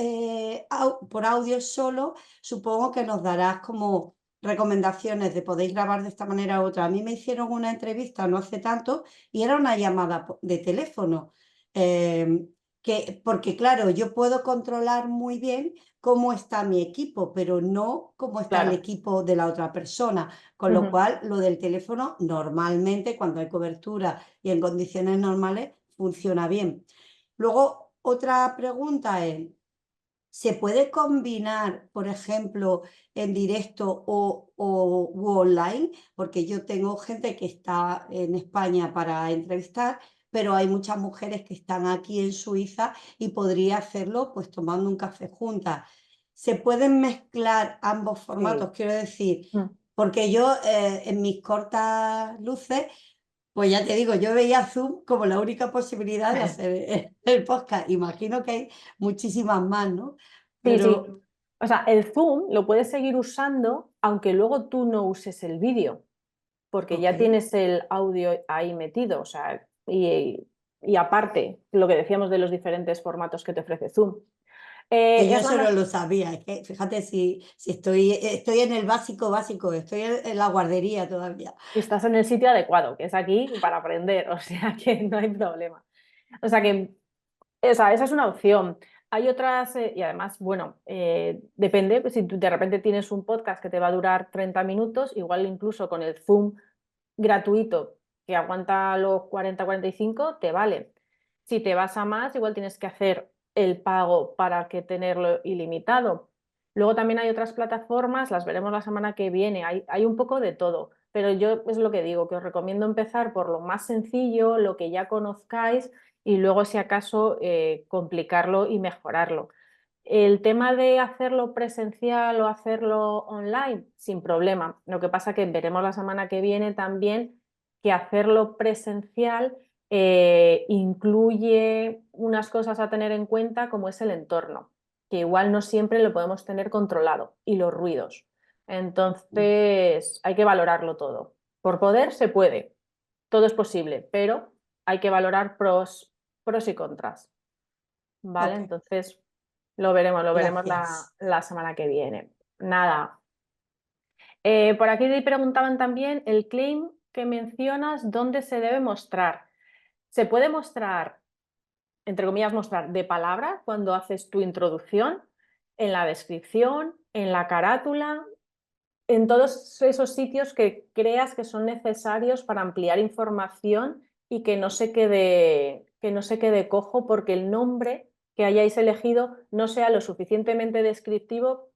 por audio solo, supongo que nos darás como recomendaciones de podéis grabar de esta manera u otra. A mí me hicieron una entrevista no hace tanto y era una llamada de teléfono. Porque claro, yo puedo controlar muy bien cómo está mi equipo, pero no cómo está el claro. equipo de la otra persona. Con lo Ujú. cual, lo del teléfono normalmente, cuando hay cobertura y en condiciones normales, funciona bien. Luego, otra pregunta es, ¿se puede combinar, por ejemplo, en directo u online? Porque yo tengo gente que está en España para entrevistar, pero hay muchas mujeres que están aquí en Suiza y podría hacerlo pues tomando un café juntas. ¿Se pueden mezclar ambos Sí. formatos? Quiero decir, Mm. porque yo en mis cortas luces, pues ya te digo, yo veía Zoom como la única posibilidad de hacer el podcast. Imagino que hay muchísimas más, ¿no? Sí, sí. Pero O sea, el Zoom lo puedes seguir usando aunque luego tú no uses el vídeo, porque ya ok. tienes el audio ahí metido. O sea, y aparte, lo que decíamos de los diferentes formatos que te ofrece Zoom. Que yo Es la eso no más... lo sabía. Es que fíjate si estoy en el básico, estoy en la guardería todavía. Estás en el sitio adecuado, que es aquí para aprender, o sea que no hay problema. O sea que esa es una opción. Hay otras, y además, bueno, depende, pues, si tú de repente tienes un podcast que te va a durar 30 minutos, igual incluso con el Zoom gratuito que aguanta los 40-45, te vale. Si te vas a más, igual tienes que hacer el pago para que tenerlo ilimitado. Luego también hay otras plataformas, las veremos la semana que viene, hay un poco de todo, pero yo es lo que digo, que os recomiendo empezar por lo más sencillo, lo que ya conozcáis y luego si acaso complicarlo y mejorarlo. El tema de hacerlo presencial o hacerlo online, sin problema. Lo que pasa que veremos la semana que viene también que hacerlo presencial incluye unas cosas a tener en cuenta como es el entorno, que igual no siempre lo podemos tener controlado y los ruidos. Entonces hay que valorarlo todo. Por poder se puede, todo es posible, pero hay que valorar pros y contras. ¿Vale? Ok, Entonces lo veremos gracias. la semana que viene. Nada. Por aquí te preguntaban también el claim que mencionas, ¿dónde se debe mostrar? Se puede mostrar, entre comillas, mostrar de palabra cuando haces tu introducción, en la descripción, en la carátula, en todos esos sitios que creas que son necesarios para ampliar información y que no se quede cojo porque el nombre que hayáis elegido no sea lo suficientemente descriptivo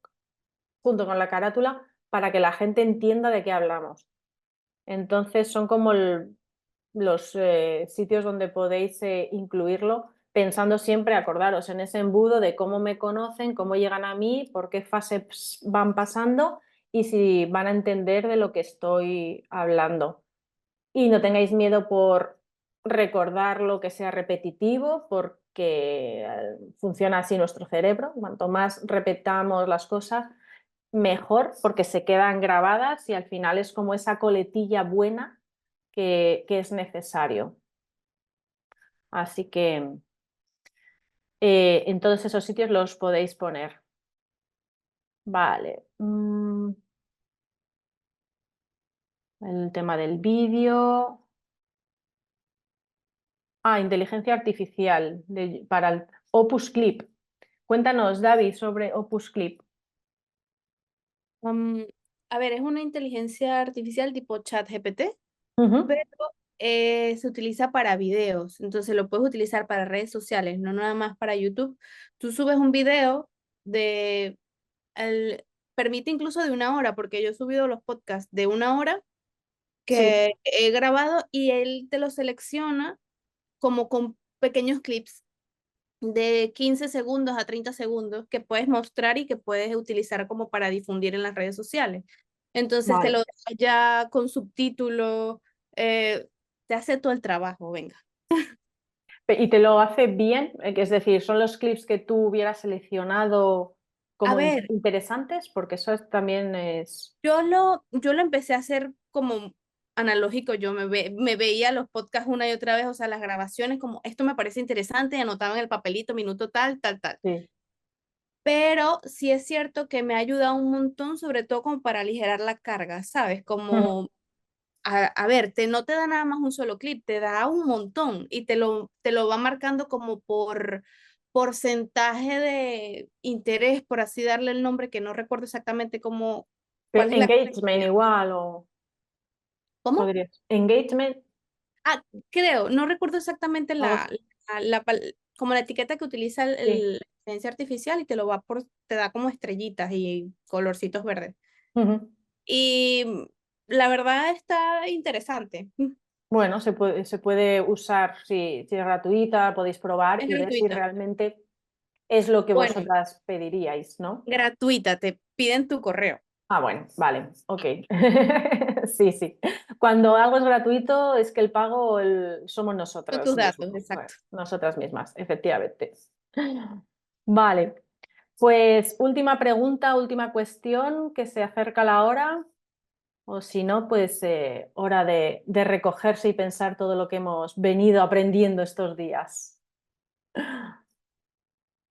junto con la carátula para que la gente entienda de qué hablamos. Entonces son como los sitios donde podéis incluirlo, pensando siempre, acordaros, en ese embudo de cómo me conocen, cómo llegan a mí, por qué fases van pasando y si van a entender de lo que estoy hablando. Y no tengáis miedo por recordar lo que sea repetitivo, porque funciona así nuestro cerebro. Cuanto más repetamos las cosas, mejor, porque se quedan grabadas y al final es como esa coletilla buena que es necesario. Así que en todos esos sitios los podéis poner. Vale. El tema del vídeo. Inteligencia artificial para el Opus Clip. Cuéntanos, David, sobre Opus Clip. A ver, es una inteligencia artificial tipo ChatGPT, Ujú. pero se utiliza para videos, entonces lo puedes utilizar para redes sociales, no nada más para YouTube. Tú subes un video de, permite incluso de 1 hora, porque yo he subido los podcasts de 1 hora Sí, que he grabado y él te lo selecciona como con pequeños clips de 15 segundos a 30 segundos que puedes mostrar y que puedes utilizar como para difundir en las redes sociales. Entonces te vale. lo deja ya con subtítulos, te hace todo el trabajo, venga. ¿Y te lo hace bien? Es decir, ¿son los clips que tú hubieras seleccionado A como ver, interesantes? Porque eso también es... yo lo empecé a hacer como analógico, yo me veía los podcasts una y otra vez, o sea, las grabaciones como esto me parece interesante, anotaba en el papelito minuto tal, tal, tal. Sí. Pero sí es cierto que me ha ayudado un montón, sobre todo como para aligerar la carga, ¿sabes? Ujú. Como, a ver, no te da nada más un solo clip, te da un montón y te lo va marcando como por porcentaje de interés, por así darle el nombre, que no recuerdo exactamente cuál es la Engagement categoría. igual o ¿Cómo? podrías. Engagement, Creo, no recuerdo exactamente algo como la etiqueta que utiliza así. la inteligencia artificial y te da como estrellitas y colorcitos verdes. Ujú. Y la verdad está interesante. Bueno, se puede usar si es gratuita, podéis probar Es y ver si gratuita. realmente es lo que Bueno, vosotras pediríais, ¿no? gratuita, te piden tu correo. Bueno, vale, ok. Sí, sí. Cuando algo es gratuito es que el pago somos Con nosotras tus datos, mismos. Bueno, exacto. nosotras mismas, efectivamente. Vale. Pues última pregunta, última cuestión, que se acerca la hora, o si no, pues hora de recogerse y pensar todo lo que hemos venido aprendiendo estos días.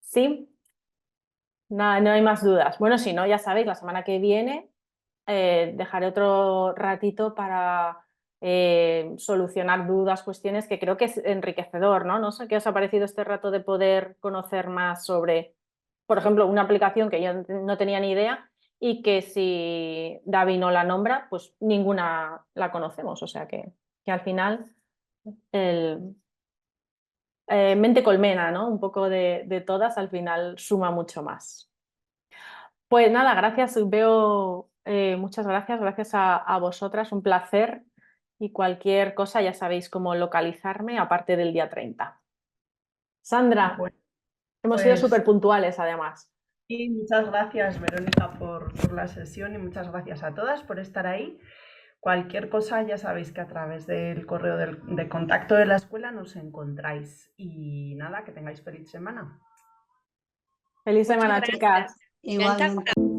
¿Sí? Nada, no hay más dudas. Bueno, si no, ya sabéis, la semana que viene dejaré otro ratito para solucionar dudas, cuestiones, que creo que es enriquecedor, ¿no? No sé qué os ha parecido este rato de poder conocer más sobre, por ejemplo, una aplicación que yo no tenía ni idea y que si David no la nombra, pues ninguna la conocemos. O sea que al final el mente colmena, ¿no? Un poco de todas, al final suma mucho más. Pues nada, gracias, veo, muchas gracias a vosotras, un placer, y cualquier cosa ya sabéis cómo localizarme aparte del día 30. Sandra, Bueno, hemos sido pues súper puntuales además. y muchas gracias, Verónica, por la sesión, y muchas gracias a todas por estar ahí. Cualquier cosa ya sabéis que a través del correo de contacto de la escuela nos encontráis. Y nada, que tengáis feliz semana. Feliz Muchas semana, gracias. chicas. Encantada. Igualmente.